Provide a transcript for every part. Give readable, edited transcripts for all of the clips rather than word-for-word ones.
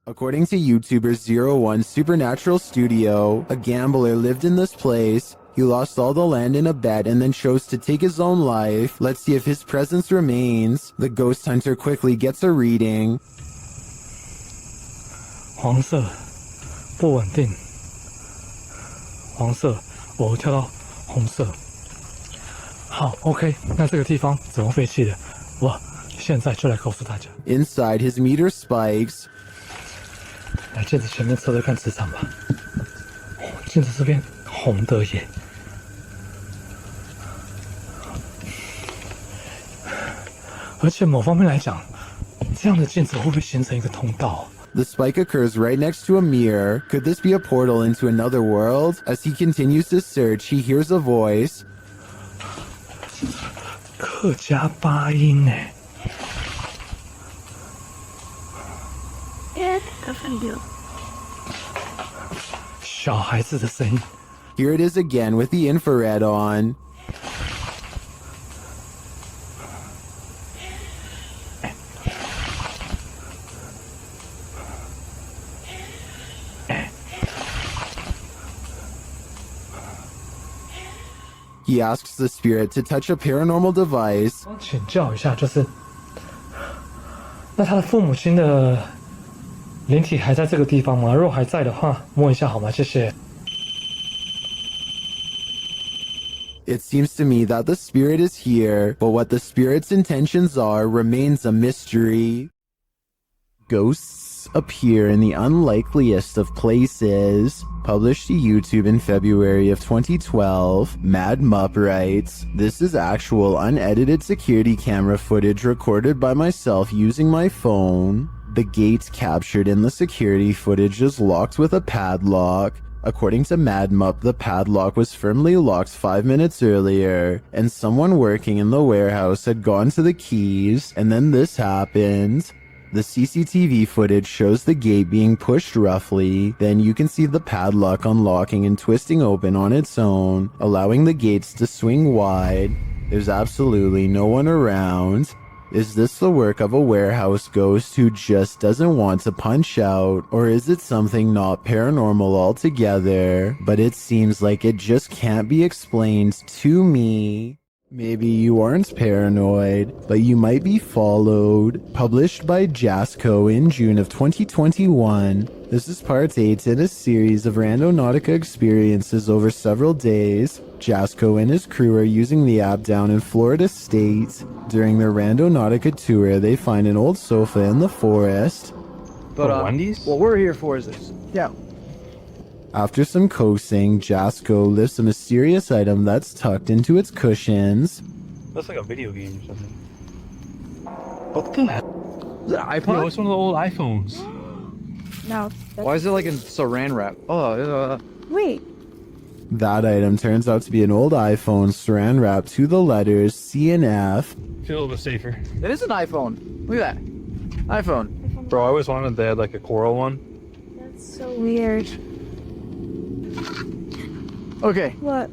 According to YouTuber01 Supernatural Studio, a gambler lived in this place. He lost all the land in a bet and then chose to take his own life. Let's see if his presence remains. The ghost hunter quickly gets a reading. 黄色，不稳定。黄色，我跳到红色。好 ，OK， 那这个地方怎么废弃的？我现在就来告诉大家。Inside, his meter spikes. 来镜子前面测测看磁场吧。镜子这边红的耶。而且某方面来讲，这样的镜子会不会形成一个通道？ The spike occurs right next to a mirror. Could this be a portal into another world? As he continues to search, he hears a voice. 客家八音哎。小孩子的声音。Here it is again with the infrared on. He asks the spirit to touch a paranormal device. 请教一下，就是那他的父母亲的灵体还在这个地方吗？如果还在的话，摸一下好吗？谢谢。It seems to me that the spirit is here, but what the spirit's intentions are remains a mystery. Ghosts appear in the unlikeliest of places. Published to YouTube in February of 2012, Mad Mupp writes, "This is actual unedited security camera footage recorded by myself using my phone. The gate captured in the security footage is locked with a padlock. According to Mad Mupp, the padlock was firmly locked 5 minutes earlier, and someone working in the warehouse had gone to the keys, and then this happened." The CCTV footage shows the gate being pushed roughly, then you can see the padlock unlocking and twisting open on its own, allowing the gates to swing wide. There's absolutely no one around. Is this the work of a warehouse ghost who just doesn't want to punch out, or is it something not paranormal altogether? But it seems like it just can't be explained to me. Maybe you aren't paranoid, but you might be followed. Published by Jasco in June of 2021. This is part 8 in a series of Randonautica experiences over several days. Jasco and his crew are using the app down in Florida State. During their Randonautica tour, they find an old sofa in the forest. But Wendy's? what we're here for is this. Yeah. After some coaxing, Jasco lifts a mysterious item that's tucked into its cushions. That's like a video game or something. What the heck? Is it an iPod? No, it's one of the old iPhones. No. Why is it like in saran wrap? Oh, Wait. That item turns out to be an old iPhone saran wrapped to the letters C and F. Feel a little bit safer. it is an iPhone. Look at that. iPhone. Bro, I always wanted they had like a coral one. That's so weird. Okay. What?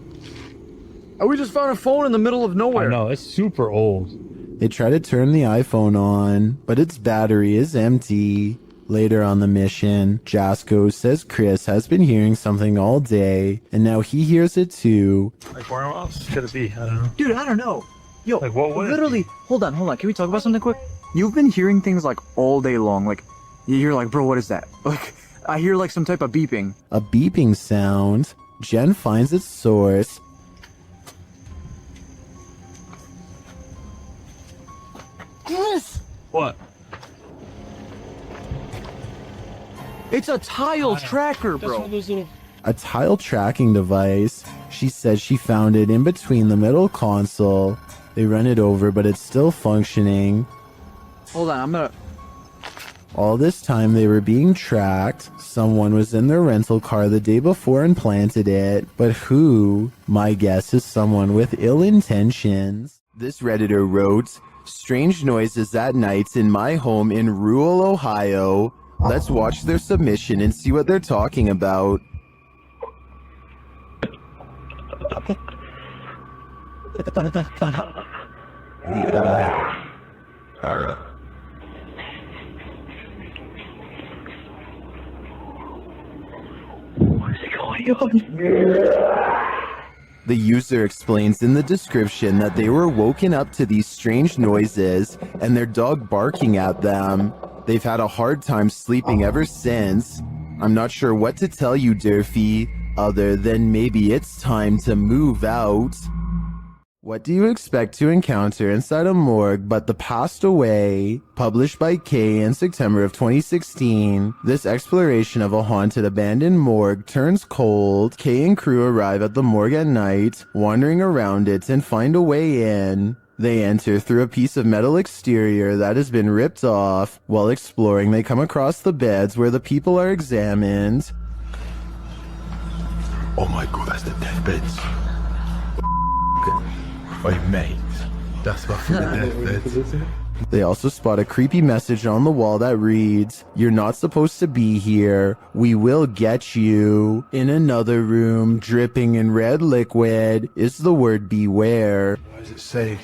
We just found a phone in the middle of nowhere. I know, it's super old. They try to turn the iPhone on, but its battery is empty. Later on the mission, Jasco says Chris has been hearing something all day, and now he hears it too. Like, where else could it be? I don't know. Dude, I don't know. Yo, Like, what would it literally, hold on. Can we talk about something quick? You've been hearing things like all day long. Like, you're like, bro, what is that? Like, I hear like some type of beeping. A beeping sound. Jen finds its source. Yes! What? It's a tile tracker, That's one bro. of those little... A tile tracking device. She says she found it in between the middle console. They run it over, but it's still functioning. Hold on, I'm gonna... All this time they were being tracked. Someone was in their rental car the day before and planted it. But who? My guess is someone with ill intentions. This Redditor wrote, "Strange noises at night in my home in rural Ohio." Let's watch their submission and see what they're talking about. The user explains in the description that they were woken up to these strange noises and their dog barking at them. They've had a hard time sleeping ever since. I'm not sure what to tell you, Durfee, other than maybe it's time to move out. What do you expect to encounter inside a morgue but the past away? Published by Kay in September of 2016, this exploration of a haunted abandoned morgue turns cold. Kay and crew arrive at the morgue at night, wandering around it and find a way in. They enter through a piece of metal exterior that has been ripped off. While exploring, they come across the beds where the people are examined. Oh my god, that's the deathbeds. Wait, mate, that's fucking the deathbeds. They also spot a creepy message on the wall that reads, "You're not supposed to be here. We will get you." In another room, dripping in red liquid, is the word beware. Why does it say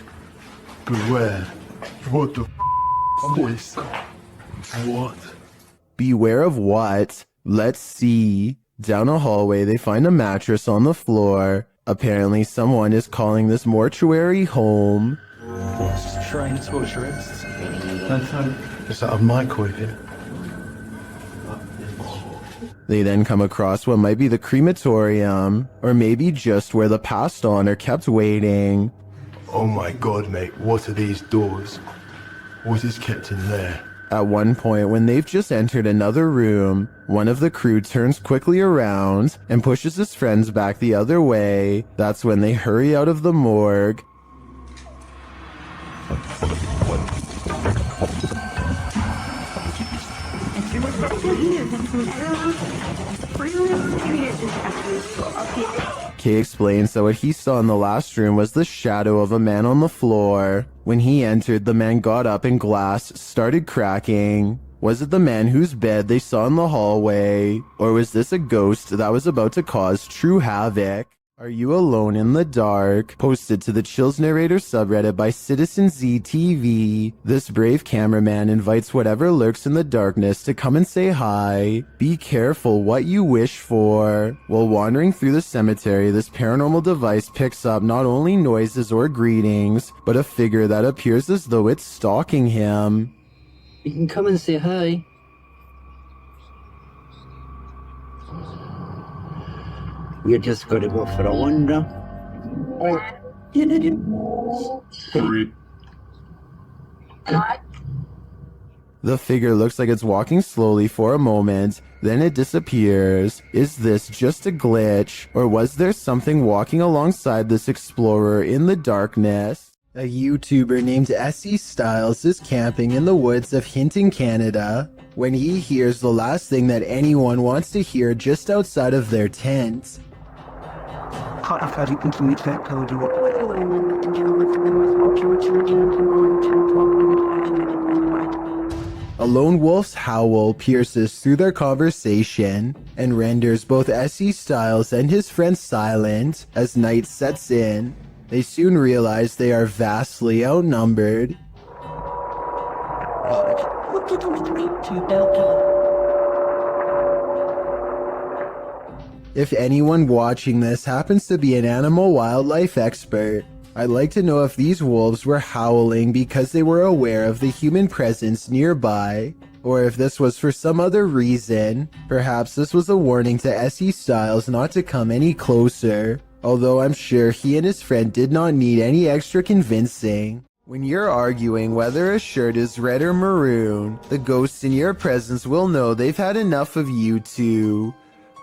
beware? What the is? What? Beware of what? Let's see. Down a hallway, they find a mattress on the floor. Apparently, someone is calling this mortuary home. What's trying to torture us? Is that a microwave here? They then come across what might be the crematorium, or maybe just where the passed on are kept waiting. Oh my god, mate, what are these doors? What is kept in there? At one point, when they've just entered another room, one of the crew turns quickly around and pushes his friends back the other way. That's when they hurry out of the morgue. Kay explains that what he saw in the last room was the shadow of a man on the floor. When he entered, the man got up and glass started cracking. Was it the man whose bed they saw in the hallway? Or was this a ghost that was about to cause true havoc? Are You Alone in the Dark? Posted to the Chills Narrator subreddit by Citizen ZTV. This brave cameraman invites whatever lurks in the darkness to come and say hi. Be careful what you wish for. While wandering through the cemetery, this paranormal device picks up not only noises or greetings, but a figure that appears as though it's stalking him. You can come and say hi. You're just going to go for a wander. The figure looks like it's walking slowly for a moment, then it disappears. Is this just a glitch, or was there something walking alongside this explorer in the darkness? A YouTuber named Essie Styles is camping in the woods of Hinton, Canada, when he hears the last thing that anyone wants to hear just outside of their tent. A lone wolf's howl pierces through their conversation and renders both Essie Styles and his friend silent as night sets in. They soon realize they are vastly outnumbered. If anyone watching this happens to be an animal wildlife expert, I'd like to know if these wolves were howling because they were aware of the human presence nearby, or if this was for some other reason. Perhaps this was a warning to Essie Styles not to come any closer, although I'm sure he and his friend did not need any extra convincing. When you're arguing whether a shirt is red or maroon, the ghosts in your presence will know they've had enough of you two.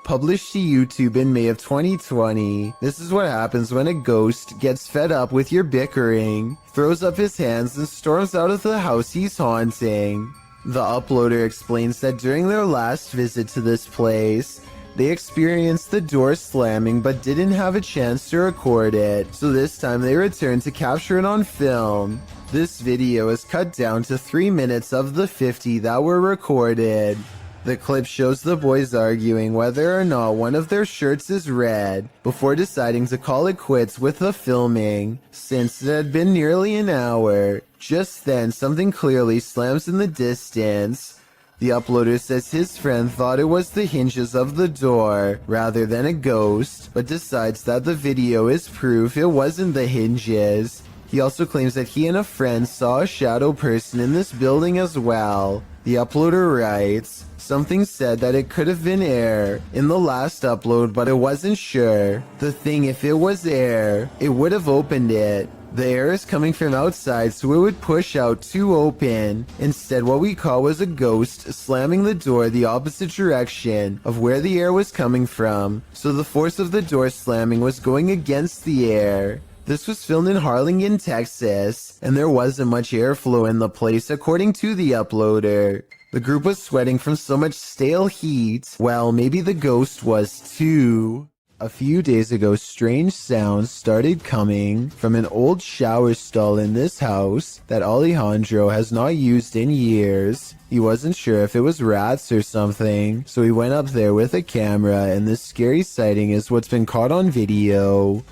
Published to YouTube in May of 2020, this is what happens when a ghost gets fed up with your bickering, throws up his hands and storms out of the house he's haunting. The uploader explains that during their last visit to this place, they experienced the door slamming but didn't have a chance to record it, so this time they returned to capture it on film. This video is cut down to 3 minutes of the 50 that were recorded. The clip shows the boys arguing whether or not one of their shirts is red, before deciding to call it quits with the filming, since it had been nearly an hour. Just then, something clearly slams in the distance. The uploader says his friend thought it was the hinges of the door rather than a ghost, but decides that the video is proof it wasn't the hinges. He also claims that he and a friend saw a shadow person in this building as well. The uploader writes, "Something said that it could have been air in the last upload, but it wasn't sure. The thing, if it was air, it would have opened it. The air is coming from outside, so it would push out to open. Instead, what we caught was a ghost slamming the door the opposite direction of where the air was coming from, so the force of the door slamming was going against the air." This was filmed in Harlingen, Texas, and there wasn't much airflow in the place according to the uploader. The group was sweating from so much stale heat. Well, maybe the ghost was too. A few days ago, strange sounds started coming from an old shower stall in this house that Alejandro has not used in years. He wasn't sure if it was rats or something, so he went up there with a camera, and this scary sighting is what's been caught on video.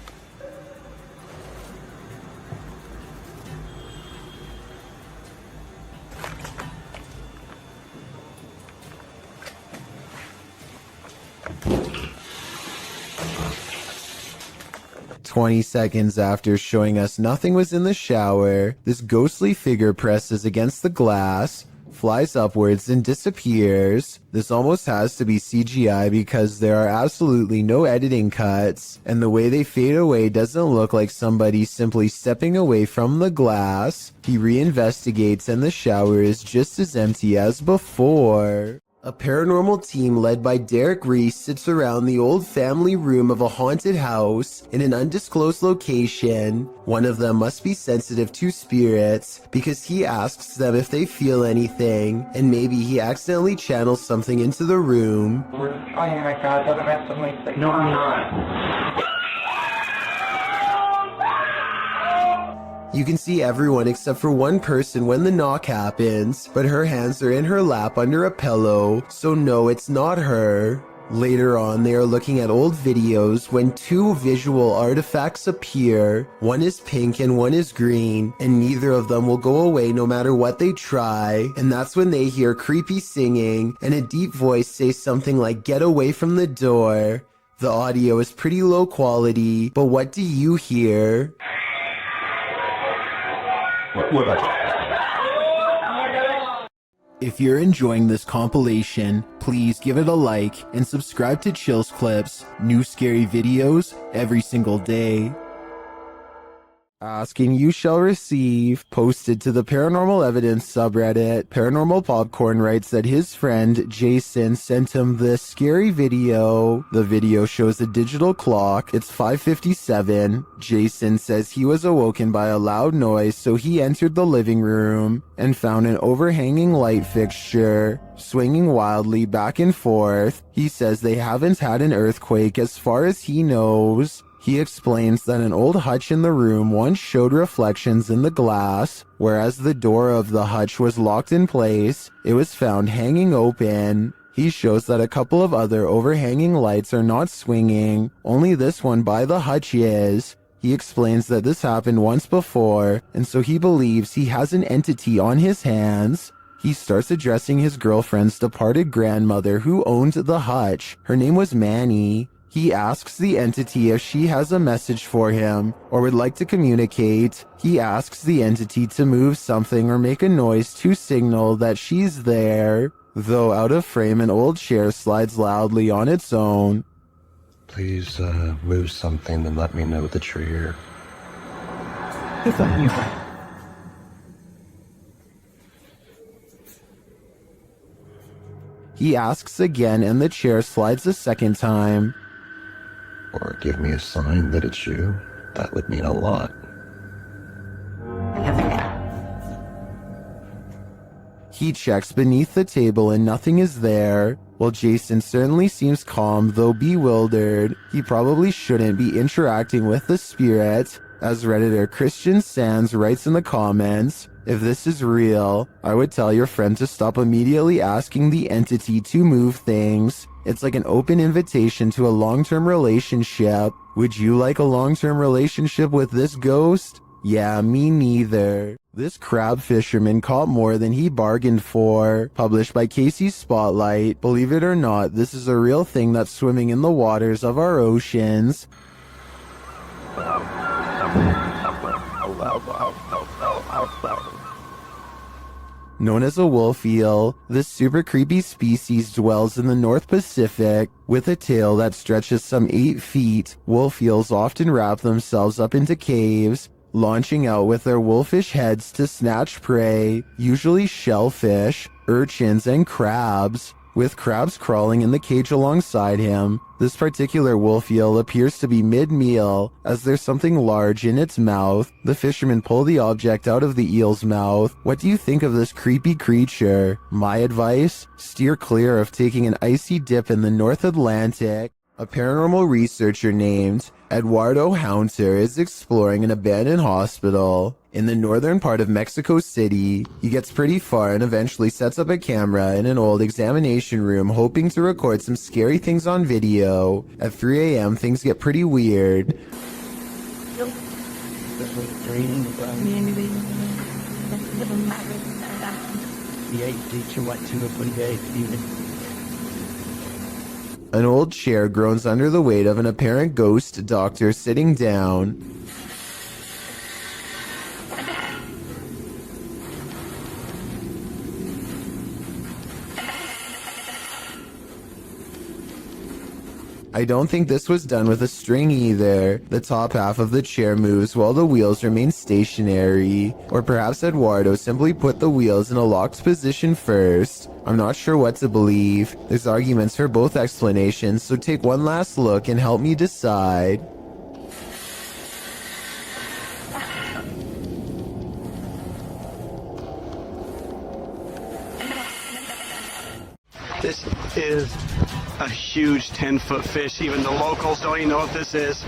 "20 seconds after showing us nothing was in the shower, this ghostly figure presses against the glass, flies upwards and disappears. This almost has to be CGI because there are absolutely no editing cuts, and the way they fade away doesn't look like somebody simply stepping away from the glass." He reinvestigates and the shower is just as empty as before. A paranormal team led by Derek Reese sits around the old family room of a haunted house in an undisclosed location. One of them must be sensitive to spirits because he asks them if they feel anything, and maybe he accidentally channels something into the room. Oh my god, don't mess with my sick. No, I'm not. You can see everyone except for one person when the knock happens, but her hands are in her lap under a pillow, so no, it's not her. Later on, they are looking at old videos when two visual artifacts appear. One is pink and one is green, and neither of them will go away no matter what they try. And that's when they hear creepy singing and a deep voice say something like, "Get away from the door." The audio is pretty low quality, but what do you hear? If you're enjoying this compilation, please give it a like and subscribe to Chills Clips, new scary videos every single day. Asking you shall receive. Posted to the Paranormal Evidence subreddit, Paranormal Popcorn writes that his friend Jason sent him this scary video. The video shows a digital clock. It's 5:57. Jason says he was awoken by a loud noise, so he entered the living room and found an overhanging light fixture swinging wildly back and forth. He says they haven't had an earthquake as far as he knows. He explains that an old hutch in the room once showed reflections in the glass, whereas the door of the hutch was locked in place. It was found hanging open. He shows that a couple of other overhanging lights are not swinging, only this one by the hutch is. He explains that this happened once before, and so he believes he has an entity on his hands. He starts addressing his girlfriend's departed grandmother who owned the hutch. Her name was Manny. He asks the entity if she has a message for him or would like to communicate. He asks the entity to move something or make a noise to signal that she's there. Though out of frame, an old chair slides loudly on its own. Please move something and let me know that you're here. It's on you. He asks again and the chair slides a second time. Or give me a sign that it's you. That would mean a lot. He checks beneath the table and nothing is there. While Jason certainly seems calm, though bewildered, he probably shouldn't be interacting with the spirit. As Redditor Christian Sands writes in the comments, if this is real, I would tell your friend to stop immediately asking the entity to move things. It's like an open invitation to a long-term relationship. Would you like a long-term relationship with this ghost? Yeah, me neither. This crab fisherman caught more than he bargained for. Published by Casey's Spotlight. Believe it or not, this is a real thing that's swimming in the waters of our oceans. Known as a wolf eel, this super creepy species dwells in the North Pacific. With a tail that stretches some 8 feet, wolf eels often wrap themselves up into caves, launching out with their wolfish heads to snatch prey, usually shellfish, urchins, and crabs. With crabs crawling in the cage alongside him, this particular wolf eel appears to be mid-meal, as there's something large in its mouth. The fishermen pull the object out of the eel's mouth. What do you think of this creepy creature? My advice? Steer clear of taking an icy dip in the North Atlantic. A paranormal researcher named Eduardo Haunter is exploring an abandoned hospital in the northern part of Mexico City. He gets pretty far and eventually sets up a camera in an old examination room, hoping to record some scary things on video. At 3 a.m., things get pretty weird. An old chair groans under the weight of an apparent ghost doctor sitting down. I don't think this was done with a string either. The top half of the chair moves while the wheels remain stationary. Or perhaps Eduardo simply put the wheels in a locked position first. I'm not sure what to believe. There's arguments for both explanations, so take one last look and help me decide. This is a huge 10-foot fish. Even the locals don't even know what this is.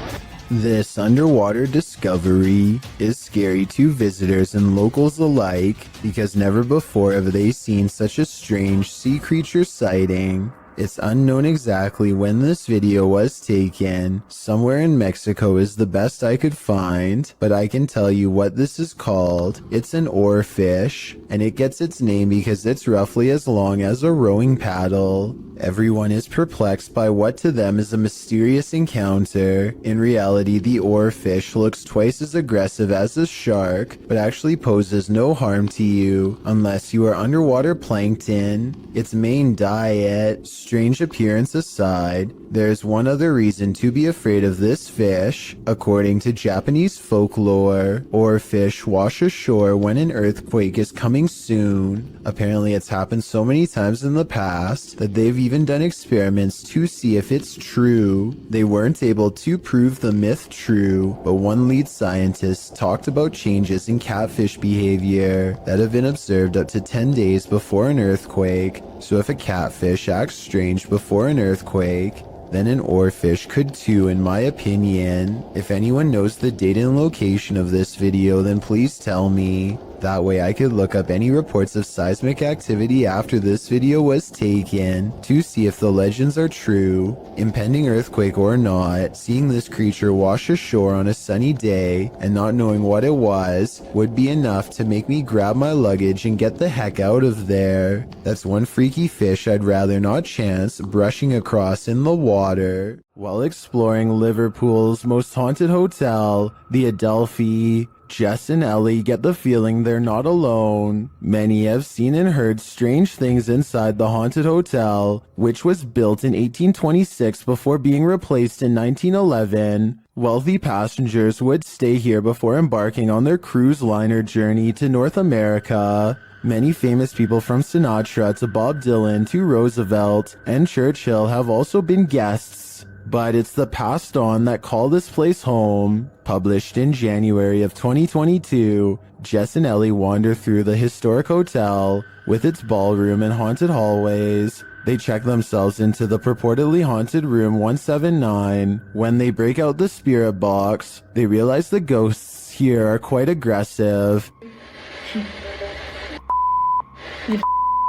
This underwater discovery is scary to visitors and locals alike because never before have they seen such a strange sea creature sighting. It's unknown exactly when this video was taken. Somewhere in Mexico is the best I could find, but I can tell you what this is called. It's an oarfish, and it gets its name because it's roughly as long as a rowing paddle. Everyone is perplexed by what to them is a mysterious encounter. In reality, the oarfish looks twice as aggressive as a shark, but actually poses no harm to you unless you are underwater plankton. Its main diet, strange appearance aside, there's one other reason to be afraid of this fish. According to Japanese folklore, oarfish wash ashore when an earthquake is coming soon. Apparently it's happened so many times in the past that they've even done experiments to see if it's true. They weren't able to prove the myth true, but one lead scientist talked about changes in catfish behavior that have been observed up to 10 days before an earthquake. So if a catfish acts strange before an earthquake, then an oarfish could too, in my opinion. If anyone knows the date and location of this video, then please tell me. That way I could look up any reports of seismic activity after this video was taken to see if the legends are true. Impending earthquake or not, seeing this creature wash ashore on a sunny day and not knowing what it was would be enough to make me grab my luggage and get the heck out of there. That's one freaky fish I'd rather not chance brushing across in the water. While exploring Liverpool's most haunted hotel, the Adelphi, Jess and Ellie get the feeling they're not alone. Many have seen and heard strange things inside the haunted hotel, which was built in 1826 before being replaced in 1911. Wealthy passengers would stay here before embarking on their cruise liner journey to North America. Many famous people from Sinatra to Bob Dylan to Roosevelt and Churchill have also been guests. But it's the passed on that call this place home. Published in January of 2022, Jess and Ellie wander through the historic hotel with its ballroom and haunted hallways. They check themselves into the purportedly haunted room 179. When they break out the spirit box, they realize the ghosts here are quite aggressive.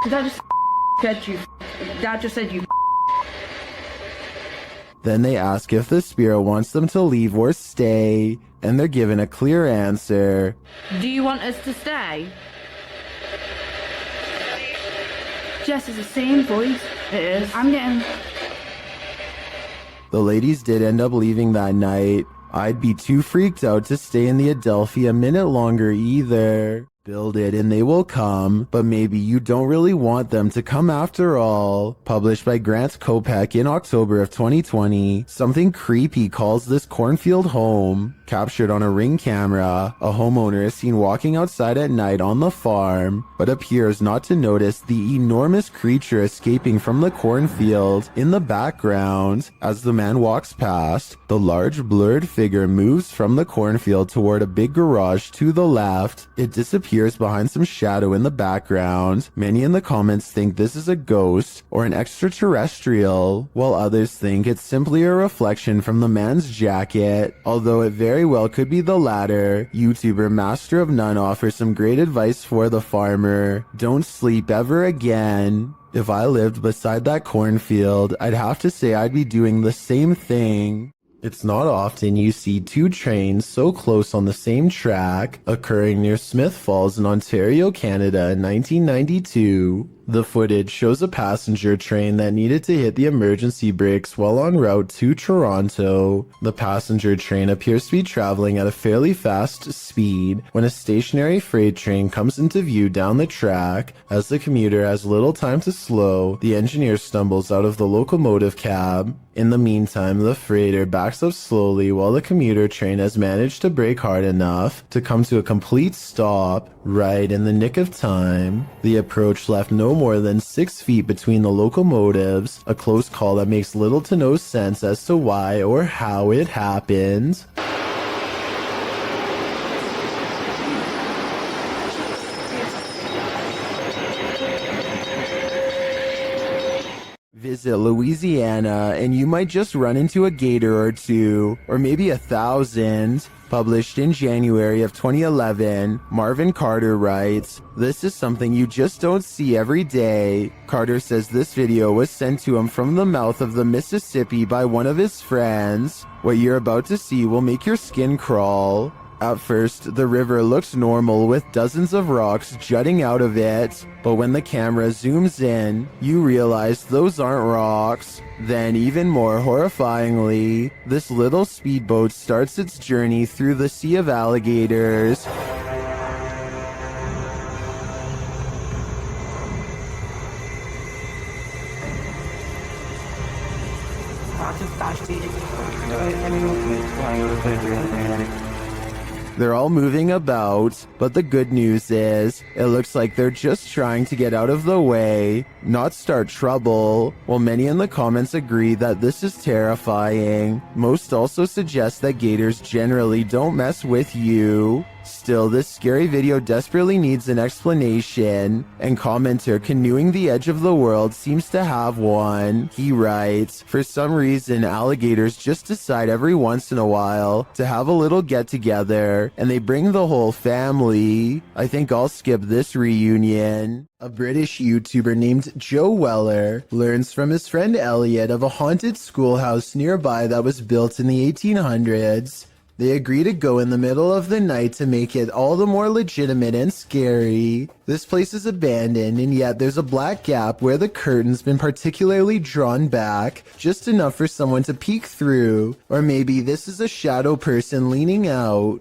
That just said you. That just said you. Then they ask if the spirit wants them to leave or stay, and they're given a clear answer. Do you want us to stay? Jess, is the same voice. It is. I'm getting. The ladies did end up leaving that night. I'd be too freaked out to stay in the Adelphi a minute longer either. Build it and they will come, but maybe you don't really want them to come after all. Published by Grant Kopek in October of 2020, something creepy calls this cornfield home. Captured on a Ring camera, a homeowner is seen walking outside at night on the farm, but appears not to notice the enormous creature escaping from the cornfield in the background. As the man walks past, the large blurred figure moves from the cornfield toward a big garage to the left. It disappears behind some shadow in the background. Many in the comments think this is a ghost or an extraterrestrial, while others think it's simply a reflection from the man's jacket, although it very well could be the latter. YouTuber Master of None offers some great advice for the farmer. Don't sleep ever again. If I lived beside that cornfield, I'd have to say I'd be doing the same thing. It's not often you see two trains so close on the same track, occurring near Smith Falls in Ontario, Canada in 1992. The footage shows a passenger train that needed to hit the emergency brakes while en route to Toronto. The passenger train appears to be traveling at a fairly fast speed when a stationary freight train comes into view down the track. As the commuter has little time to slow, the engineer stumbles out of the locomotive cab. In the meantime, the freighter backs up slowly while the commuter train has managed to brake hard enough to come to a complete stop right in the nick of time. The approach left no more than 6 feet between the locomotives, a close call that makes little to no sense as to why or how it happened. Visit Louisiana and you might just run into a gator or two, or maybe 1,000. Published in January of 2011, Marvin Carter writes, "This is something you just don't see every day." Carter says this video was sent to him from the mouth of the Mississippi by one of his friends. What you're about to see will make your skin crawl. At first, the river looks normal with dozens of rocks jutting out of it, but when the camera zooms in, you realize those aren't rocks. Then, even more horrifyingly, this little speedboat starts its journey through the sea of alligators. They're all moving about, but the good news is, it looks like they're just trying to get out of the way, not start trouble. While many in the comments agree that this is terrifying, most also suggest that gators generally don't mess with you. Still, this scary video desperately needs an explanation, and commenter Canoeing the Edge of the World seems to have one. He writes, "For some reason, alligators just decide every once in a while to have a little get-together, and they bring the whole family. I think I'll skip this reunion." A British YouTuber named Joe Weller learns from his friend Elliot of a haunted schoolhouse nearby that was built in the 1800s. They agree to go in the middle of the night to make it all the more legitimate and scary. This place is abandoned, and yet there's a black gap where the curtain's been particularly drawn back, just enough for someone to peek through. Or maybe this is a shadow person leaning out.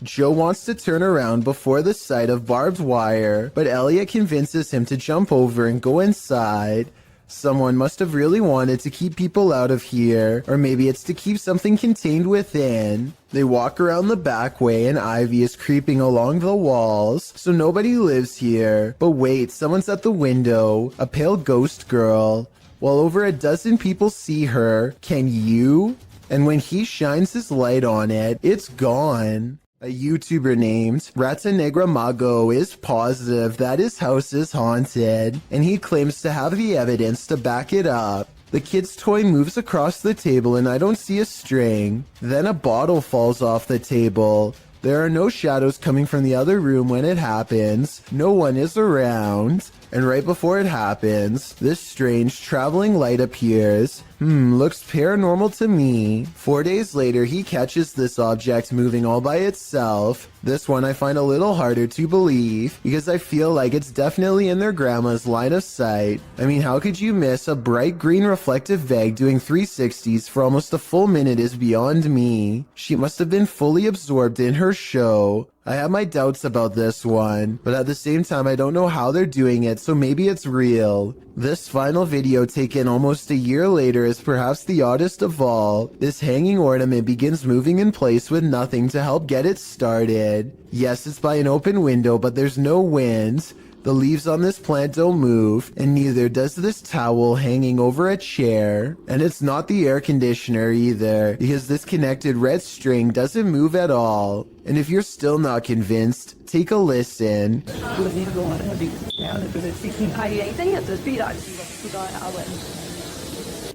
Joe wants to turn around before the sight of barbed wire, but Elliot convinces him to jump over and go inside. Someone must have really wanted to keep people out of here, or maybe it's to keep something contained within. They walk around the back way and ivy is creeping along the walls, so nobody lives here. But wait, someone's at the window, a pale ghost girl. While over a dozen people see her, can you? And when he shines his light on it, it's gone. A YouTuber named Rata Negra Mago is positive that his house is haunted, and he claims to have the evidence to back it up. The kid's toy moves across the table and I don't see a string. Then a bottle falls off the table. There are no shadows coming from the other room when it happens. No one is around. And right before it happens, this strange traveling light appears. Looks paranormal to me. 4 days later, he catches this object moving all by itself. This one I find a little harder to believe because I feel like it's definitely in their grandma's line of sight. I mean, how could you miss a bright green reflective bag doing 360s for almost a full minute is beyond me. She must have been fully absorbed in her show. I have my doubts about this one, but at the same time I don't know how they're doing it, so maybe it's real. This final video taken almost a year later is perhaps the oddest of all. This hanging ornament begins moving in place with nothing to help get it started. Yes, it's by an open window, but there's no wind. The leaves on this plant don't move, and neither does this towel hanging over a chair. And it's not the air conditioner either, because this connected red string doesn't move at all. And if you're still not convinced, take a listen.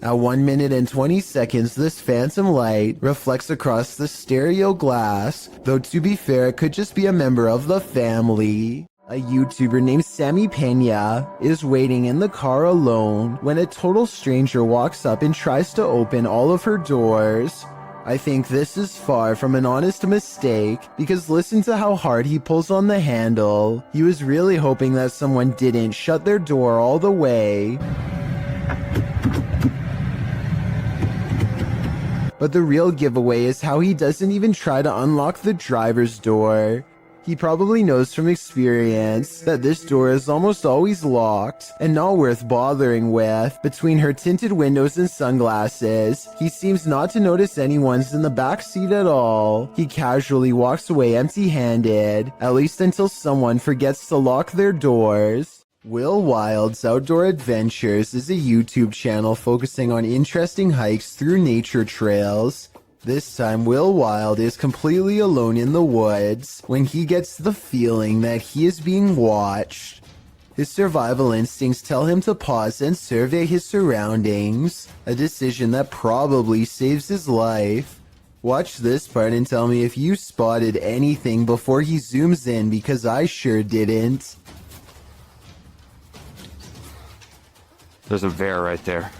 At 1 minute and 20 seconds, this phantom light reflects across the stereo glass, though to be fair, it could just be a member of the family. A YouTuber named Sammy Pena is waiting in the car alone when a total stranger walks up and tries to open all of her doors. I think this is far from an honest mistake, because listen to how hard he pulls on the handle. He was really hoping that someone didn't shut their door all the way. But the real giveaway is how he doesn't even try to unlock the driver's door. He probably knows from experience that this door is almost always locked and not worth bothering with. Between her tinted windows and sunglasses, he seems not to notice anyone's in the back seat at all. He casually walks away empty-handed, at least until someone forgets to lock their doors. Will Wild's Outdoor Adventures is a YouTube channel focusing on interesting hikes through nature trails. This time, Will Wild is completely alone in the woods when he gets the feeling that he is being watched. His survival instincts tell him to pause and survey his surroundings, a decision that probably saves his life. Watch this part and tell me if you spotted anything before he zooms in, because I sure didn't. There's a bear right there.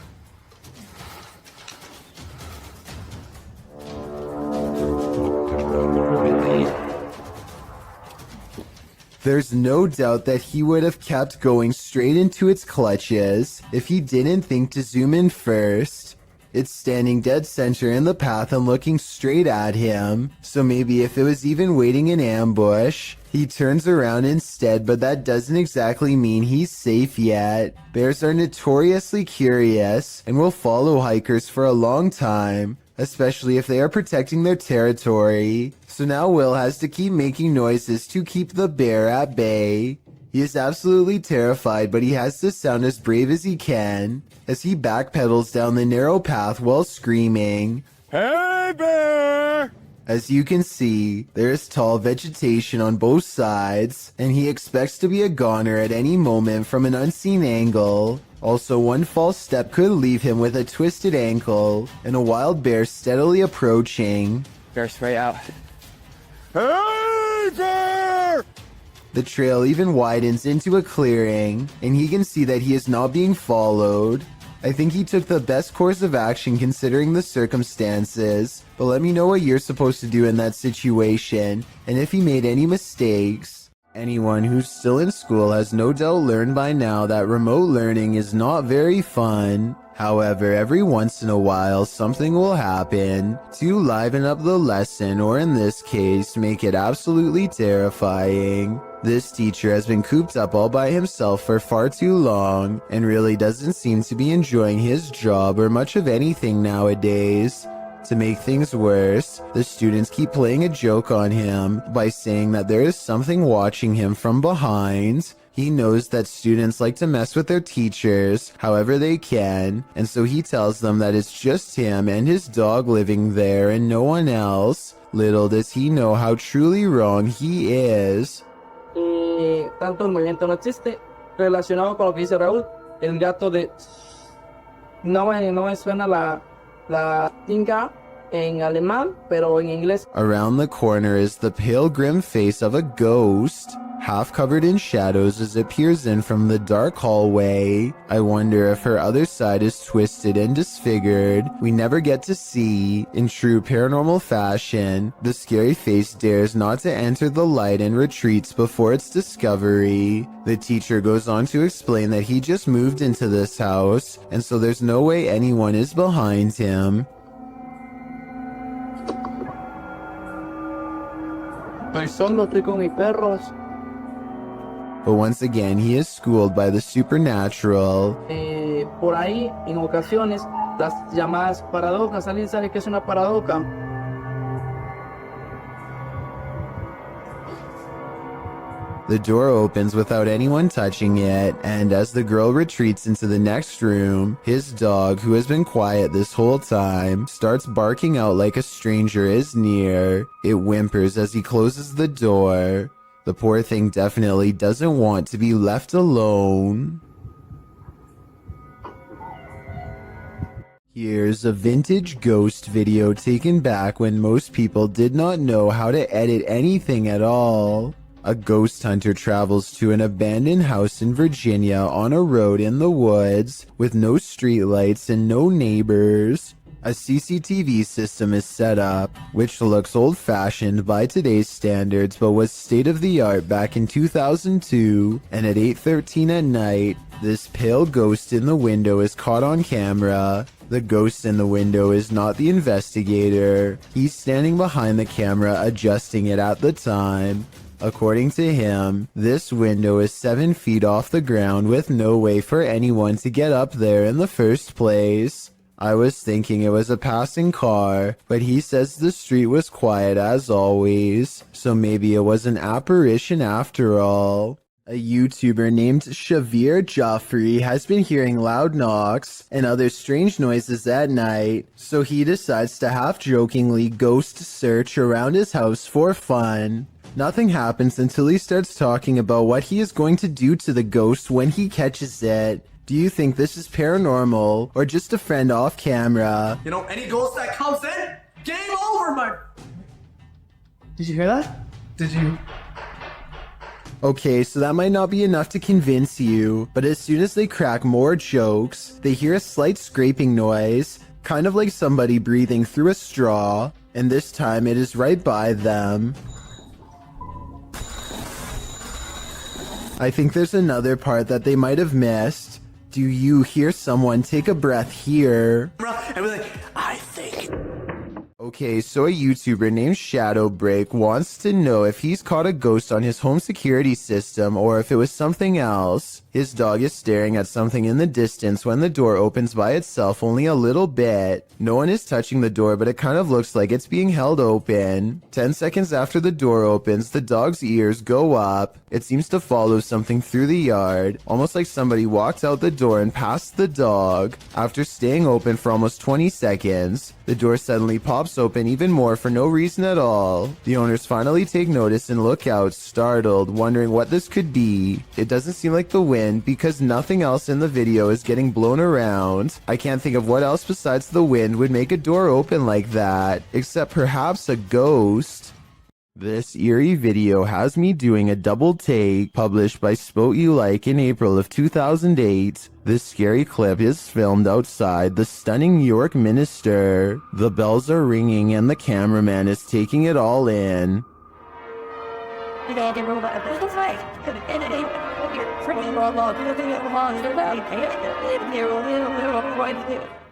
There's no doubt that he would have kept going straight into its clutches if he didn't think to zoom in first. It's standing dead center in the path and looking straight at him, so maybe if it was even waiting in ambush, he turns around instead, but that doesn't exactly mean he's safe yet. Bears are notoriously curious and will follow hikers for a long time, especially if they are protecting their territory. So now Will has to keep making noises to keep the bear at bay. He is absolutely terrified, but he has to sound as brave as he can as he backpedals down the narrow path while screaming, "Hey, bear!" As you can see, there is tall vegetation on both sides, and he expects to be a goner at any moment from an unseen angle. Also, one false step could leave him with a twisted ankle, and a wild bear steadily approaching. Bear spray out. Hey, bear! The trail even widens into a clearing, and he can see that he is not being followed. I think he took the best course of action considering the circumstances, but let me know what you're supposed to do in that situation, and if he made any mistakes. Anyone who's still in school has no doubt learned by now that remote learning is not very fun. However, every once in a while, something will happen to liven up the lesson, or in this case, make it absolutely terrifying. This teacher has been cooped up all by himself for far too long, and really doesn't seem to be enjoying his job or much of anything nowadays. To make things worse, the students keep playing a joke on him by saying that there is something watching him from behind. He knows that students like to mess with their teachers however they can, and so he tells them that it's just him and his dog living there and no one else. Little does he know how truly wrong he is. Tanto el movimiento no existe. Relacionado con lo que dice Raúl, el gato de... No me suena la tinga en alemán, pero en inglés. Around the corner is the pale grim face of a ghost. half covered in shadows as it peers in from the dark hallway. I wonder if her other side is twisted and disfigured. We never get to see. In true paranormal fashion, the scary face dares not to enter the light and retreats before its discovery. The teacher goes on to explain that he just moved into this house, and so there's no way anyone is behind him. Estoy solo, estoy con mis perros. But once again, he is schooled by the supernatural. Por ahí, en ocasiones, las llamadas paradojas. ¿Alguien sabe qué es una paradoja? The door opens without anyone touching it, and as the girl retreats into the next room, his dog, who has been quiet this whole time, starts barking out like a stranger is near. It whimpers as he closes the door. The poor thing definitely doesn't want to be left alone. Here's a vintage ghost video taken back when most people did not know how to edit anything at all. A ghost hunter travels to an abandoned house in Virginia on a road in the woods with no streetlights and no neighbors. A CCTV system is set up, which looks old-fashioned by today's standards but was state-of-the-art back in 2002, and at 8:13 at night, this pale ghost in the window is caught on camera. The ghost in the window is not the investigator. He's standing behind the camera adjusting it at the time. According to him, this window is 7 feet off the ground with no way for anyone to get up there in the first place. I was thinking it was a passing car, but he says the street was quiet as always, so maybe it was an apparition after all. A YouTuber named Shavir Joffrey has been hearing loud knocks and other strange noises at night, so he decides to half-jokingly ghost search around his house for fun. Nothing happens until he starts talking about what he is going to do to the ghost when he catches it. Do you think this is paranormal or just a friend off camera? You know, any ghost that comes in, game over, my... Did you hear that? Did you... Okay, so that might not be enough to convince you, but as soon as they crack more jokes, they hear a slight scraping noise, kind of like somebody breathing through a straw, and this time it is right by them. I think there's another part that they might have missed. Do you hear someone take a breath here? And we're like, I think... Okay, so a YouTuber named Shadowbreak wants to know if he's caught a ghost on his home security system or if it was something else. His dog is staring at something in the distance when the door opens by itself only a little bit. No one is touching the door, but it kind of looks like it's being held open. 10 seconds after the door opens, the dog's ears go up. It seems to follow something through the yard, almost like somebody walked out the door and passed the dog. After staying open for almost 20 seconds, the door suddenly pops open even more for no reason at all. The owners finally take notice and look out, startled, wondering what this could be. It doesn't seem like the wind because nothing else in the video is getting blown around. I can't think of what else besides the wind would make a door open like that, except perhaps a ghost. This eerie video has me doing a double take, published by Spote You Like in April of 2008. This scary clip is filmed outside the stunning New York Minster. The bells are ringing and the cameraman is taking it all in.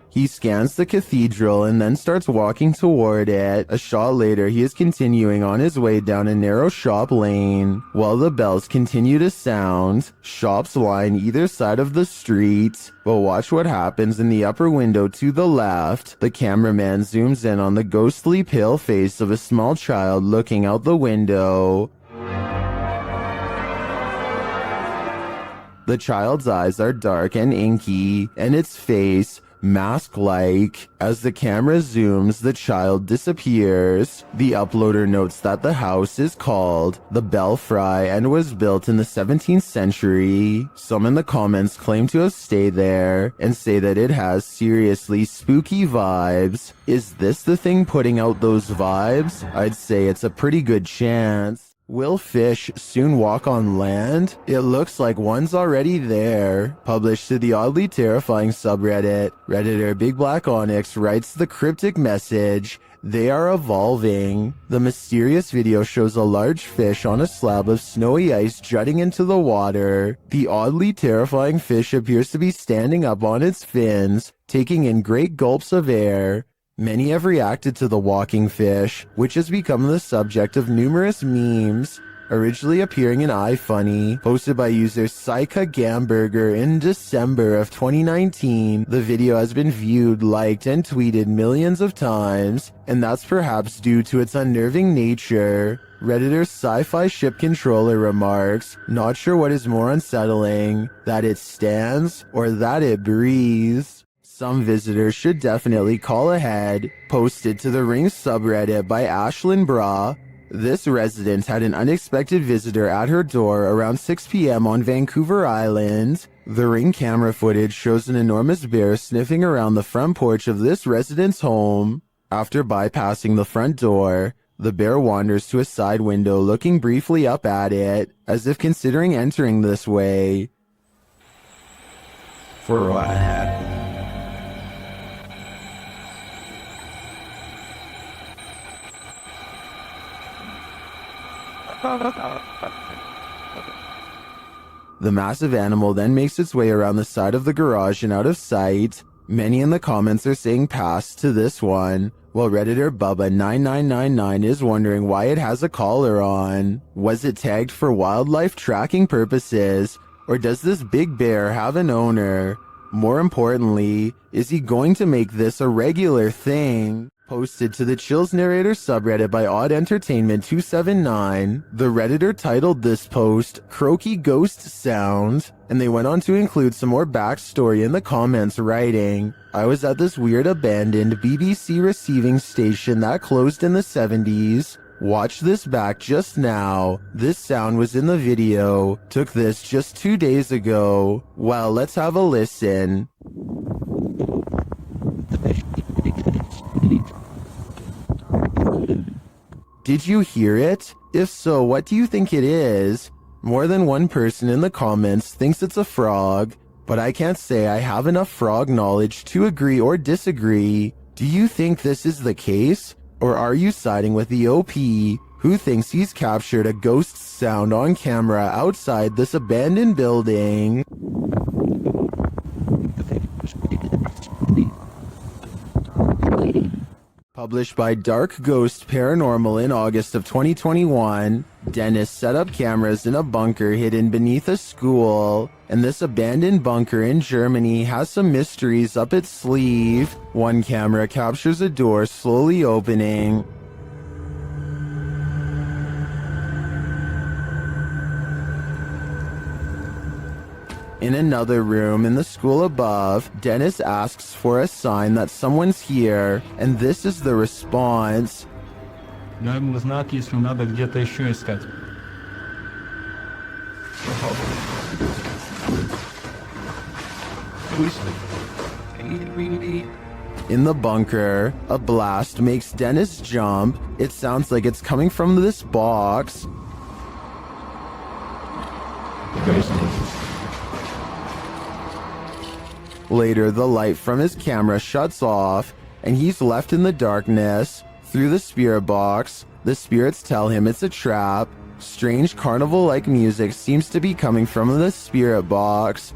He scans the cathedral and then starts walking toward it. A shot later, he is continuing on his way down a narrow shop lane. While the bells continue to sound, shops line either side of the street. But watch what happens in the upper window to the left. The cameraman zooms in on the ghostly pale face of a small child looking out the window. The child's eyes are dark and inky, and its face mask-like. As the camera zooms, the child disappears. The uploader notes that the house is called the Belfry and was built in the 17th century. Some in the comments claim to have stayed there and say that it has seriously spooky vibes. Is this the thing putting out those vibes? I'd say it's a pretty good chance. Will fish soon walk on land? It looks like one's already there. Published to the oddly terrifying subreddit, Redditor Big Black Onyx writes the cryptic message, "They are evolving." The mysterious video shows a large fish on a slab of snowy ice jutting into the water. The oddly terrifying fish appears to be standing up on its fins, taking in great gulps of air. Many have reacted to the walking fish, which has become the subject of numerous memes, originally appearing in iFunny, posted by user Saika Gamberger in December of 2019. The video has been viewed, liked, and tweeted millions of times, and that's perhaps due to its unnerving nature. Redditor Sci-Fi Ship Controller remarks, "Not sure what is more unsettling, that it stands or that it breathes." Some visitors should definitely call ahead. Posted to the Ring subreddit by Ashlyn Bra. This resident had an unexpected visitor at her door around 6 p.m. on Vancouver Island. The Ring camera footage shows an enormous bear sniffing around the front porch of this resident's home. After bypassing the front door, the bear wanders to a side window, looking briefly up at it, as if considering entering this way. For what happened? The massive animal then makes its way around the side of the garage and out of sight. Many in the comments are saying pass to this one, while Redditor Bubba9999 is wondering why it has a collar on. Was it tagged for wildlife tracking purposes, or does this big bear have an owner? More importantly, is he going to make this a regular thing? Posted to the Chills Narrator subreddit by Odd Entertainment 279, the Redditor titled this post Croaky Ghost Sound, and they went on to include some more backstory in the comments, writing, "I was at this weird abandoned BBC receiving station that closed in the 70s. Watch this back just now. This sound was in the video. Took this just 2 days ago. Well, let's have a listen." Did you hear it? If so, what do you think it is? More than one person in the comments thinks it's a frog, but I can't say I have enough frog knowledge to agree or disagree. Do you think this is the case? Or are you siding with the OP, who thinks he's captured a ghost sound on camera outside this abandoned building? Published by Dark Ghost Paranormal in August of 2021, Dennis set up cameras in a bunker hidden beneath a school, and this abandoned bunker in Germany has some mysteries up its sleeve. One camera captures a door slowly opening. In another room in the school above, Dennis asks for a sign that someone's here, and this is the response. Наверное, знак, если надо где-то еще искать. In the bunker, a blast makes Dennis jump. It sounds like it's coming from this box. Later, the light from his camera shuts off, and he's left in the darkness. Through the spirit box, the spirits tell him it's a trap. Strange carnival-like music seems to be coming from the spirit box.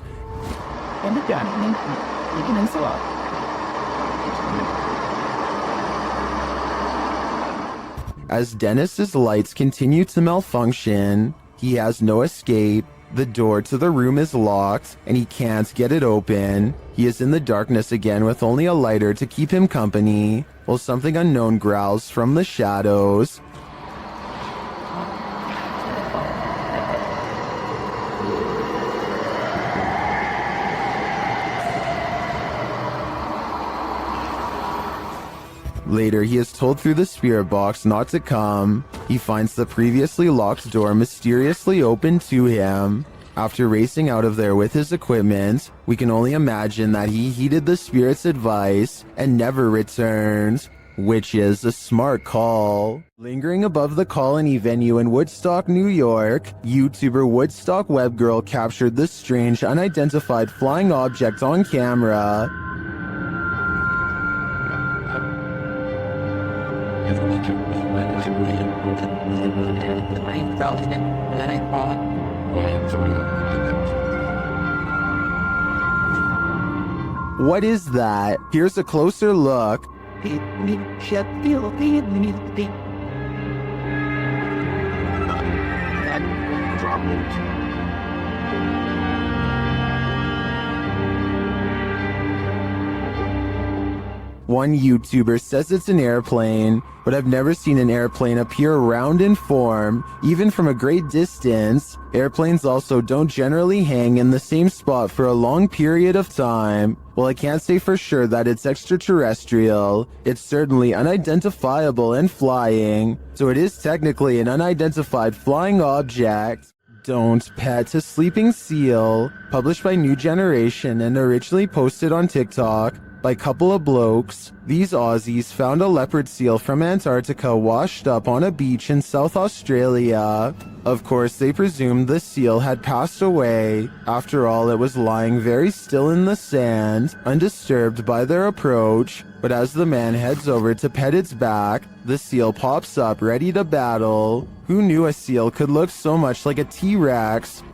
As Dennis's lights continue to malfunction, he has no escape. The door to the room is locked, and he can't get it open. He is in the darkness again with only a lighter to keep him company, while something unknown growls from the shadows. Later, he is told through the spirit box not to come. He finds the previously locked door mysteriously open to him. After racing out of there with his equipment, we can only imagine that he heeded the spirit's advice and never returned. which is a smart call. Lingering above the colony venue in Woodstock, New York, YouTuber Woodstock Webgirl captured this strange unidentified flying object on camera. What is that? Here's a closer look. One YouTuber says it's an airplane, but I've never seen an airplane appear round in form, even from a great distance. Airplanes also don't generally hang in the same spot for a long period of time. While I can't say for sure that it's extraterrestrial, it's certainly unidentifiable and flying, so it is technically an unidentified flying object. Don't Pet a Sleeping Seal, published by New Generation and originally posted on TikTok by a couple of blokes. These Aussies found a leopard seal from Antarctica washed up on a beach in South Australia. Of course, they presumed the seal had passed away. After all, it was lying very still in the sand, undisturbed by their approach. But as the man heads over to pet its back, the seal pops up ready to battle. Who knew a seal could look so much like a T-Rex?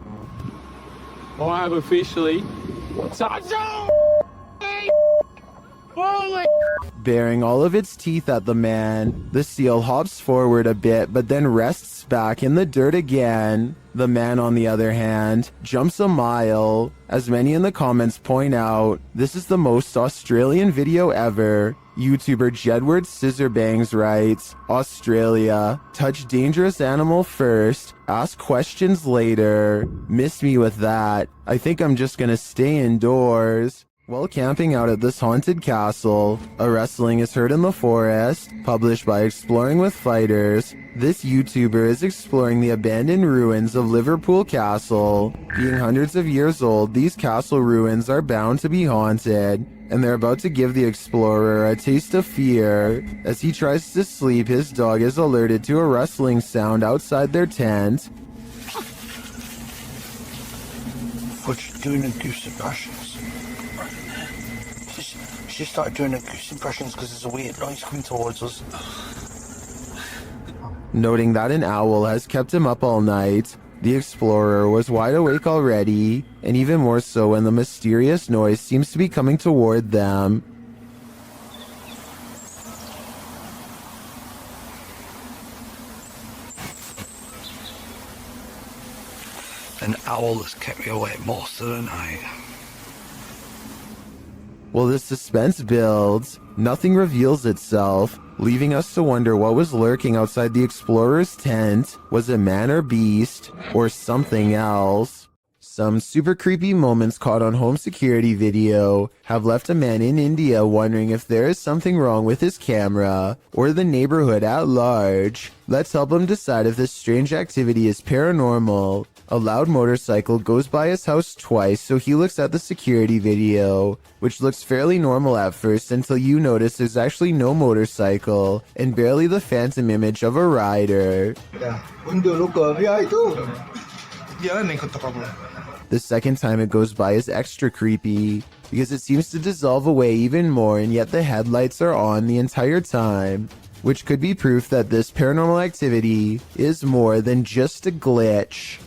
I have officially... Baring all of its teeth at the man, the seal hops forward a bit but then rests back in the dirt again. The man, on the other hand, jumps a mile. As many in the comments point out, this is the most Australian video ever. YouTuber Jedward Scissorbangs writes, Australia, touch dangerous animal first, ask questions later. Miss me with that. I think I'm just gonna stay indoors. While camping out at this haunted castle, a rustling is heard in the forest. Published by Exploring with Fighters, this YouTuber is exploring the abandoned ruins of Liverpool Castle. Being hundreds of years old, these castle ruins are bound to be haunted, and they're about to give the explorer a taste of fear. As he tries to sleep, his dog is alerted to a rustling sound outside their tent. What you doing in goose impressions? She started doing goose impressions because there's a weird noise coming towards us. Noting that an owl has kept him up all night, the explorer was wide awake already, and even more so when the mysterious noise seems to be coming toward them. An owl has kept me awake most of the night. While the suspense builds, nothing reveals itself, leaving us to wonder what was lurking outside the explorer's tent. Was it man or beast, or something else? Some super creepy moments caught on home security video have left a man in India wondering if there is something wrong with his camera, or the neighborhood at large. Let's help him decide if this strange activity is paranormal. A loud motorcycle goes by his house twice, so he looks at the security video, which looks fairly normal at first until you notice there's actually no motorcycle, and barely the phantom image of a rider. The second time it goes by is extra creepy, because it seems to dissolve away even more, and yet the headlights are on the entire time, which could be proof that this paranormal activity is more than just a glitch.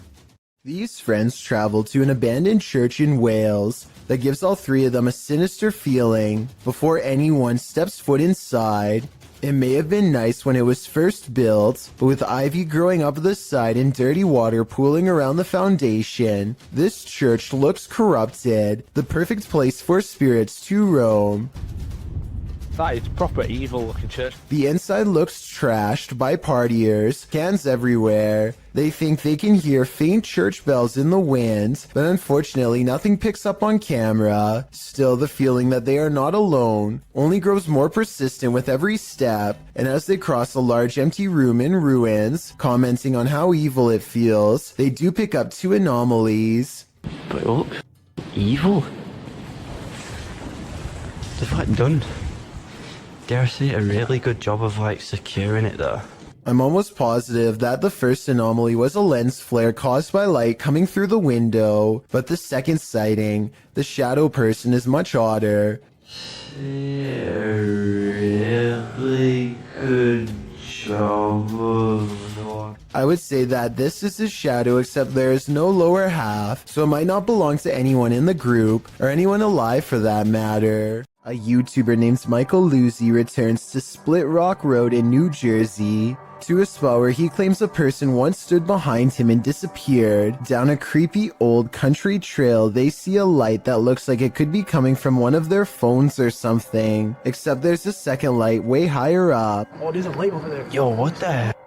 These friends travel to an abandoned church in Wales that gives all three of them a sinister feeling before anyone steps foot inside. It may have been nice when it was first built, but with ivy growing up the side and dirty water pooling around the foundation, this church looks corrupted, the perfect place for spirits to roam. That is proper evil looking church. The inside looks trashed by partiers, cans everywhere. They think they can hear faint church bells in the wind, but unfortunately nothing picks up on camera. Still, the feeling that they are not alone only grows more persistent with every step, and as they cross a large empty room in ruins, commenting on how evil it feels, they do pick up two anomalies. But it looks evil. What's that done? Darcy did a really good job of like securing it though. I'm almost positive that the first anomaly was a lens flare caused by light coming through the window, but the second sighting, the shadow person, is much odder. Really good job of... I would say that this is his shadow, except there is no lower half, so it might not belong to anyone in the group, or anyone alive for that matter. A YouTuber named Michael Luzzi returns to Split Rock Road in New Jersey, to a spot where he claims a person once stood behind him and disappeared. Down a creepy old country trail, they see a light that looks like it could be coming from one of their phones or something, except there's a second light way higher up. Oh, there's a light over there. Yo, what the heck?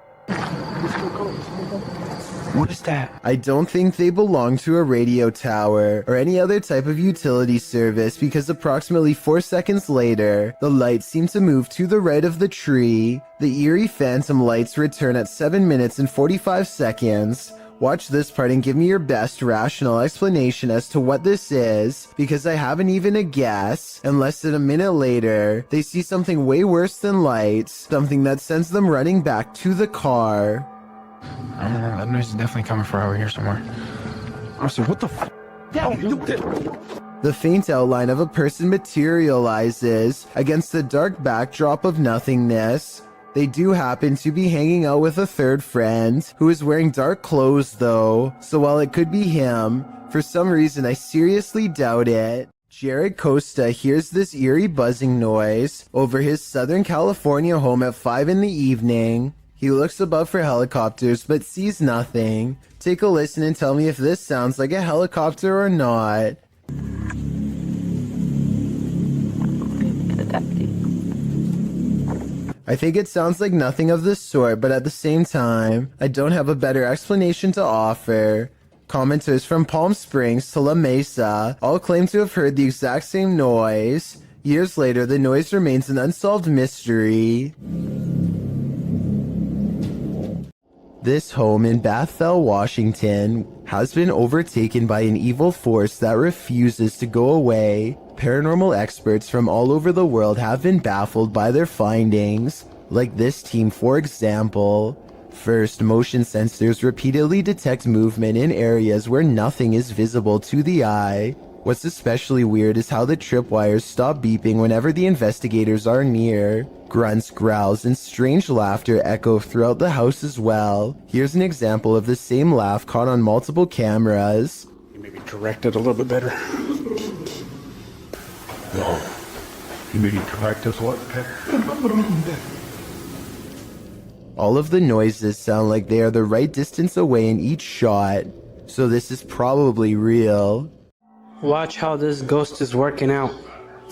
What is that? I don't think they belong to a radio tower or any other type of utility service, because approximately 4 seconds later, the lights seem to move to the right of the tree. The eerie phantom lights return at 7 minutes and 45 seconds. Watch this part and give me your best rational explanation as to what this is, because I haven't even a guess. And less than a minute later, they see something way worse than lights, something that sends them running back to the car. I don't know, that noise is definitely coming from over here somewhere. Honestly, what the f? The faint outline of a person materializes against the dark backdrop of nothingness. They do happen to be hanging out with a third friend, who is wearing dark clothes though, so while it could be him, for some reason I seriously doubt it. Jared Costa hears this eerie buzzing noise over his Southern California home at 5 in the evening. He looks above for helicopters but sees nothing. Take a listen and tell me if this sounds like a helicopter or not. I think it sounds like nothing of the sort, but at the same time, I don't have a better explanation to offer. Commenters from Palm Springs to La Mesa all claim to have heard the exact same noise. Years later, the noise remains an unsolved mystery. This home in Bethel, Washington, has been overtaken by an evil force that refuses to go away. Paranormal experts from all over the world have been baffled by their findings, like this team for example. First, motion sensors repeatedly detect movement in areas where nothing is visible to the eye. What's especially weird is how the tripwires stop beeping whenever the investigators are near. Grunts, growls, and strange laughter echo throughout the house as well. Here's an example of the same laugh caught on multiple cameras. You maybe direct it a little bit better. No. You maybe correct us what? All of the noises sound like they are the right distance away in each shot, so this is probably real. Watch how this ghost is working out.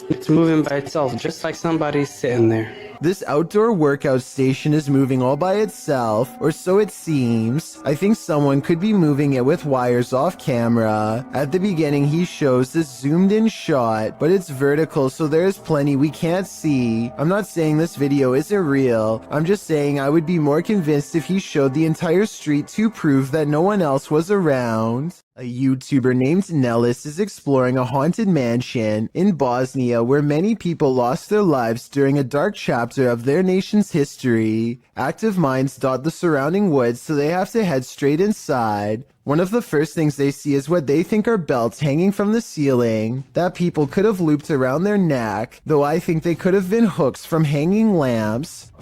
It's moving by itself, just like somebody's sitting there. This outdoor workout station is moving all by itself, or so it seems. I think someone could be moving it with wires off camera. At the beginning, he shows this zoomed in shot, but it's vertical, so there's plenty we can't see. I'm not saying this video isn't real. I'm just saying I would be more convinced if he showed the entire street to prove that no one else was around. A YouTuber named Nellis is exploring a haunted mansion in Bosnia where many people lost their lives during a dark chapter of their nation's history. Active mines dot the surrounding woods, so they have to head straight inside. One of the first things they see is what they think are belts hanging from the ceiling that people could have looped around their neck, though I think they could have been hooks from hanging lamps.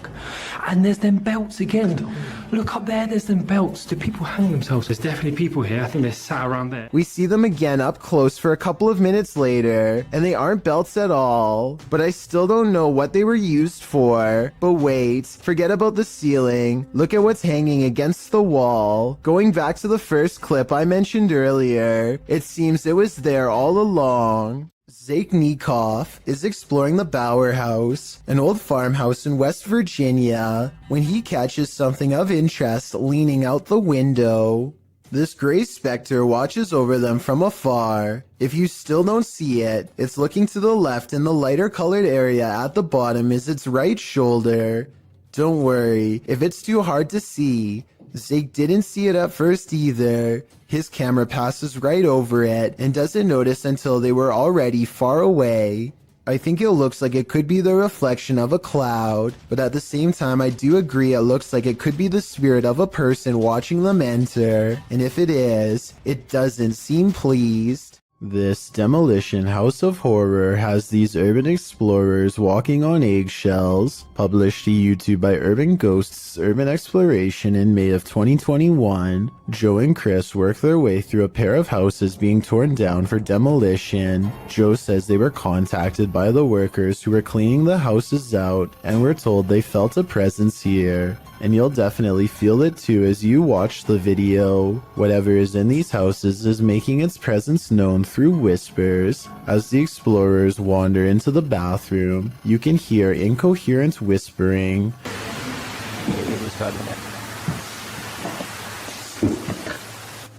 And there's them belts again. Look up there, there's them belts. Do people hang themselves? There's definitely people here. I think they're sat around there. We see them again up close for a couple of minutes later, and they aren't belts at all. But I still don't know what they were used for. But wait, forget about the ceiling. Look at what's hanging against the wall. Going back to the first clip I mentioned earlier, it seems it was there all along. Zaiknikov is exploring the Bower House, an old farmhouse in West Virginia, when he catches something of interest leaning out the window. This gray specter watches over them from afar. If you still don't see it, it's looking to the left, and the lighter colored area at the bottom is its right shoulder. Don't worry, if it's too hard to see, Zake didn't see it at first either. His camera passes right over it and doesn't notice until they were already far away. I think it looks like it could be the reflection of a cloud, but at the same time I do agree it looks like it could be the spirit of a person watching them enter, and if it is, it doesn't seem pleased. This demolition house of horror has these urban explorers walking on eggshells, published to YouTube by Urban Ghosts Urban Exploration in May of 2021. Joe and Chris work their way through a pair of houses being torn down for demolition. Joe says they were contacted by the workers who were cleaning the houses out and were told they felt a presence here. And you'll definitely feel it too as you watch the video. Whatever is in these houses is making its presence known through whispers. As the explorers wander into the bathroom, you can hear incoherent whispering.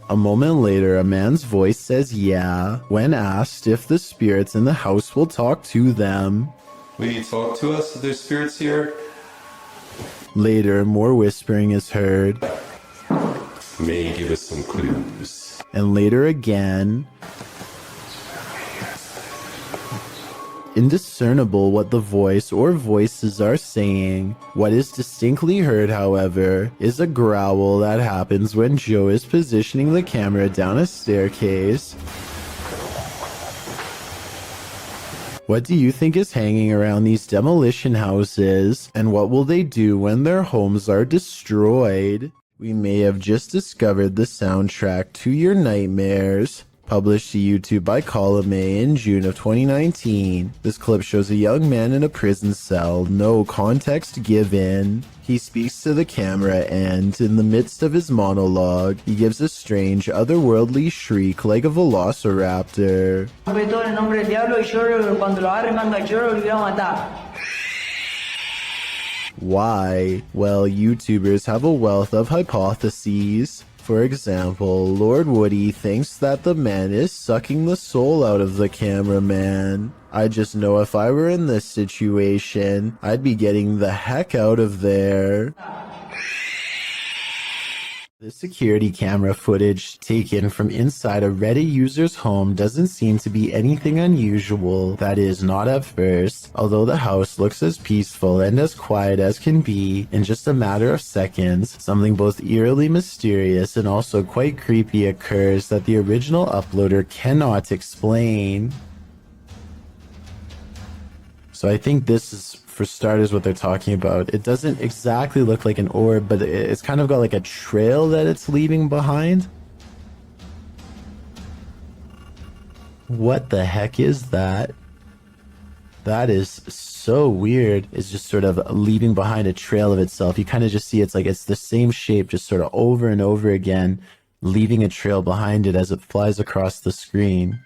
A moment later, a man's voice says yeah, when asked if the spirits in the house will talk to them. Will you talk to us if there's spirits here? Later, more whispering is heard. May you give us some clues. And later again. Indiscernible what the voice or voices are saying. What is distinctly heard, however, is a growl that happens when Joe is positioning the camera down a staircase. What do you think is hanging around these demolition houses, and what will they do when their homes are destroyed? We may have just discovered the soundtrack to your nightmares. Published to YouTube by Column A in June of 2019. This clip shows a young man in a prison cell, no context given. He speaks to the camera and, in the midst of his monologue, he gives a strange, otherworldly shriek like a velociraptor. Why? Well, YouTubers have a wealth of hypotheses. For example, Lord Woody thinks that the man is sucking the soul out of the cameraman. I just know if I were in this situation, I'd be getting the heck out of there. The security camera footage taken from inside a Reddit user's home doesn't seem to be anything unusual, that is, not at first, although the house looks as peaceful and as quiet as can be. In just a matter of seconds, something both eerily mysterious and also quite creepy occurs that the original uploader cannot explain. So I think this is, for starters, what they're talking about. It doesn't exactly look like an orb, but it's kind of got like a trail that it's leaving behind. What the heck is that? That is so weird. It's just sort of leaving behind a trail of itself. You kind of just see it's like it's the same shape, just sort of over and over again, leaving a trail behind it as it flies across the screen.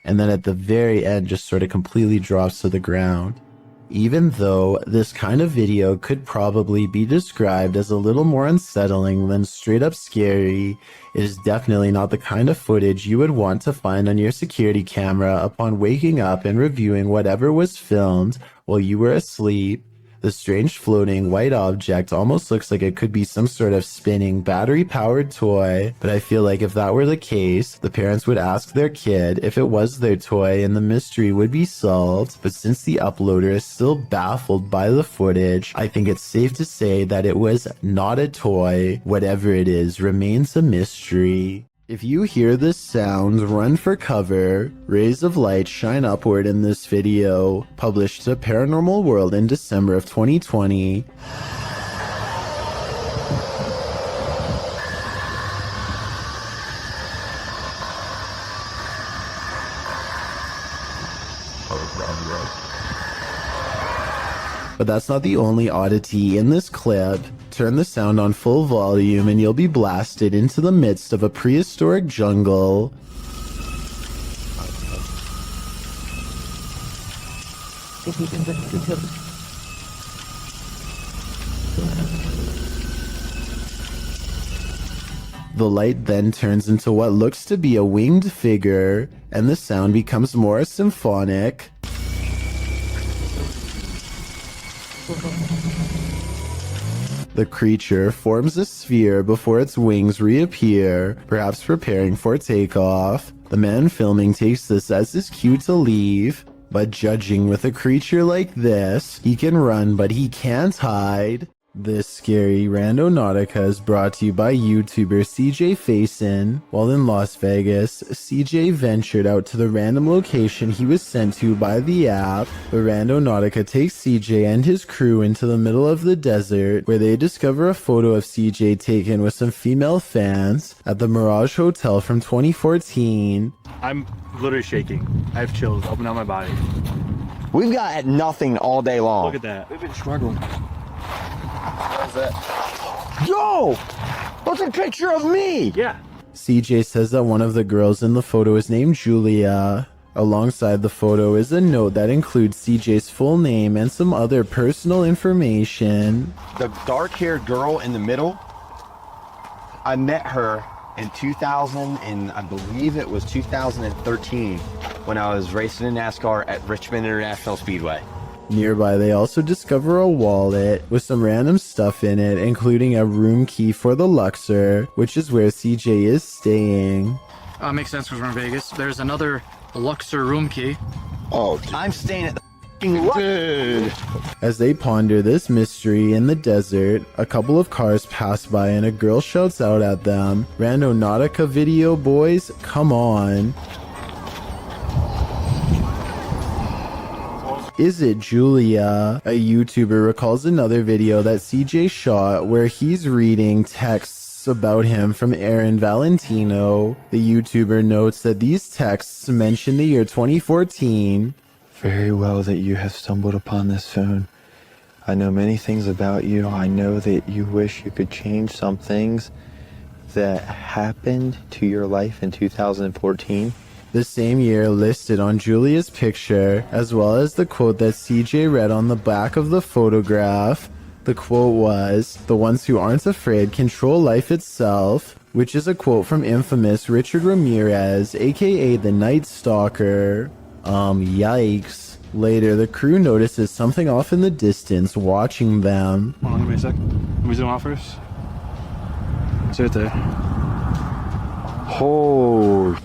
And then at the very end, just sort of completely drops to the ground. Even though this kind of video could probably be described as a little more unsettling than straight up scary, it is definitely not the kind of footage you would want to find on your security camera upon waking up and reviewing whatever was filmed while you were asleep. The strange floating white object almost looks like it could be some sort of spinning battery-powered toy, but I feel like if that were the case, the parents would ask their kid if it was their toy and the mystery would be solved. But since the uploader is still baffled by the footage, I think it's safe to say that it was not a toy. Whatever it is remains a mystery. If you hear this sound, run for cover. Rays of light shine upward in this video, published to Paranormal World in December of 2020. But that's not the only oddity in this clip. Turn the sound on full volume and you'll be blasted into the midst of a prehistoric jungle. The light then turns into what looks to be a winged figure, and the sound becomes more symphonic. The creature forms a sphere before its wings reappear, perhaps preparing for takeoff. The man filming takes this as his cue to leave. But judging with a creature like this, he can run but he can't hide. This scary Randonautica is brought to you by YouTuber CJ Faison. While in Las Vegas, CJ ventured out to the random location he was sent to by the app. The Randonautica takes CJ and his crew into the middle of the desert, where they discover a photo of CJ taken with some female fans at the Mirage Hotel from 2014. I'm literally shaking. I have chills up and down my body. We've got nothing all day long. Look at that. We've been struggling. What is that? Yo! That's a picture of me! Yeah. CJ says that one of the girls in the photo is named Julia. Alongside the photo is a note that includes CJ's full name and some other personal information. The dark-haired girl in the middle, I met her in 2000, and I believe it was 2013, when I was racing in NASCAR at Richmond International Speedway. Nearby, they also discover a wallet with some random stuff in it, including a room key for the Luxor, which is where CJ is staying. Makes sense because we're in Vegas. There's another Luxor room key. Oh, I'm staying at the f***ing Luxor. As they ponder this mystery in the desert, a couple of cars pass by and a girl shouts out at them, "Randonautica video boys, come on." Is it Julia? A YouTuber recalls another video that CJ shot where he's reading texts about him from Aaron Valentino. The YouTuber notes that these texts mention the year 2014. Very well that you have stumbled upon this phone. I know many things about you. I know that you wish you could change some things that happened to your life in 2014. The same year listed on Julia's picture, as well as the quote that CJ read on the back of the photograph. The quote was, "The ones who aren't afraid control life itself," which is a quote from infamous Richard Ramirez, aka the Night Stalker. Yikes. Later, the crew notices something off in the distance watching them. Hold on, give me a sec. Let me zoom out first. It's right there. Oh.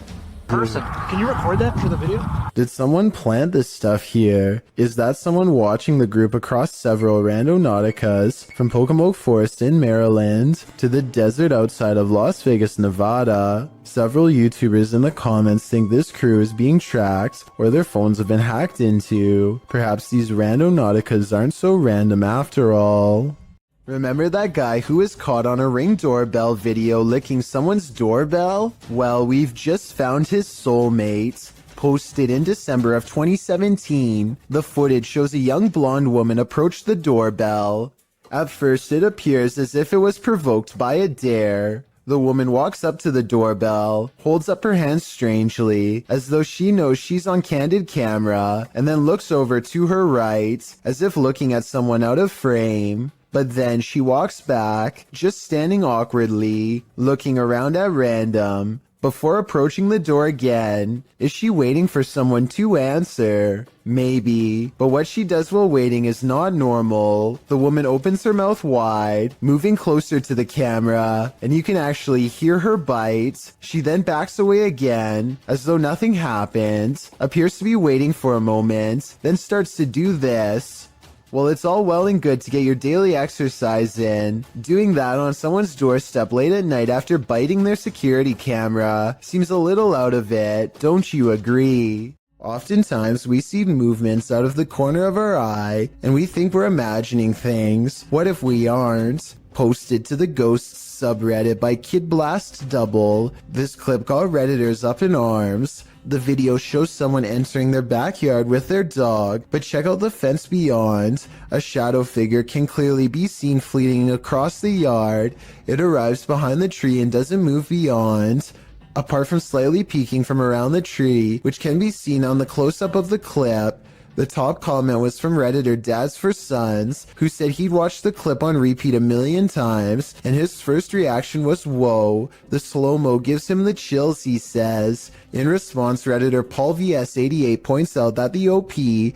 Person, can you record that for the video? Did someone plant this stuff here? Is that someone watching the group across several Randonauticas from Pocomoke Forest in Maryland to the desert outside of Las Vegas, Nevada? Several YouTubers in the comments think this crew is being tracked or their phones have been hacked into. Perhaps these Randonauticas aren't so random after all. Remember that guy who was caught on a Ring doorbell video licking someone's doorbell? Well, we've just found his soulmate. Posted in December of 2017, the footage shows a young blonde woman approach the doorbell. At first, it appears as if it was provoked by a dare. The woman walks up to the doorbell, holds up her hands strangely, as though she knows she's on candid camera, and then looks over to her right, as if looking at someone out of frame. But then she walks back, just standing awkwardly, looking around at random, before approaching the door again. Is she waiting for someone to answer? Maybe, but what she does while waiting is not normal. The woman opens her mouth wide, moving closer to the camera, and you can actually hear her bite. She then backs away again, as though nothing happened, appears to be waiting for a moment, then starts to do this. Well, it's all well and good to get your daily exercise in. Doing that on someone's doorstep late at night after biting their security camera seems a little out of it, don't you agree? Oftentimes, we see movements out of the corner of our eye, and we think we're imagining things. What if we aren't? Posted to the Ghosts subreddit by Kid Blast Double, this clip got Redditors up in arms. The video shows someone entering their backyard with their dog, but check out the fence beyond. A shadow figure can clearly be seen fleeting across the yard. It arrives behind the tree and doesn't move beyond. Apart from slightly peeking from around the tree, which can be seen on the close-up of the clip. The top comment was from Redditor Dads for Sons, who said he'd watched the clip on repeat 1,000,000 times, and his first reaction was, "Whoa, the slow-mo gives him the chills," he says. In response, Redditor Paul VS88 points out that the OP,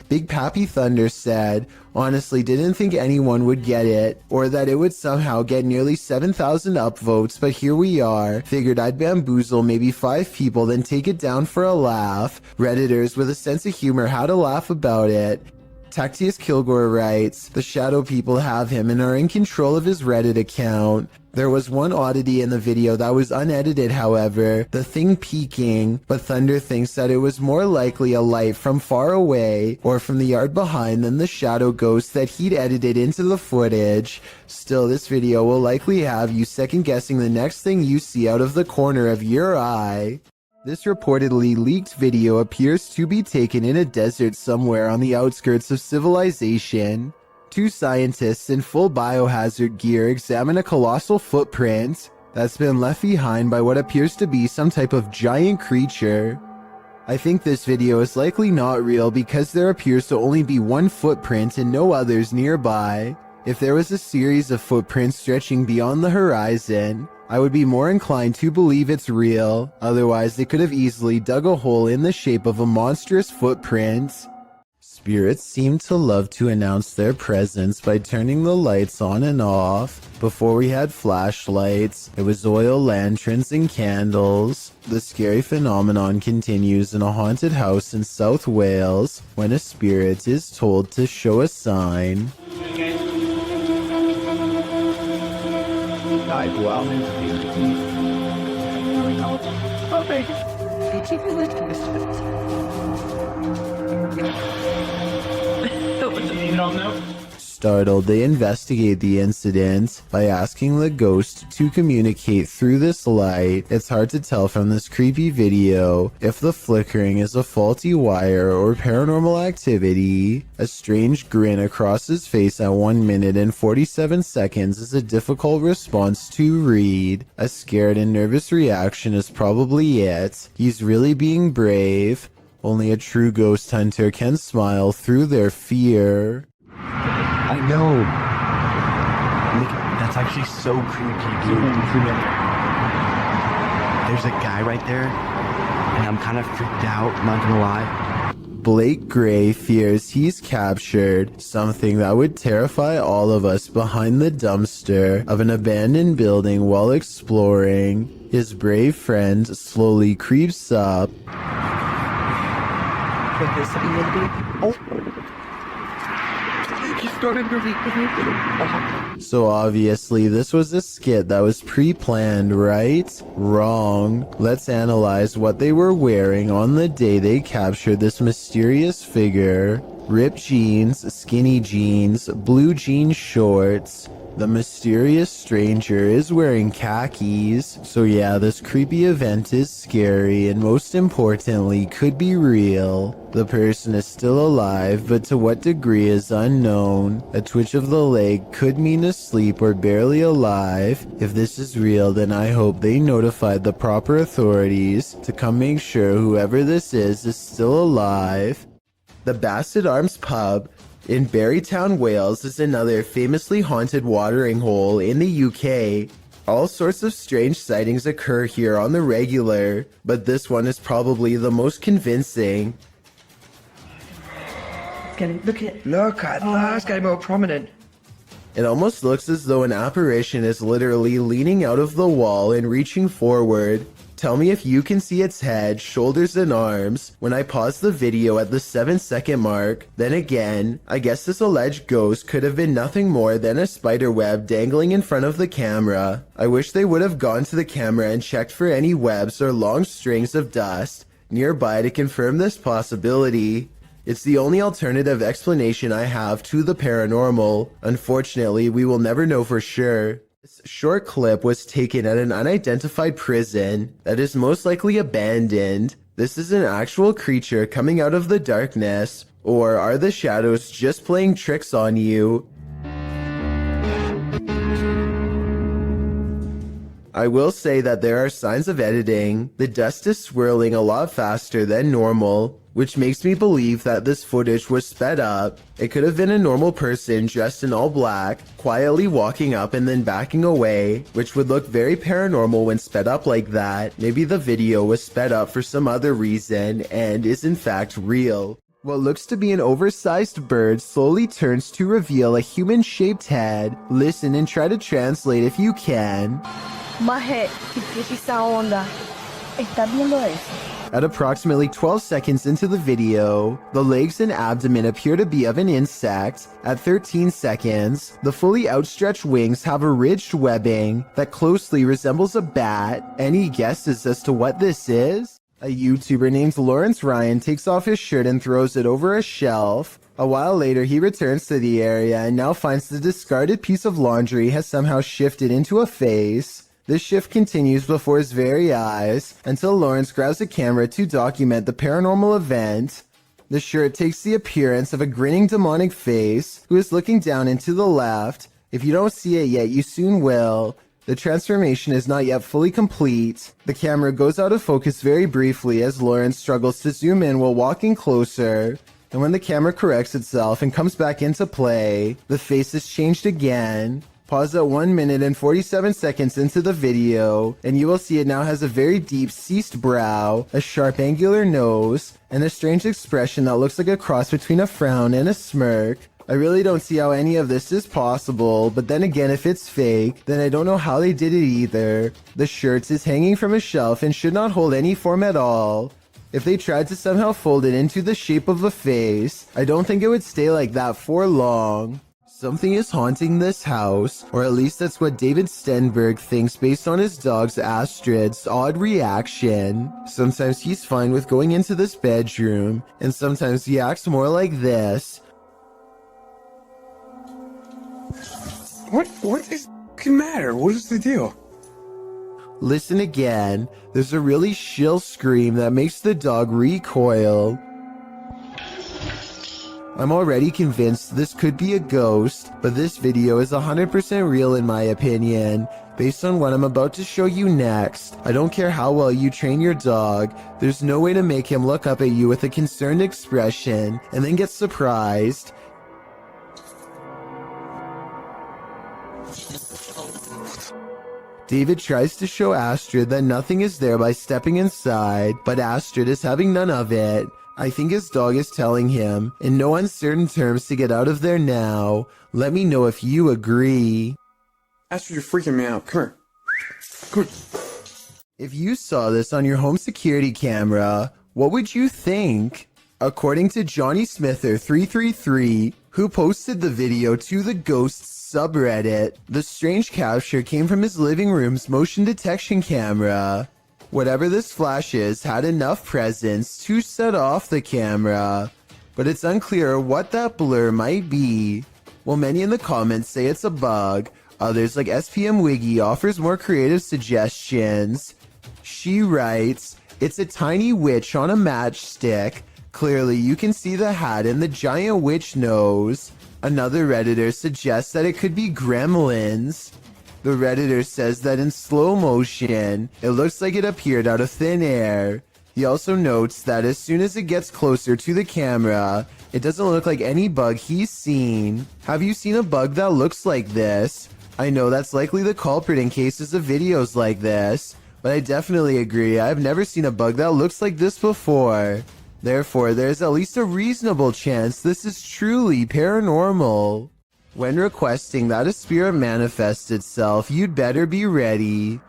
Big Pappy Thunder, said, honestly didn't think anyone would get it, or that it would somehow get nearly 7,000 upvotes, but here we are. Figured I'd bamboozle maybe 5 people, then take it down for a laugh. Redditors with a sense of humor had a laugh about it. Tactius Kilgore writes, the shadow people have him and are in control of his Reddit account. There was one oddity in the video that was unedited, however, the thing peeking, but Thunder thinks that it was more likely a light from far away or from the yard behind than the shadow ghost that he'd edited into the footage. Still, this video will likely have you second guessing the next thing you see out of the corner of your eye. This reportedly leaked video appears to be taken in a desert somewhere on the outskirts of civilization. 2 scientists in full biohazard gear examine a colossal footprint that's been left behind by what appears to be some type of giant creature. I think this video is likely not real because there appears to only be one footprint and no others nearby. If there was a series of footprints stretching beyond the horizon, I would be more inclined to believe it's real. Otherwise, they could have easily dug a hole in the shape of a monstrous footprint. Spirits seem to love to announce their presence by turning the lights on and off. Before we had flashlights, it was oil lanterns and candles. The scary phenomenon continues in a haunted house in South Wales when a spirit is told to show a sign. Startled, they investigate the incident by asking the ghost to communicate through this light. It's hard to tell from this creepy video if the flickering is a faulty wire or paranormal activity. A strange grin across his face at 1 minute and 47 seconds is a difficult response to read. A scared and nervous reaction is probably it. He's really being brave. Only a true ghost hunter can smile through their fear. I know. Look, that's actually so creepy, dude. There's a guy right there, and I'm kind of freaked out, not gonna lie. Blake Gray fears he's captured something that would terrify all of us behind the dumpster of an abandoned building while exploring. His brave friend slowly creeps up. So obviously this was a skit that was pre-planned, right? Wrong. Let's analyze what they were wearing on the day they captured this mysterious figure. Ripped jeans, skinny jeans, blue jean shorts. The mysterious stranger is wearing khakis. So yeah, this creepy event is scary and most importantly could be real. The person is still alive, but to what degree is unknown. A twitch of the leg could mean asleep or barely alive. If this is real, then I hope they notified the proper authorities to come make sure whoever this is still alive. The Basset Arms Pub in Barrytown, Wales is another famously haunted watering hole in the UK. All sorts of strange sightings occur here on the regular, but this one is probably the most convincing. Look at it's getting more prominent. It almost looks as though an apparition is literally leaning out of the wall and reaching forward. Tell me if you can see its head, shoulders, and arms when I pause the video at the 7-second mark. Then again, I guess this alleged ghost could have been nothing more than a spider web dangling in front of the camera. I wish they would have gone to the camera and checked for any webs or long strings of dust nearby to confirm this possibility. It's the only alternative explanation I have to the paranormal. Unfortunately, we will never know for sure. This short clip was taken at an unidentified prison that is most likely abandoned. This is an actual creature coming out of the darkness, or are the shadows just playing tricks on you? I will say that there are signs of editing. The dust is swirling a lot faster than normal. which makes me believe that this footage was sped up. It could have been a normal person dressed in all black, quietly walking up and then backing away, which would look very paranormal when sped up like that. Maybe the video was sped up for some other reason and is in fact real. What looks to be an oversized bird slowly turns to reveal a human-shaped head. Listen and try to translate if you can. Maje, ¿qué es esa onda? ¿Estás viendo eso? At approximately 12 seconds into the video, the legs and abdomen appear to be of an insect. At 13 seconds, the fully outstretched wings have a ridged webbing that closely resembles a bat. Any guesses as to what this is? A YouTuber named Lawrence Ryan takes off his shirt and throws it over a shelf. A while later, he returns to the area and now finds the discarded piece of laundry has somehow shifted into a face. This shift continues before his very eyes until Lawrence grabs a camera to document the paranormal event. The shirt takes the appearance of a grinning demonic face who is looking down and to the left. If you don't see it yet, you soon will. The transformation is not yet fully complete. The camera goes out of focus very briefly as Lawrence struggles to zoom in while walking closer. And when the camera corrects itself and comes back into play, the face is changed again. Pause at 1 minute and 47 seconds into the video, and you will see it now has a very deep ceased brow, a sharp angular nose, and a strange expression that looks like a cross between a frown and a smirk. I really don't see how any of this is possible, but then again, if it's fake, then I don't know how they did it either. The shirt is hanging from a shelf and should not hold any form at all. If they tried to somehow fold it into the shape of a face, I don't think it would stay like that for long. Something is haunting this house, or at least that's what David Stenberg thinks based on his dog's Astrid's odd reaction. Sometimes he's fine with going into this bedroom, and sometimes he acts more like this. What is the matter? What is the deal? Listen again. There's a really shrill scream that makes the dog recoil. I'm already convinced this could be a ghost, but this video is 100% real in my opinion. Based on what I'm about to show you next, I don't care how well you train your dog, there's no way to make him look up at you with a concerned expression and then get surprised. David tries to show Astrid that nothing is there by stepping inside, but Astrid is having none of it. I think his dog is telling him, in no uncertain terms, to get out of there now. Let me know if you agree. Astrid, you're freaking me out. Come here. Come here. If you saw this on your home security camera, what would you think? According to Johnny Smither333, who posted the video to the Ghosts subreddit, the strange capture came from his living room's motion detection camera. Whatever this flash is had enough presence to set off the camera, but it's unclear what that blur might be. While many in the comments say it's a bug, others like SPM Wiggy offers more creative suggestions. She writes, "It's a tiny witch on a matchstick. Clearly you can see the hat and the giant witch nose." Another Redditor suggests that it could be gremlins. The Redditor says that in slow motion, it looks like it appeared out of thin air. He also notes that as soon as it gets closer to the camera, it doesn't look like any bug he's seen. Have you seen a bug that looks like this? I know that's likely the culprit in cases of videos like this, but I definitely agree I've never seen a bug that looks like this before. Therefore, there's at least a reasonable chance this is truly paranormal. When requesting that a spirit manifest itself, you'd better be ready.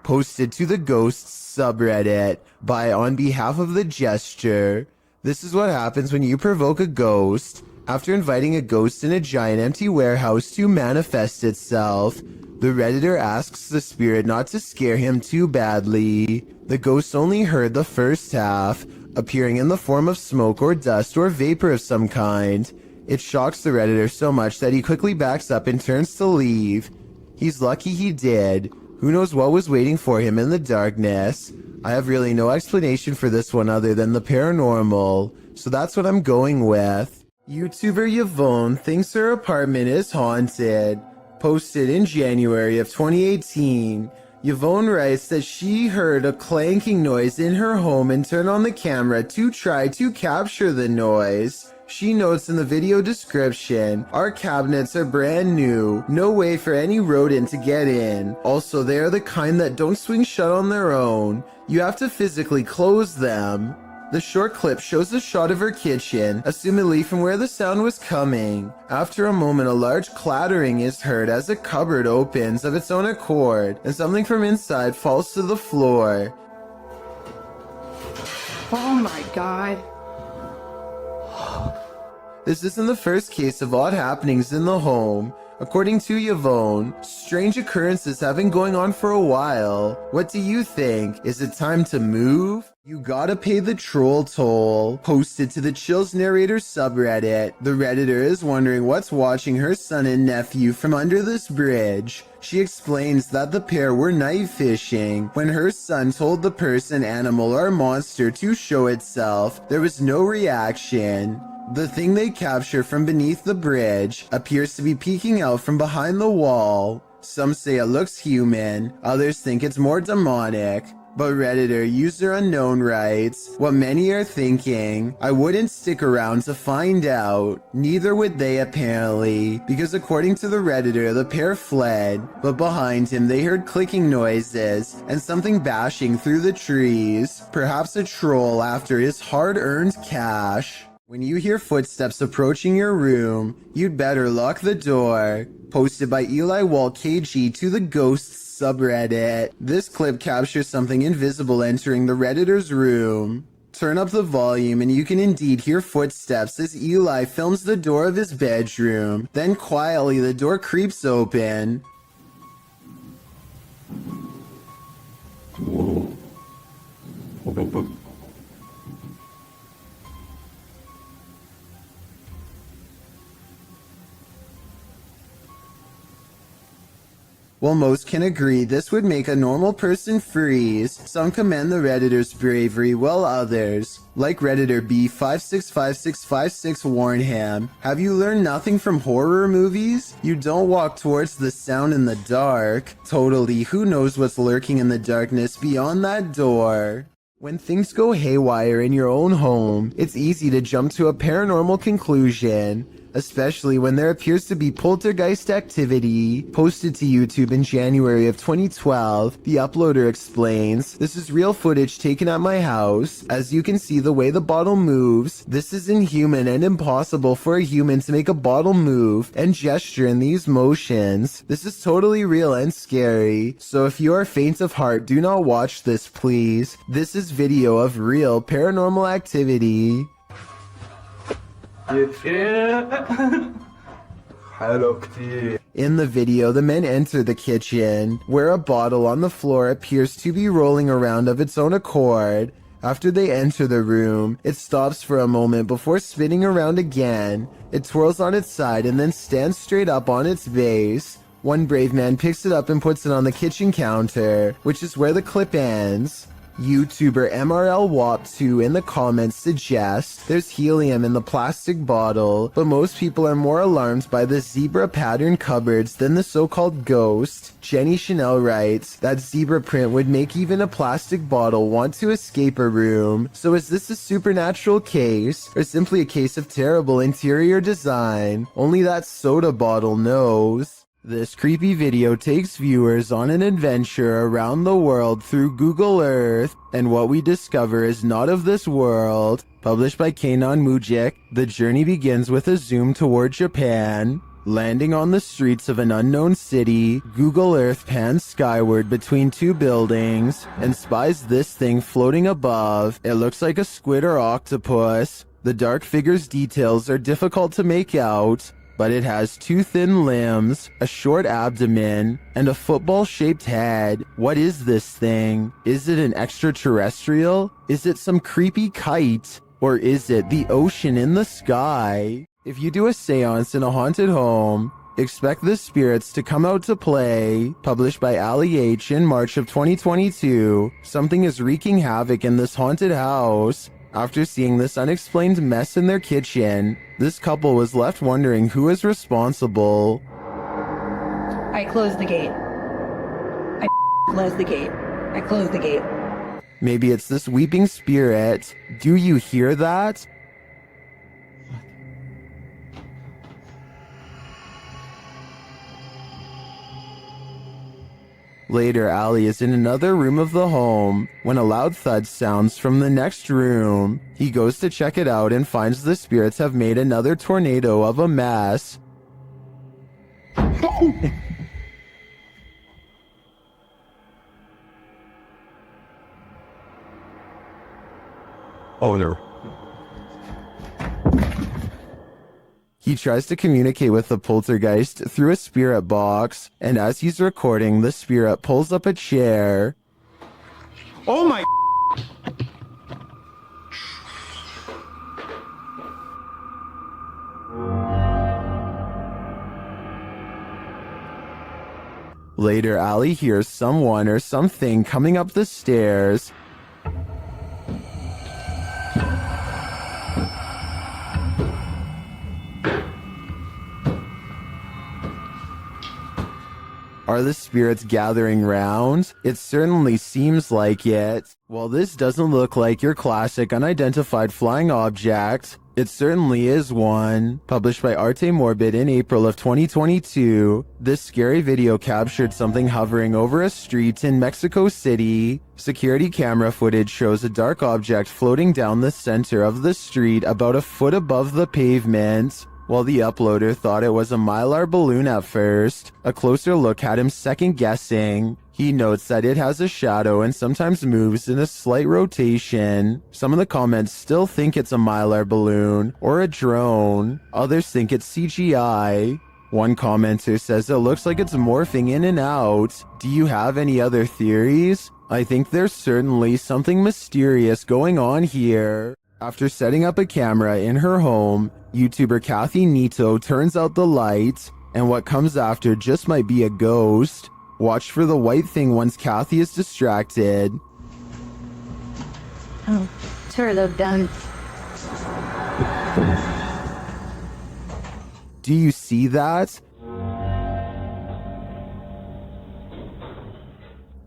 Posted to the Ghosts subreddit by On Behalf of the Gesture. This is what happens when you provoke a ghost. After inviting a ghost in a giant empty warehouse to manifest itself, the Redditor asks the spirit not to scare him too badly. The ghost only heard the first half, appearing in the form of smoke or dust or vapor of some kind. It shocks the Redditor so much that he quickly backs up and turns to leave. He's lucky he did. Who knows what was waiting for him in the darkness? I have really no explanation for this one other than the paranormal, so that's what I'm going with. YouTuber Yvonne thinks her apartment is haunted. Posted in January of 2018. Yvonne writes that she heard a clanking noise in her home and turned on the camera to try to capture the noise. She notes in the video description, our cabinets are brand new, no way for any rodent to get in. Also, they are the kind that don't swing shut on their own. You have to physically close them. The short clip shows a shot of her kitchen, assumedly from where the sound was coming. After a moment, a large clattering is heard as a cupboard opens of its own accord, and something from inside falls to the floor. Oh my god. This isn't the first case of odd happenings in the home. According to Yvonne, strange occurrences have been going on for a while. What do you think? Is it time to move? You gotta pay the troll toll. Posted to the Chills Narrator subreddit. The Redditor is wondering what's watching her son and nephew from under this bridge. She explains that the pair were night fishing. When her son told the person, animal, or monster to show itself, there was no reaction. The thing they capture from beneath the bridge appears to be peeking out from behind the wall. Some say it looks human, others think it's more demonic. But Redditor user unknown writes, what many are thinking, I wouldn't stick around to find out. Neither would they apparently, because according to the Redditor, the pair fled, but behind him they heard clicking noises and something bashing through the trees. Perhaps a troll after his hard-earned cash. When you hear footsteps approaching your room, you'd better lock the door. Posted by Eli Walt KG to the Ghosts subreddit. This clip captures something invisible entering the Redditor's room. Turn up the volume and you can indeed hear footsteps as Eli films the door of his bedroom. Then quietly the door creeps open. Whoa. While most can agree this would make a normal person freeze, some commend the Redditor's bravery, while others, like Redditor B565656 warn him, have you learned nothing from horror movies? You don't walk towards the sound in the dark. Totally, who knows what's lurking in the darkness beyond that door? When things go haywire in your own home, it's easy to jump to a paranormal conclusion, especially when there appears to be poltergeist activity. Posted to YouTube in January of 2012, the uploader explains, this is real footage taken at my house. As you can see the way the bottle moves, this is inhuman and impossible for a human to make a bottle move and gesture in these motions. This is totally real and scary, so if you are faint of heart, do not watch this please. This is video of real paranormal activity. In the video, the men enter the kitchen, where a bottle on the floor appears to be rolling around of its own accord. After they enter the room, it stops for a moment before spinning around again. It twirls on its side and then stands straight up on its base. One brave man picks it up and puts it on the kitchen counter, which is where the clip ends. YouTuber MRLWAP2 in the comments suggests there's helium in the plastic bottle, but most people are more alarmed by the zebra pattern cupboards than the so-called ghost. Jenny Chanel writes that zebra print would make even a plastic bottle want to escape a room. So is this a supernatural case, or simply a case of terrible interior design? Only that soda bottle knows. This creepy video takes viewers on an adventure around the world through Google Earth, and what we discover is not of this world. Published by Kanon Mujik, the journey begins with a zoom toward Japan. Landing on the streets of an unknown city, Google Earth pans skyward between two buildings and spies this thing floating above. It looks like a squid or octopus. The dark figure's details are difficult to make out, but it has two thin limbs, a short abdomen, and a football-shaped head. What is this thing? Is it an extraterrestrial? Is it some creepy kite? Or is it the ocean in the sky? If you do a seance in a haunted home, expect the spirits to come out to play. Published by Ali H in March of 2022, something is wreaking havoc in this haunted house. After seeing this unexplained mess in their kitchen, this couple was left wondering who is responsible. I closed the gate. I Close the gate. I closed the gate. Maybe it's this weeping spirit. Do you hear that? Later, Allie is in another room of the home when a loud thud sounds from the next room. He goes to check it out and finds the spirits have made another tornado of a mess. Oh no. He tries to communicate with the poltergeist through a spirit box, and as he's recording, the spirit pulls up a chair. Oh my. Later, Allie hears someone or something coming up the stairs. Are the spirits gathering round? It certainly seems like it. While this doesn't look like your classic unidentified flying object, it certainly is one. Published by Arte Morbid in April of 2022, this scary video captured something hovering over a street in Mexico City. Security camera footage shows a dark object floating down the center of the street about a foot above the pavement. While the uploader thought it was a Mylar balloon at first, a closer look had him second-guessing. He notes that it has a shadow and sometimes moves in a slight rotation. Some of the comments still think it's a Mylar balloon or a drone. Others think it's CGI. One commenter says it looks like it's morphing in and out. Do you have any other theories? I think there's certainly something mysterious going on here. After setting up a camera in her home, YouTuber Kathy Nito turns out the light, and what comes after just might be a ghost. Watch for the white thing once Kathy is distracted. Oh, turtle done. Do you see that?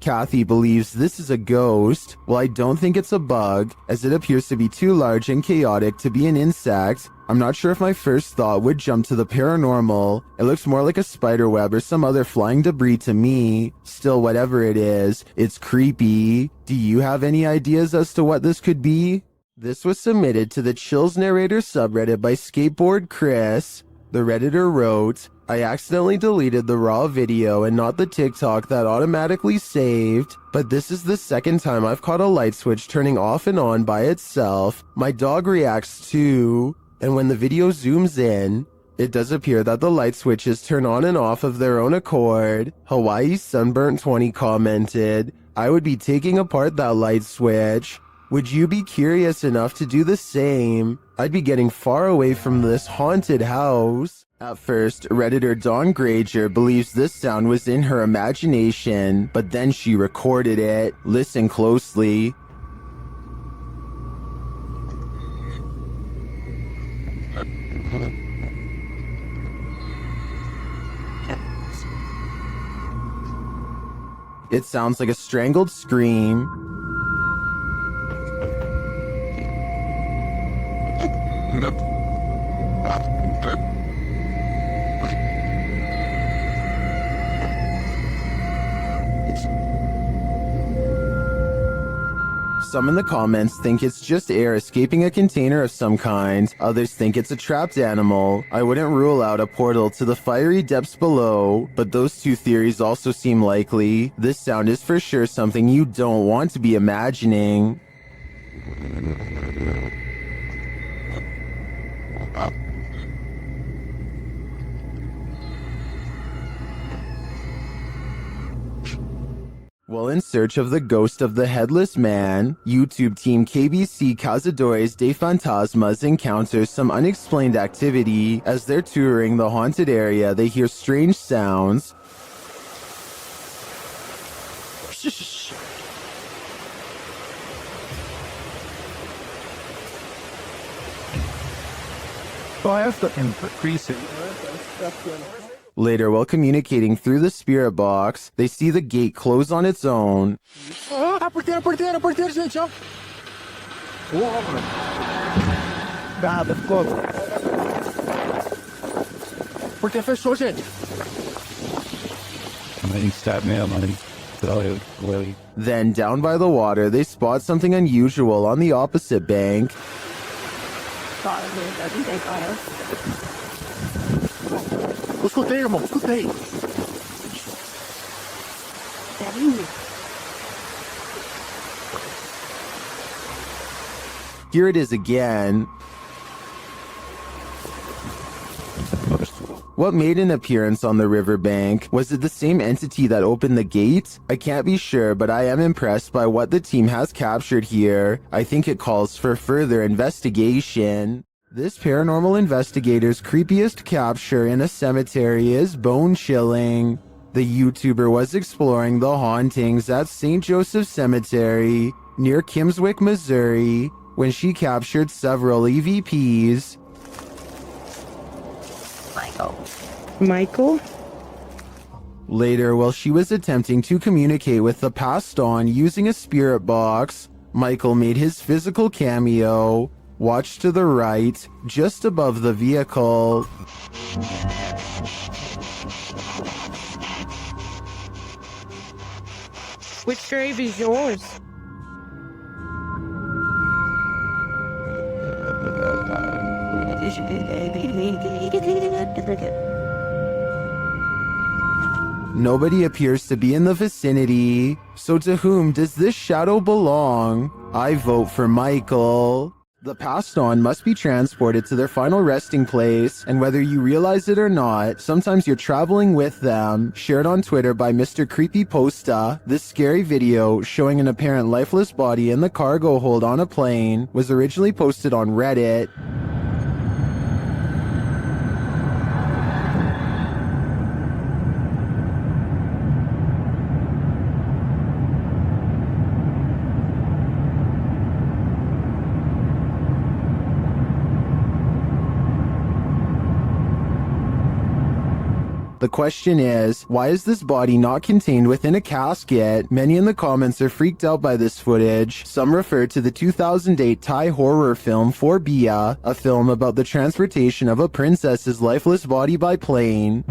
Kathy believes this is a ghost. Well, I don't think it's a bug, as it appears to be too large and chaotic to be an insect. I'm not sure if my first thought would jump to the paranormal. It looks more like a spider web or some other flying debris to me. Still, whatever it is, it's creepy. Do you have any ideas as to what this could be? This was submitted to the Chills Narrator subreddit by Skateboard Chris. The Redditor wrote, I accidentally deleted the raw video and not the TikTok that automatically saved, but this is the second time I've caught a light switch turning off and on by itself. My dog reacts too, and when the video zooms in, it does appear that the light switches turn on and off of their own accord. Hawaii Sunburnt 20 commented, I would be taking apart that light switch. Would you be curious enough to do the same? I'd be getting far away from this haunted house. At first, Redditor Dawn Granger believes this sound was in her imagination, but then she recorded it. Listen closely. It sounds like a strangled scream. Some in the comments think it's just air escaping a container of some kind. Others think it's a trapped animal. I wouldn't rule out a portal to the fiery depths below, but those two theories also seem likely. This sound is for sure something you don't want to be imagining. While in search of the ghost of the headless man, YouTube team KBC Cazadores de Fantasmas encounters some unexplained activity. As they're touring the haunted area, they hear strange sounds. Oh, I have to increase it. Later, while communicating through the spirit box, they see the gate close on its own. A porteira, gente, ó. Nada, ficou. Porteira fechou, gente. Then, down by the water, they spot something unusual on the opposite bank. Escutei, irmão, escutei. Here it is again. What made an appearance on the riverbank? Was it the same entity that opened the gate? I can't be sure, but I am impressed by what the team has captured here. I think it calls for further investigation. This paranormal investigator's creepiest capture in a cemetery is bone-chilling. The YouTuber was exploring the hauntings at St. Joseph Cemetery near Kimswick, Missouri, when she captured several EVPs. Michael? Later, while she was attempting to communicate with the passed on using a spirit box, Michael made his physical cameo. Watch to the right, just above the vehicle. Which grave is yours? Nobody appears to be in the vicinity. So to whom does this shadow belong? I vote for Michael. The passed on must be transported to their final resting place, and whether you realize it or not, sometimes you're traveling with them. Shared on Twitter by Mr. Creepypasta, this scary video showing an apparent lifeless body in the cargo hold on a plane was originally posted on Reddit. The question is, why is this body not contained within a casket? Many in the comments are freaked out by this footage. Some refer to the 2008 Thai horror film Phobia, a film about the transportation of a princess's lifeless body by plane.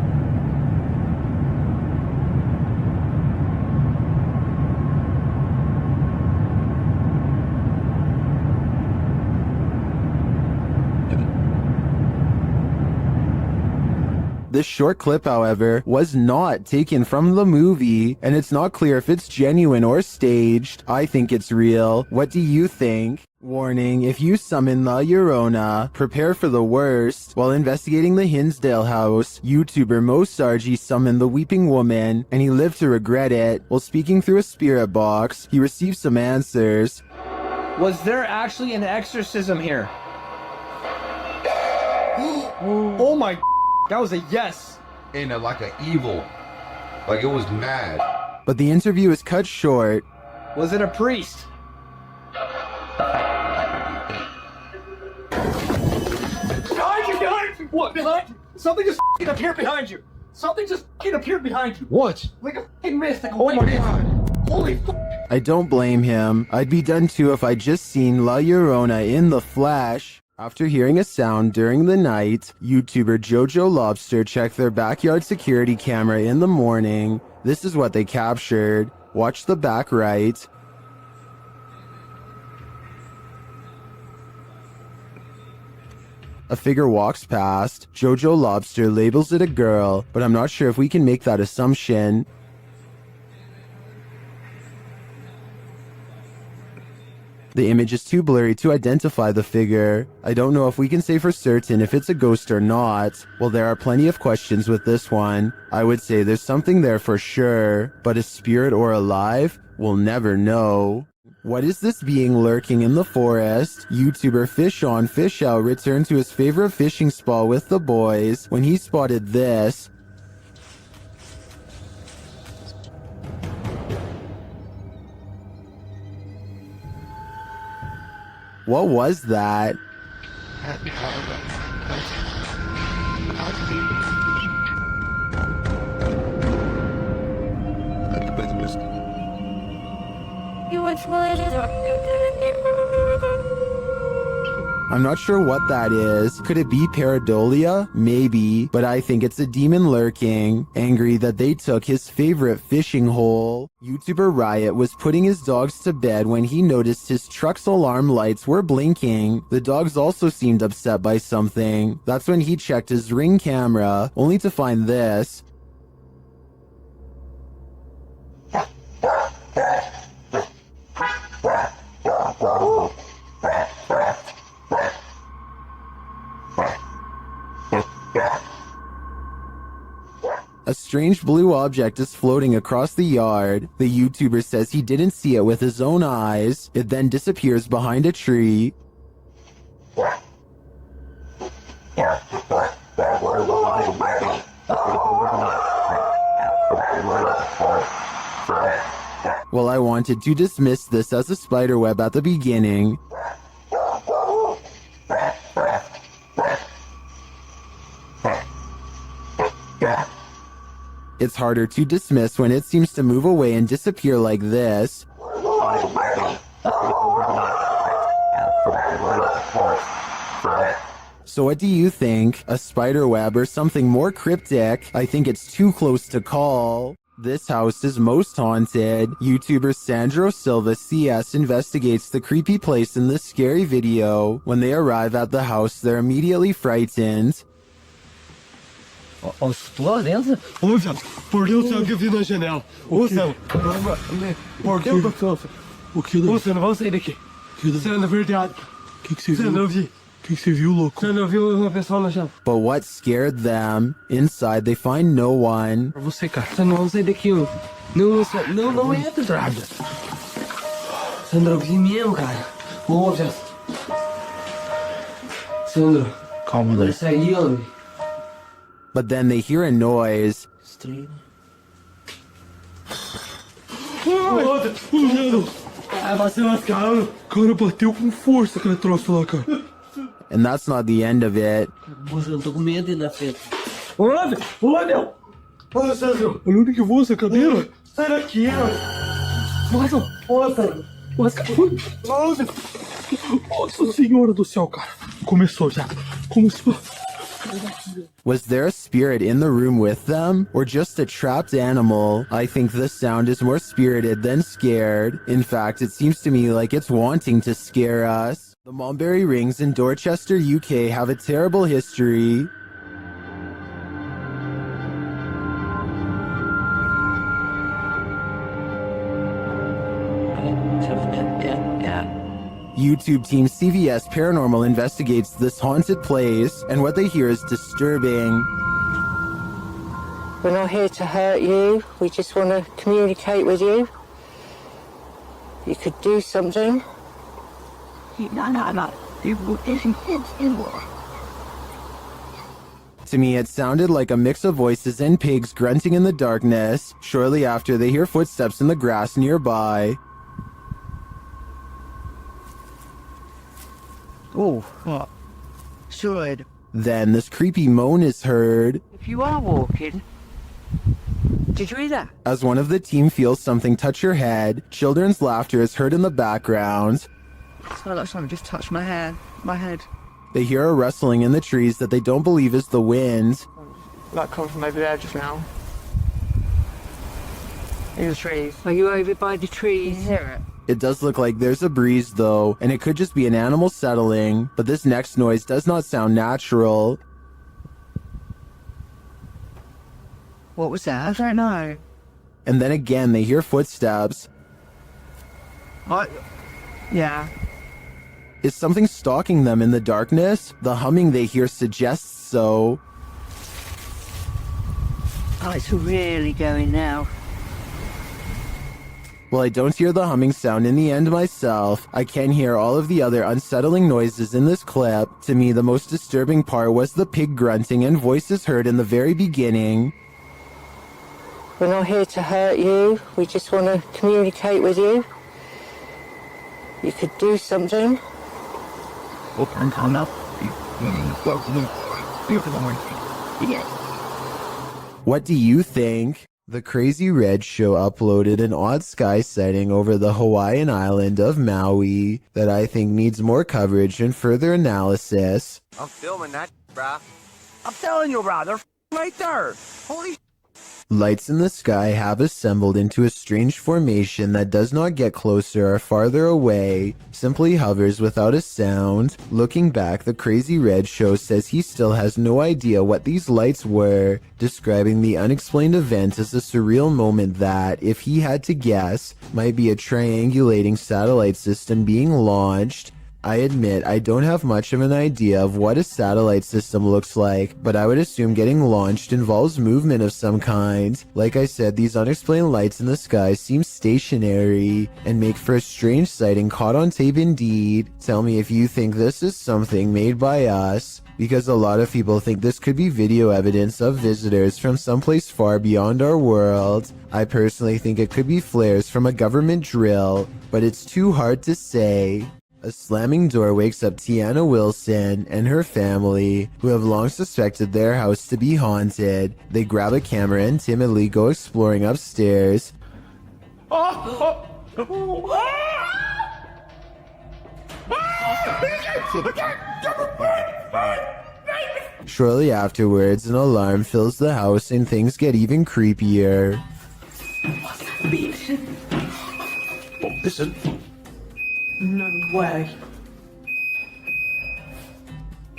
This short clip, however, was not taken from the movie, and it's not clear if it's genuine or staged. I think it's real. What do you think? Warning, if you summon La Llorona, prepare for the worst. While investigating the Hinsdale house, YouTuber Mo Sargi summoned the Weeping Woman, and he lived to regret it. While speaking through a spirit box, he received some answers. Was there actually an exorcism here? Oh my, that was a yes. And like an evil, like it was mad. But the interview is cut short. Was it a priest? Behind you, behind you! What, behind you? Something just appeared behind you. Something just appeared behind you. What? Like a mist, like a white mist. Holy f***. I don't blame him. I'd be done too if I'd just seen La Llorona in the flesh. After hearing a sound during the night, YouTuber Jojo Lobster checked their backyard security camera in the morning. This is what they captured. Watch the back right. A figure walks past. Jojo Lobster labels it a girl, but I'm not sure if we can make that assumption. The image is too blurry to identify the figure. I don't know if we can say for certain if it's a ghost or not. Well, there are plenty of questions with this one. I would say there's something there for sure, but a spirit or alive? We'll never know. What is this being lurking in the forest? YouTuber Fish On Fish Out returned to his favorite fishing spot with the boys when he spotted this. What was that? I'm not sure what that is. Could it be pareidolia? Maybe, but I think it's a demon lurking, angry that they took his favorite fishing hole. YouTuber Riot was putting his dogs to bed when he noticed his truck's alarm lights were blinking. The dogs also seemed upset by something. That's when he checked his Ring camera, only to find this. A strange blue object is floating across the yard. The YouTuber says he didn't see it with his own eyes. It then disappears behind a tree. Well, I wanted to dismiss this as a spiderweb at the beginning. It's harder to dismiss when it seems to move away and disappear like this. So what do you think? A spider web or something more cryptic? I think it's too close to call. This house is most haunted. YouTuber Sandro Silva CS investigates the creepy place in this scary video. When they arrive at the house, they're immediately frightened. Estou lá dentro? Ô, viado, por Deus, você que eu vi na janela. Ô, Sam, por Deus do céu. O que? Ô, Sam, vamos sair daqui. Sam, na verdade. O que você viu? Sam, não vi. O que você viu, louco? Sam, não viu uma pessoa na janela. But what scared them? Inside, they find no one. Pra você, cara. Sam, vamos sair daqui. Não entra, Draga. Sandra, eu vi mesmo, cara. Ô, viado. Sandra. Calma, Vai sair, ó. But then they hear a noise. Cara, bateu com força aquele troço lá, cara. And that's not the end of it. Moça, eu tô com medo ainda, Pedro. Olha, olha! Olha, Sandro! Olha onde que voa essa cadeira. Sai daqui, ó! Nossa, olha! Nossa senhora do céu, cara. Começou já. Começou. Was there a spirit in the room with them? Or just a trapped animal? I think the sound is more spirited than scared. In fact, it seems to me like it's wanting to scare us. The Mulberry Rings in Dorchester, UK have a terrible history. YouTube team CVS Paranormal investigates this haunted place, and what they hear is disturbing. We're not here to hurt you. We just want to communicate with you. You could do something. To me, it sounded like a mix of voices and pigs grunting in the darkness. Shortly after, they hear footsteps in the grass nearby. Oh, what? Should. Then this creepy moan is heard. If you are walking, did you hear that? As one of the team feels something touch her head, children's laughter is heard in the background. So like something just touched my head. They hear a rustling in the trees that they don't believe is the wind. Like coming from over there just now. In the trees. Are you over by the trees? You hear it? It does look like there's a breeze though, and it could just be an animal settling, but this next noise does not sound natural. What was that? I don't know. And then again, they hear footsteps. Yeah. Is something stalking them in the darkness? The humming they hear suggests so. Oh, it's really going now. Well, I don't hear the humming sound in the end myself. I can hear all of the other unsettling noises in this clip. To me, the most disturbing part was the pig grunting and voices heard in the very beginning. We're not here to hurt you. We just want to communicate with you. You could do something. Open time up. What do you think? The Crazy Red Show uploaded an odd sky sighting over the Hawaiian island of Maui that I think needs more coverage and further analysis. I'm filming that, bruh. I'm telling you, bruh, they're right there. Holy Lights in the sky have assembled into a strange formation that does not get closer or farther away, simply hovers without a sound. Looking back, the Crazy Red Show says he still has no idea what these lights were, describing the unexplained event as a surreal moment that, if he had to guess, might be a triangulating satellite system being launched. I admit I don't have much of an idea of what a satellite system looks like, but I would assume getting launched involves movement of some kind. Like I said, these unexplained lights in the sky seem stationary and make for a strange sighting caught on tape indeed. Tell me if you think this is something made by us, because a lot of people think this could be video evidence of visitors from someplace far beyond our world. I personally think it could be flares from a government drill, but it's too hard to say. A slamming door wakes up Tiana Wilson and her family, who have long suspected their house to be haunted. They grab a camera and timidly go exploring upstairs. Shortly afterwards, an alarm fills the house and things get even creepier. Listen. No way.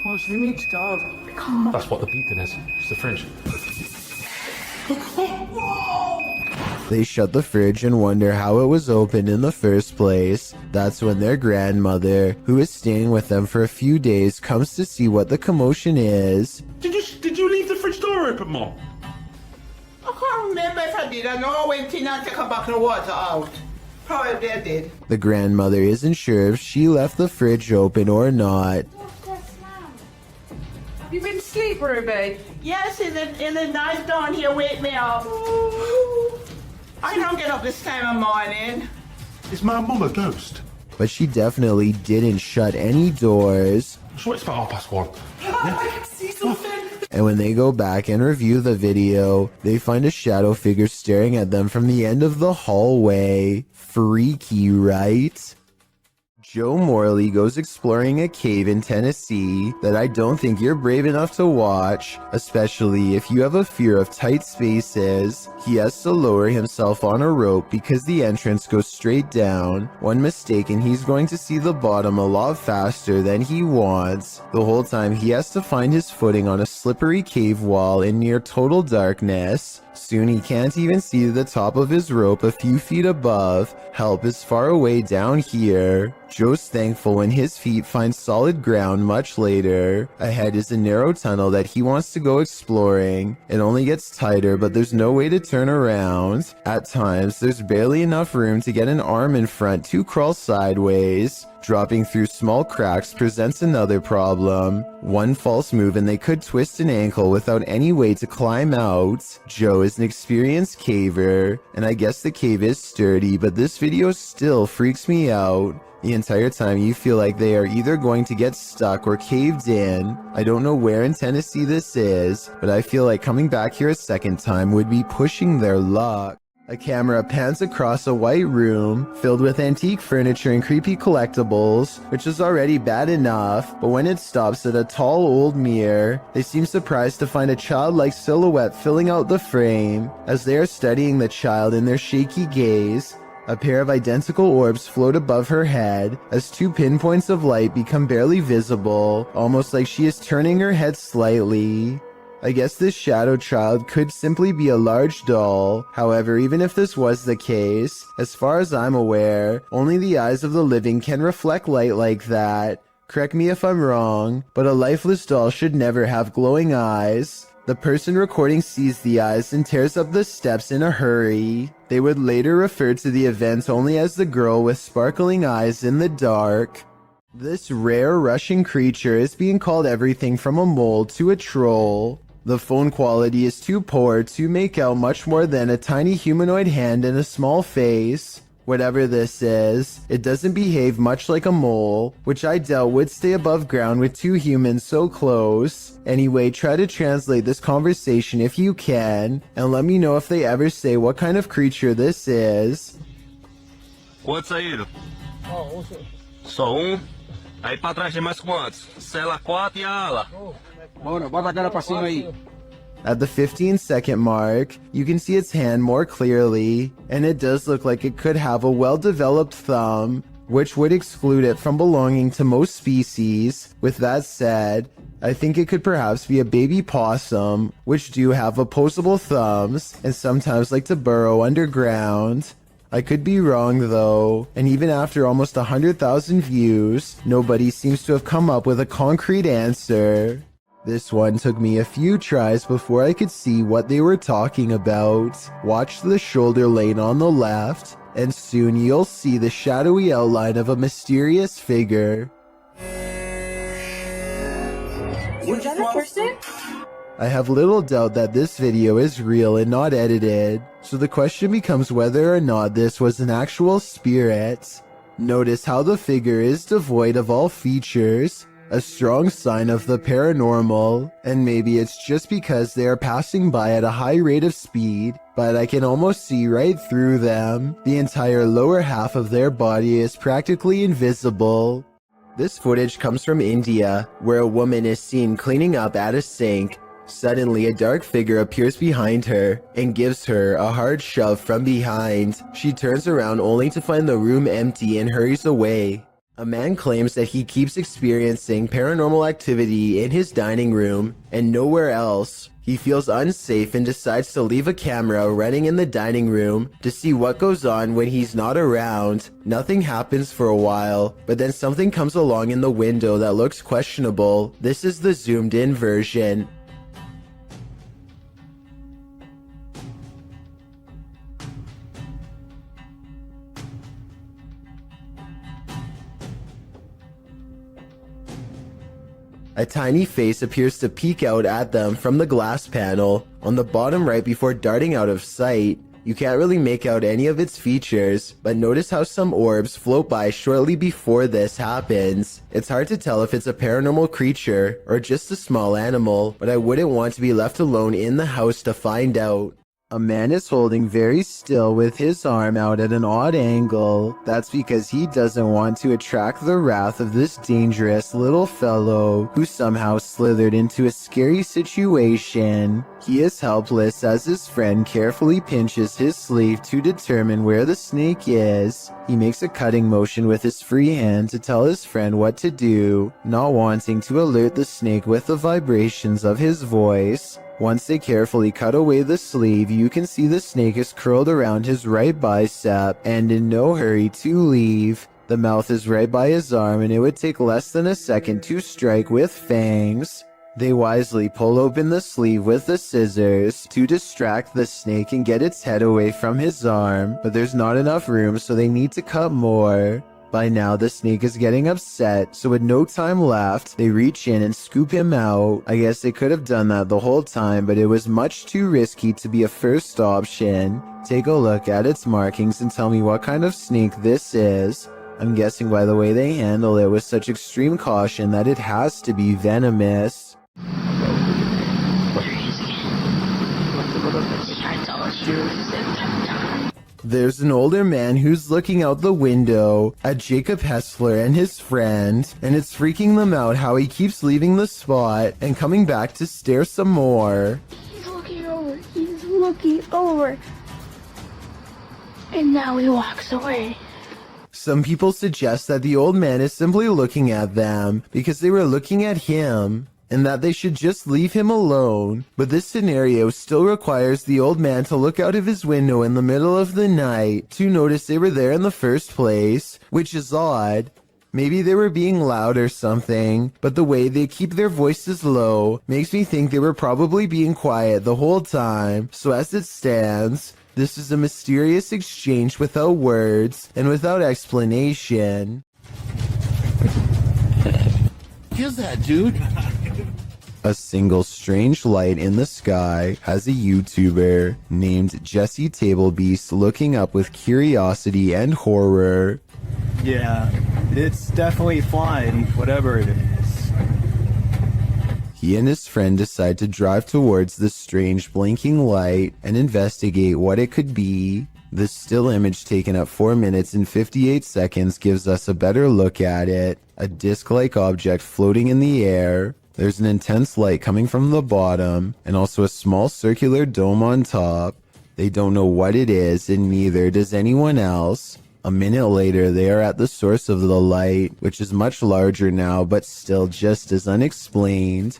Oh, she needs to go. Come on. That's what the beeping is. It's the fridge. They shut the fridge and wonder how it was opened in the first place. That's when their grandmother, who is staying with them for a few days, comes to see what the commotion is. Did you leave the fridge door open, Mom? I can't remember if I did. I know I went in and took a bucket of water out. Probably I did. The grandmother isn't sure if she left the fridge open or not. Have you been asleep, Ruby? Yes, in the night dawn here wake me up. I don't get up this time of morning. Is my mum a ghost? But she definitely didn't shut any doors. So it's about 1:30. I can see something. And when they go back and review the video, they find a shadow figure staring at them from the end of the hallway. Freaky, right? Joe Morley goes exploring a cave in Tennessee that I don't think you're brave enough to watch, especially if you have a fear of tight spaces. He has to lower himself on a rope because the entrance goes straight down. One mistake and he's going to see the bottom a lot faster than he wants. The whole time he has to find his footing on a slippery cave wall in near total darkness. Soon he can't even see the top of his rope a few feet above. Help is far away down here. Joe's thankful when his feet find solid ground much later. Ahead is a narrow tunnel that he wants to go exploring. It only gets tighter, but there's no way to turn around. At times, there's barely enough room to get an arm in front to crawl sideways. Dropping through small cracks presents another problem. One false move and they could twist an ankle without any way to climb out. Joe is an experienced caver, and I guess the cave is sturdy, but this video still freaks me out. The entire time you feel like they are either going to get stuck or caved in. I don't know where in Tennessee this is, but I feel like coming back here a second time would be pushing their luck. A camera pans across a white room filled with antique furniture and creepy collectibles, which is already bad enough, but when it stops at a tall old mirror, they seem surprised to find a childlike silhouette filling out the frame. As they are studying the child in their shaky gaze, a pair of identical orbs float above her head as two pinpoints of light become barely visible, almost like she is turning her head slightly. I guess this shadow child could simply be a large doll. However, even if this was the case, as far as I'm aware, only the eyes of the living can reflect light like that. Correct me if I'm wrong, but a lifeless doll should never have glowing eyes. The person recording sees the eyes and tears up the steps in a hurry. They would later refer to the event only as the girl with sparkling eyes in the dark. This rare Russian creature is being called everything from a mole to a troll. The phone quality is too poor to make out much more than a tiny humanoid hand and a small face. Whatever this is, it doesn't behave much like a mole, which I doubt would stay above ground with two humans so close. Anyway, try to translate this conversation if you can, and let me know if they ever say what kind of creature this is. Quantos saíram? Só um? Aí pra trás tem mais quantos? Cela 4 e a ala. Bora, bota a cara pra cima aí. At the 15-second mark, you can see its hand more clearly, and it does look like it could have a well-developed thumb, which would exclude it from belonging to most species. With that said, I think it could perhaps be a baby possum, which do have opposable thumbs and sometimes like to burrow underground. I could be wrong though, and even after almost 100,000 views, nobody seems to have come up with a concrete answer. This one took me a few tries before I could see what they were talking about. Watch the shoulder lane on the left, and soon you'll see the shadowy outline of a mysterious figure. Was that a person? I have little doubt that this video is real and not edited, so the question becomes whether or not this was an actual spirit. Notice how the figure is devoid of all features, a strong sign of the paranormal, and maybe it's just because they are passing by at a high rate of speed, but I can almost see right through them. The entire lower half of their body is practically invisible. This footage comes from India, where a woman is seen cleaning up at a sink. Suddenly, a dark figure appears behind her and gives her a hard shove from behind. She turns around only to find the room empty and hurries away. A man claims that he keeps experiencing paranormal activity in his dining room and nowhere else. He feels unsafe and decides to leave a camera running in the dining room to see what goes on when he's not around. Nothing happens for a while, but then something comes along in the window that looks questionable. This is the zoomed in version. A tiny face appears to peek out at them from the glass panel on the bottom right before darting out of sight. You can't really make out any of its features, but notice how some orbs float by shortly before this happens. It's hard to tell if it's a paranormal creature or just a small animal, but I wouldn't want to be left alone in the house to find out. A man is holding very still with his arm out at an odd angle. That's because he doesn't want to attract the wrath of this dangerous little fellow who somehow slithered into a scary situation. He is helpless as his friend carefully pinches his sleeve to determine where the snake is. He makes a cutting motion with his free hand to tell his friend what to do, not wanting to alert the snake with the vibrations of his voice. Once they carefully cut away the sleeve, you can see the snake is curled around his right bicep and in no hurry to leave. The mouth is right by his arm and it would take less than a second to strike with fangs. They wisely pull open the sleeve with the scissors to distract the snake and get its head away from his arm, but there's not enough room so they need to cut more. By now, the snake is getting upset, so with no time left, they reach in and scoop him out. I guess they could have done that the whole time, but it was much too risky to be a first option. Take a look at its markings and tell me what kind of snake this is. I'm guessing by the way they handle it with such extreme caution that it has to be venomous. There's an older man who's looking out the window at Jacob Hessler and his friend, and it's freaking them out how he keeps leaving the spot and coming back to stare some more. He's looking over. He's looking over. And now he walks away. Some people suggest that the old man is simply looking at them because they were looking at him, and that they should just leave him alone. But this scenario still requires the old man to look out of his window in the middle of the night to notice they were there in the first place, which is odd. Maybe they were being loud or something, but the way they keep their voices low makes me think they were probably being quiet the whole time. So as it stands, this is a mysterious exchange without words and without explanation. Here's that, dude. A single strange light in the sky has a YouTuber named Jesse Tablebeast looking up with curiosity and horror. Yeah, it's definitely flying, whatever it is. He and his friend decide to drive towards the strange blinking light and investigate what it could be. The still image taken at 4 minutes and 58 seconds gives us a better look at it. A disc-like object floating in the air. There's an intense light coming from the bottom, and also a small circular dome on top. They don't know what it is, and neither does anyone else. A minute later, they are at the source of the light, which is much larger now, but still just as unexplained.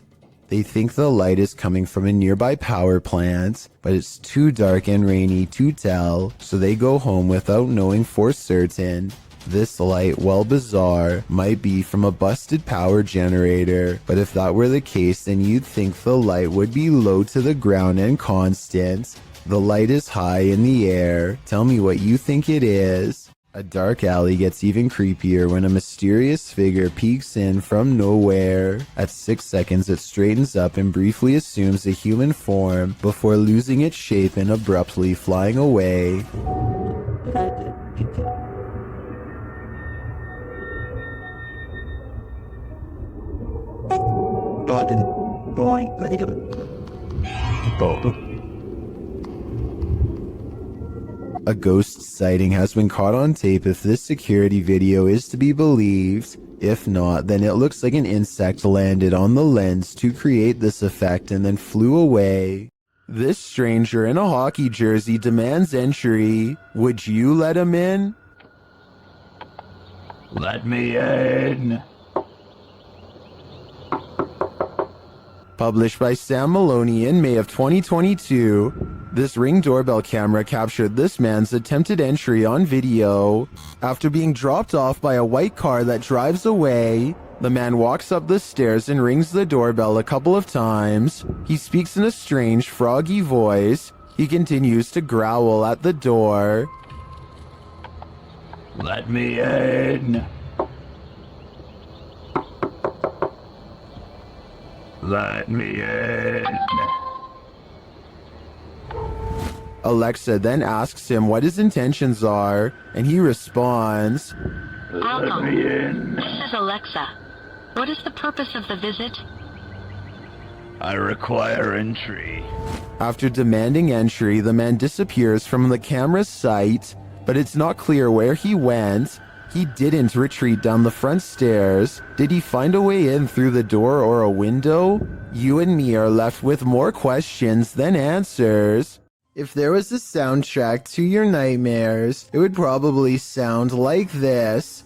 They think the light is coming from a nearby power plant, but it's too dark and rainy to tell, so they go home without knowing for certain. This light, while bizarre, might be from a busted power generator, but if that were the case, then you'd think the light would be low to the ground and constant. The light is high in the air. Tell me what you think it is. A dark alley gets even creepier when a mysterious figure peeks in from nowhere. At 6 seconds, it straightens up and briefly assumes a human form before losing its shape and abruptly flying away. A ghost sighting has been caught on tape if this security video is to be believed. If not, then it looks like an insect landed on the lens to create this effect and then flew away. This stranger in a hockey jersey demands entry. Would you let him in? Let me in. Published by Sam Maloney in May of 2022, this Ring doorbell camera captured this man's attempted entry on video. After being dropped off by a white car that drives away, the man walks up the stairs and rings the doorbell a couple of times. He speaks in a strange, froggy voice. He continues to growl at the door. Let me in. Let me in. Alexa then asks him what his intentions are, and he responds, Let me in. This is Alexa. What is the purpose of the visit? I require entry. After demanding entry, the man disappears from the camera's sight, but it's not clear where he went. He didn't retreat down the front stairs. Did he find a way in through the door or a window? You and me are left with more questions than answers. If there was a soundtrack to your nightmares, it would probably sound like this.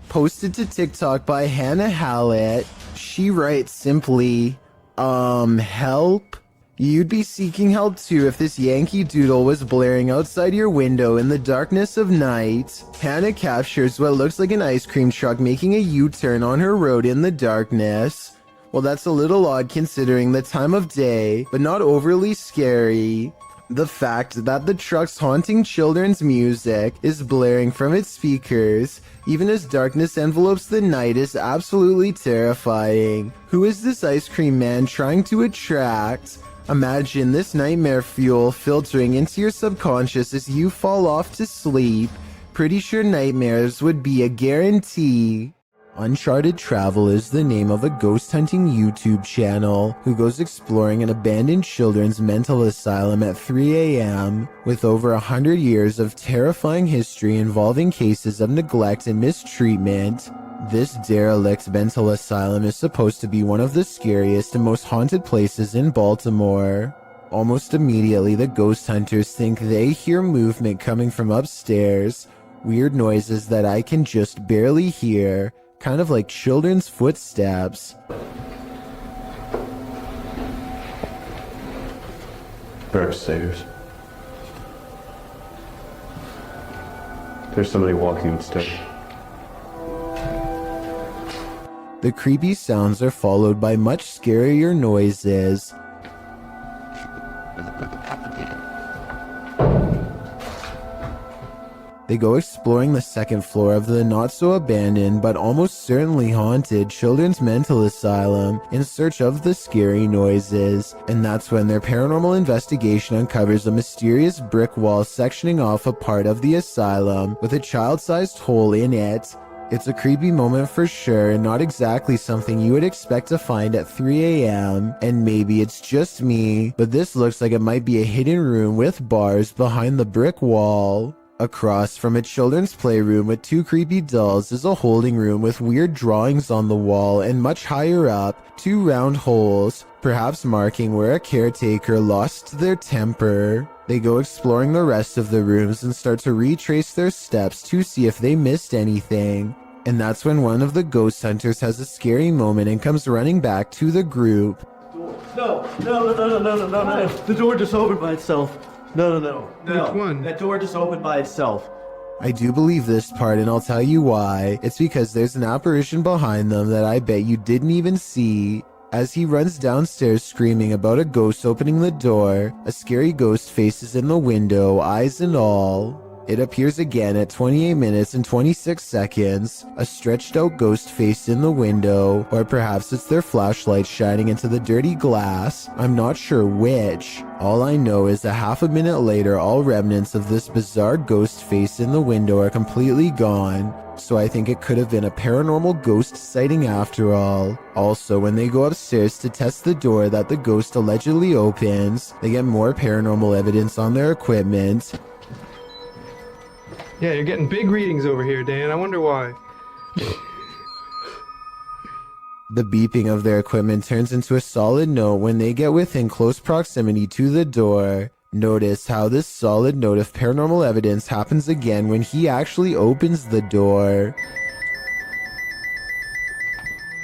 Posted to TikTok by Hannah Hallett. She writes simply, help? You'd be seeking help too if this Yankee Doodle was blaring outside your window in the darkness of night. Hannah captures what looks like an ice cream truck making a U-turn on her road in the darkness. Well, that's a little odd considering the time of day, but not overly scary. The fact that the truck's haunting children's music is blaring from its speakers, even as darkness envelopes the night, is absolutely terrifying. Who is this ice cream man trying to attract? Imagine this nightmare fuel filtering into your subconscious as you fall off to sleep. Pretty sure nightmares would be a guarantee. Uncharted Travel is the name of a ghost hunting YouTube channel who goes exploring an abandoned children's mental asylum at 3 a.m. With over 100 years of terrifying history involving cases of neglect and mistreatment, this derelict mental asylum is supposed to be one of the scariest and most haunted places in Baltimore. Almost immediately, the ghost hunters think they hear movement coming from upstairs, weird noises that I can just barely hear, kind of like children's footsteps. They're upstairs. There's somebody walking upstairs. The creepy sounds are followed by much scarier noises. They go exploring the second floor of the not-so-abandoned but almost certainly haunted children's mental asylum in search of the scary noises, and that's when their paranormal investigation uncovers a mysterious brick wall sectioning off a part of the asylum with a child-sized hole in it. It's a creepy moment for sure, and not exactly something you would expect to find at 3 a.m. And maybe it's just me, but this looks like it might be a hidden room with bars behind the brick wall. Across from a children's playroom with 2 creepy dolls is a holding room with weird drawings on the wall, and much higher up, 2 round holes, perhaps marking where a caretaker lost their temper. They go exploring the rest of the rooms and start to retrace their steps to see if they missed anything. And that's when one of the ghost hunters has a scary moment and comes running back to the group. No. The door just opened by itself. No. Which one? That door just opened by itself. I do believe this part, and I'll tell you why. It's because there's an apparition behind them that I bet you didn't even see. As he runs downstairs screaming about a ghost opening the door, a scary ghost faces in the window, eyes and all. It appears again at 28 minutes and 26 seconds, a stretched out ghost face in the window, or perhaps it's their flashlight shining into the dirty glass. I'm not sure which. All I know is that half a minute later, all remnants of this bizarre ghost face in the window are completely gone. So I think it could have been a paranormal ghost sighting after all. Also, when they go upstairs to test the door that the ghost allegedly opens, they get more paranormal evidence on their equipment. Yeah, you're getting big readings over here, Dan. I wonder why. The beeping of their equipment turns into a solid note when they get within close proximity to the door. Notice how this solid note of paranormal evidence happens again when he actually opens the door.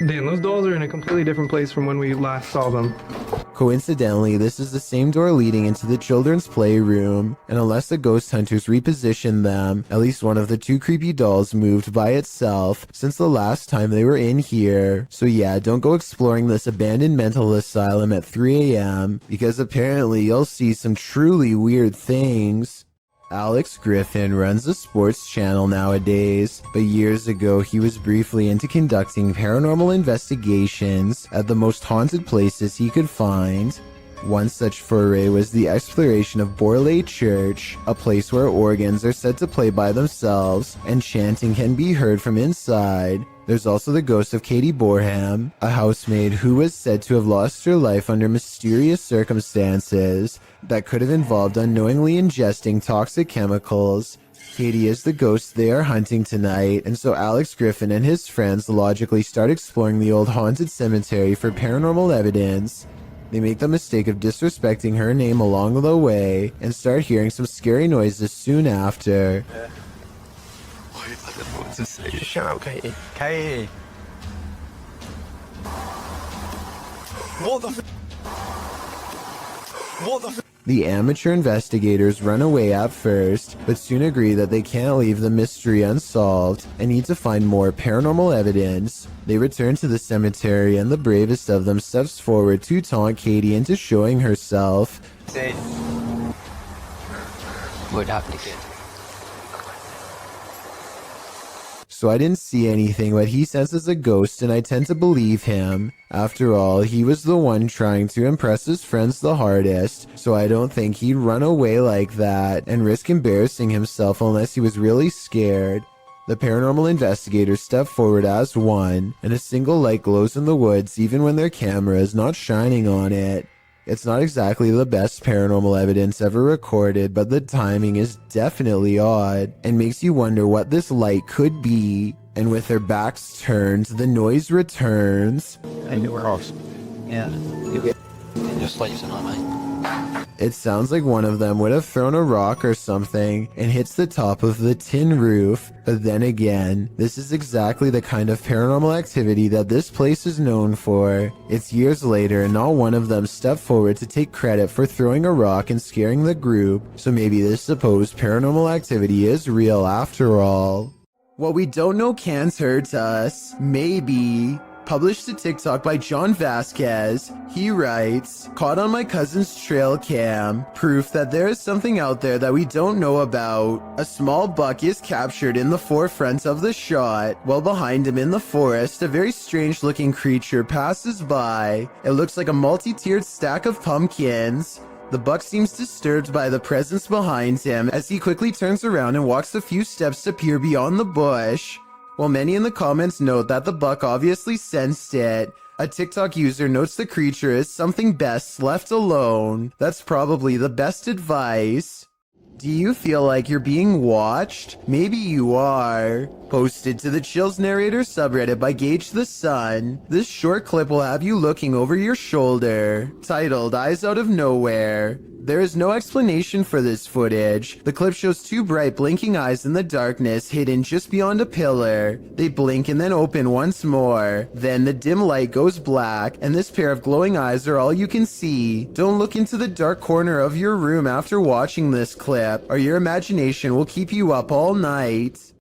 Dan, those dolls are in a completely different place from when we last saw them. Coincidentally, this is the same door leading into the children's playroom, and unless the ghost hunters reposition them, at least one of the 2 creepy dolls moved by itself since the last time they were in here. So yeah, don't go exploring this abandoned mental asylum at 3 a.m. because apparently you'll see some truly weird things. Alex Griffin runs a sports channel nowadays, but years ago he was briefly into conducting paranormal investigations at the most haunted places he could find. One such foray was the exploration of Borley Church, a place where organs are said to play by themselves and chanting can be heard from inside. There's also the ghost of Katie Borham, a housemaid who was said to have lost her life under mysterious circumstances that could have involved unknowingly ingesting toxic chemicals. Katie is the ghost they are hunting tonight, and so Alex Griffin and his friends logically start exploring the old haunted cemetery for paranormal evidence. They make the mistake of disrespecting her name along the way and start hearing some scary noises soon after. I don't know what to say. Just shout out Katie. Katie! What the What the The amateur investigators run away at first, but soon agree that they can't leave the mystery unsolved and need to find more paranormal evidence. They return to the cemetery, and the bravest of them steps forward to taunt Katie into showing herself. What happened again? So I didn't see anything, but he senses a ghost, and I tend to believe him. After all, he was the one trying to impress his friends the hardest, so I don't think he'd run away like that and risk embarrassing himself unless he was really scared. The paranormal investigators step forward as one, and a single light glows in the woods even when their camera is not shining on it. It's not exactly the best paranormal evidence ever recorded, but the timing is definitely odd and makes you wonder what this light could be. And with their backs turned, the noise returns. Hey, new house. Yeah. Just like tonight, mate. It sounds like one of them would have thrown a rock or something and hits the top of the tin roof. But then again, this is exactly the kind of paranormal activity that this place is known for. It's years later and not one of them stepped forward to take credit for throwing a rock and scaring the group, so maybe this supposed paranormal activity is real after all. What we don't know can't hurt us. Maybe. Published to TikTok by John Vasquez. He writes, caught on my cousin's trail cam, proof that there is something out there that we don't know about. A small buck is captured in the forefront of the shot, while behind him in the forest, a very strange looking creature passes by. It looks like a multi-tiered stack of pumpkins. The buck seems disturbed by the presence behind him as he quickly turns around and walks a few steps to peer beyond the bush. While many in the comments note that the buck obviously sensed it, a TikTok user notes the creature is something best left alone. That's probably the best advice. Do you feel like you're being watched? Maybe you are. Posted to the Chills Narrator subreddit by Gage the Sun, this short clip will have you looking over your shoulder. Titled Eyes Out of Nowhere. There is no explanation for this footage. The clip shows two bright blinking eyes in the darkness hidden just beyond a pillar. They blink and then open once more. Then the dim light goes black and this pair of glowing eyes are all you can see. Don't look into the dark corner of your room after watching this clip, or your imagination will keep you up all night.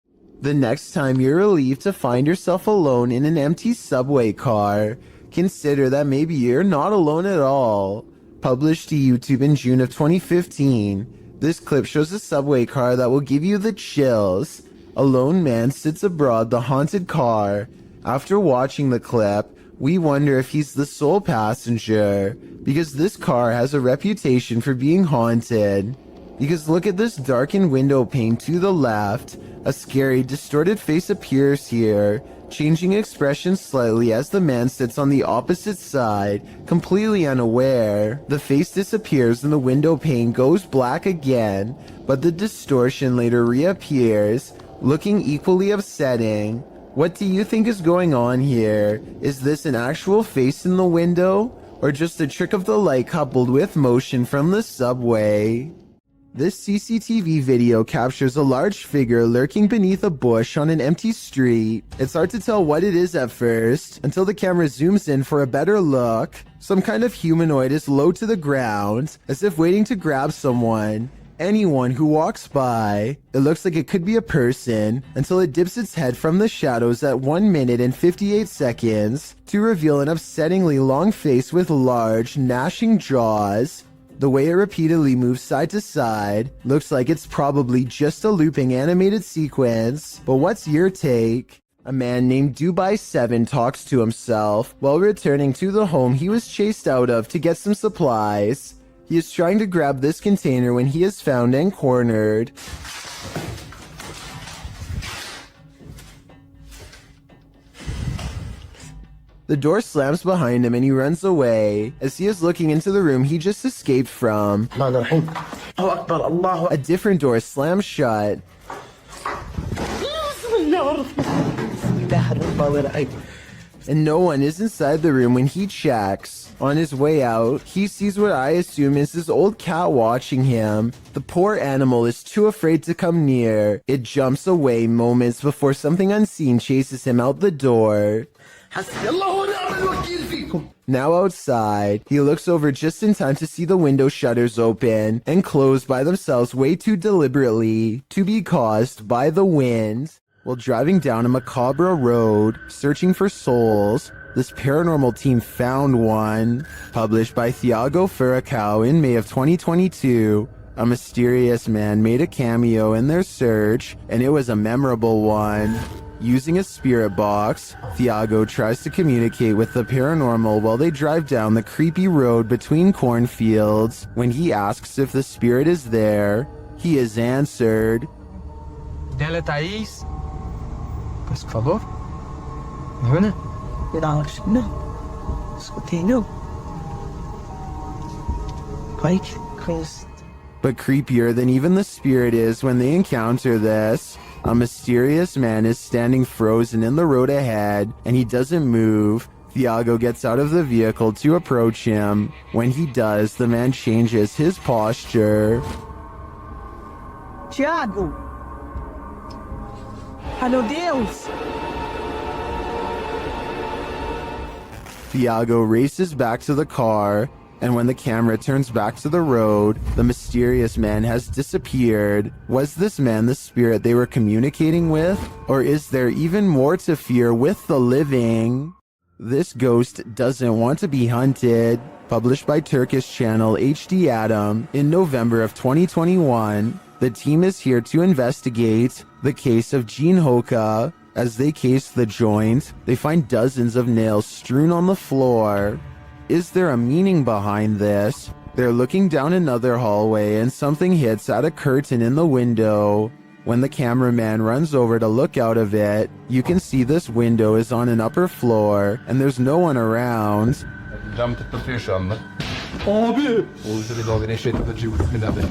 The next time you're relieved to find yourself alone in an empty subway car, consider that maybe you're not alone at all. Published to YouTube in June of 2015, this clip shows a subway car that will give you the chills. A lone man sits aboard the haunted car. After watching the clip, we wonder if he's the sole passenger, because this car has a reputation for being haunted. Because look at this darkened window pane to the left. A scary, distorted face appears here, changing expression slightly as the man sits on the opposite side, completely unaware. The face disappears and the window pane goes black again, but the distortion later reappears, looking equally upsetting. What do you think is going on here? Is this an actual face in the window, or just a trick of the light coupled with motion from the subway? This CCTV video captures a large figure lurking beneath a bush on an empty street. It's hard to tell what it is at first, until the camera zooms in for a better look. Some kind of humanoid is low to the ground, as if waiting to grab someone. Anyone who walks by. It looks like it could be a person, until it dips its head from the shadows at 1 minute and 58 seconds, to reveal an upsettingly long face with large, gnashing jaws. The way it repeatedly moves side to side looks like it's probably just a looping animated sequence, but what's your take? A man named Dubai7 talks to himself while returning to the home he was chased out of to get some supplies. He is trying to grab this container when he is found and cornered. The door slams behind him and he runs away. As he is looking into the room he just escaped from, a different door slams shut. And no one is inside the room when he checks. On his way out, he sees what I assume is his old cat watching him. The poor animal is too afraid to come near. It jumps away moments before something unseen chases him out the door. Now outside, he looks over just in time to see the window shutters open and close by themselves way too deliberately to be caused by the wind. While driving down a macabre road, searching for souls, this paranormal team found one. Published by Thiago Furacao in May of 2022, a mysterious man made a cameo in their search, and it was a memorable one. Using a spirit box, Thiago tries to communicate with the paranormal while they drive down the creepy road between cornfields. When he asks if the spirit is there, he is answered. Dela Thaís. Por favor. Ana? Não. Escutei, não. But creepier than even the spirit is when they encounter this. A mysterious man is standing frozen in the road ahead, and he doesn't move. Thiago gets out of the vehicle to approach him. When he does, the man changes his posture. Thiago! Ai, meu Deus! Thiago races back to the car, and when the camera turns back to the road, the mysterious man has disappeared. Was this man the spirit they were communicating with? Or is there even more to fear with the living? This ghost doesn't want to be hunted. Published by Turkish channel HD Adam in November of 2021, the team is here to investigate the case of Jean Hoka. As they case the joint, they find dozens of nails strewn on the floor. Is there a meaning behind this? They're looking down another hallway and something hits at a curtain in the window. When the cameraman runs over to look out of it, you can see this window is on an upper floor and there's no one around. Cam tıklatıyor şu anda. Abi! Uğuz'u bir dalga neşretti bismillahirrahmanirrahim.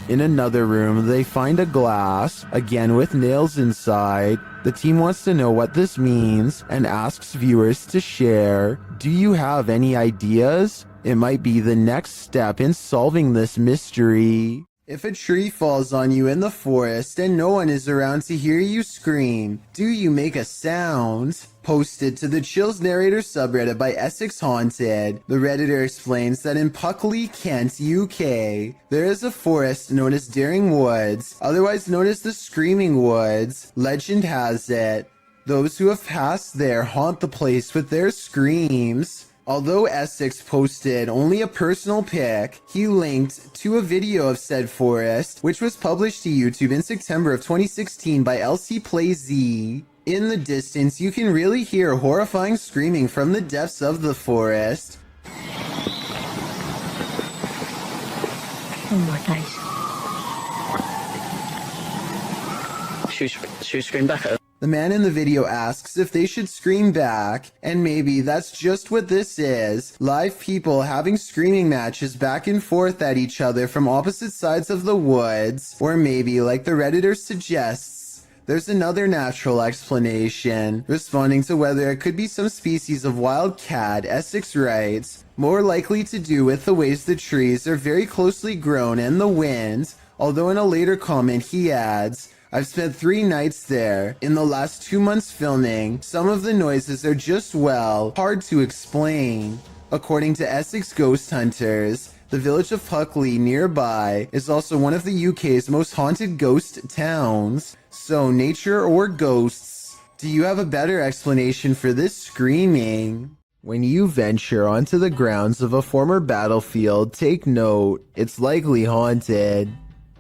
In another room, they find a glass, again with nails inside. The team wants to know what this means and asks viewers to share. Do you have any ideas? It might be the next step in solving this mystery. If a tree falls on you in the forest and no one is around to hear you scream, do you make a sound? Posted to the Chills Narrator subreddit by Essex Haunted, the Redditor explains that in Puckley, Kent, UK, there is a forest known as Daring Woods, otherwise known as the Screaming Woods. Legend has it, those who have passed there haunt the place with their screams. Although Essex posted only a personal pic, he linked to a video of said forest, which was published to YouTube in September of 2016 by LC Play Z. In the distance, you can really hear horrifying screaming from the depths of the forest. Oh my days. Should we scream back at her? The man in the video asks if they should scream back, and maybe that's just what this is. Live people having screaming matches back and forth at each other from opposite sides of the woods. Or maybe, like the Redditor suggests, there's another natural explanation. Responding to whether it could be some species of wild cat, Essex writes, more likely to do with the ways the trees are very closely grown and the wind, although in a later comment he adds, I've spent 3 nights there. In the last 2 months filming, some of the noises are just, well, hard to explain. According to Essex Ghost Hunters, the village of Puckley nearby is also one of the UK's most haunted ghost towns. So, nature or ghosts, do you have a better explanation for this screaming? When you venture onto the grounds of a former battlefield, take note, it's likely haunted.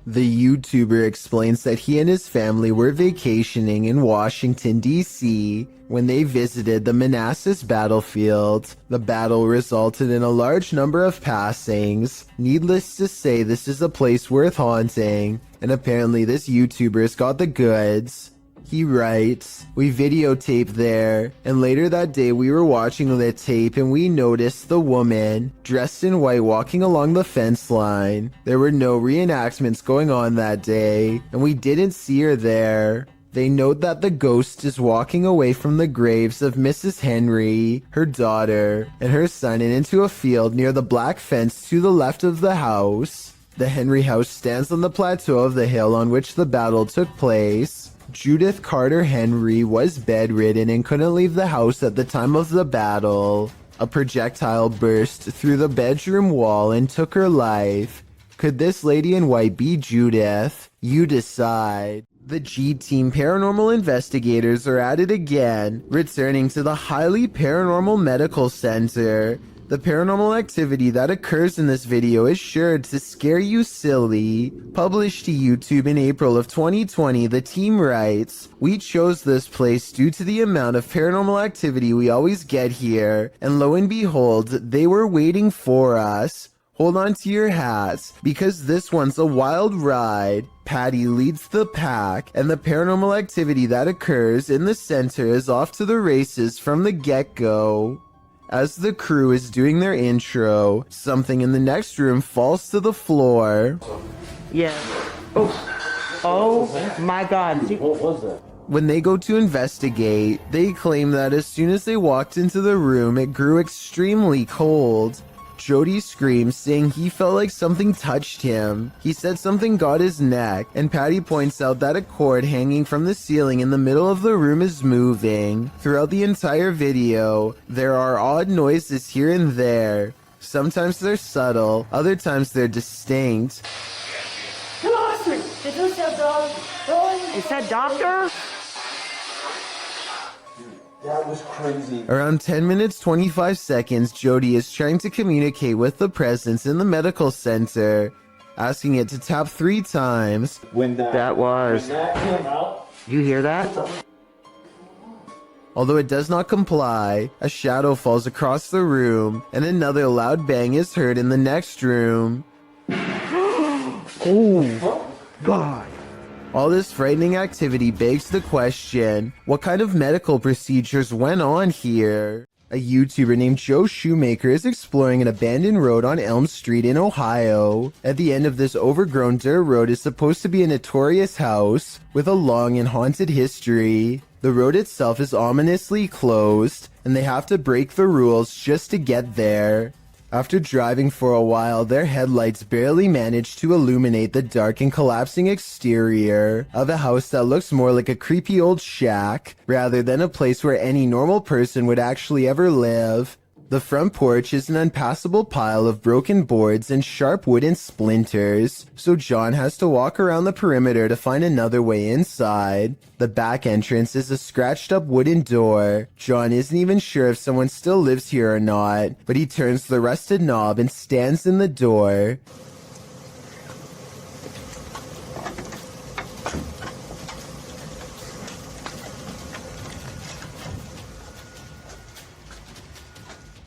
The YouTuber explains that he and his family were vacationing in Washington, D.C. when they visited the Manassas battlefield. The battle resulted in a large number of passings. Needless to say, this is a place worth haunting, and apparently this YouTuber's got the goods. He writes, we videotaped there, and later that day we were watching the tape and we noticed the woman, dressed in white, walking along the fence line. There were no reenactments going on that day, and we didn't see her there. They note that the ghost is walking away from the graves of Mrs. Henry, her daughter, and her son and into a field near the black fence to the left of the house. The Henry house stands on the plateau of the hill on which the battle took place. Judith Carter Henry was bedridden and couldn't leave the house at the time of the battle. A projectile burst through the bedroom wall and took her life. Could this lady in white be Judith? You decide. The G-Team paranormal investigators are at it again, returning to the highly paranormal medical center. The paranormal activity that occurs in this video is sure to scare you silly. Published to YouTube in April of 2020, the team writes, we chose this place due to the amount of paranormal activity we always get here, and lo and behold, they were waiting for us. Hold on to your hats, because this one's a wild ride. Patty leads the pack, and the paranormal activity that occurs in the center is off to the races from the get-go. As the crew is doing their intro, something in the next room falls to the floor. Yeah. Oh my God. What was that? When they go to investigate, they claim that as soon as they walked into the room, it grew extremely cold. Jody screams, saying he felt like something touched him. He said something got his neck, and Patty points out that a cord hanging from the ceiling in the middle of the room is moving. Throughout the entire video, there are odd noises here and there. Sometimes they're subtle, other times they're distinct. Come on, Oscar. You said doctor? That was crazy. Around 10 minutes 25 seconds, Jody is trying to communicate with the presence in the medical center, asking it to tap 3 times. When that came out, you hear that? Although it does not comply, a shadow falls across the room, and another loud bang is heard in the next room. Oh, God. All this frightening activity begs the question, what kind of medical procedures went on here? A YouTuber named Joe Shoemaker is exploring an abandoned road on Elm Street in Ohio. At the end of this overgrown dirt road is supposed to be a notorious house with a long and haunted history. The road itself is ominously closed, and they have to break the rules just to get there. After driving for a while, their headlights barely manage to illuminate the dark and collapsing exterior of a house that looks more like a creepy old shack rather than a place where any normal person would actually ever live. The front porch is an unpassable pile of broken boards and sharp wooden splinters, so John has to walk around the perimeter to find another way inside. The back entrance is a scratched up wooden door. John isn't even sure if someone still lives here or not, but he turns the rusted knob and stands in the door.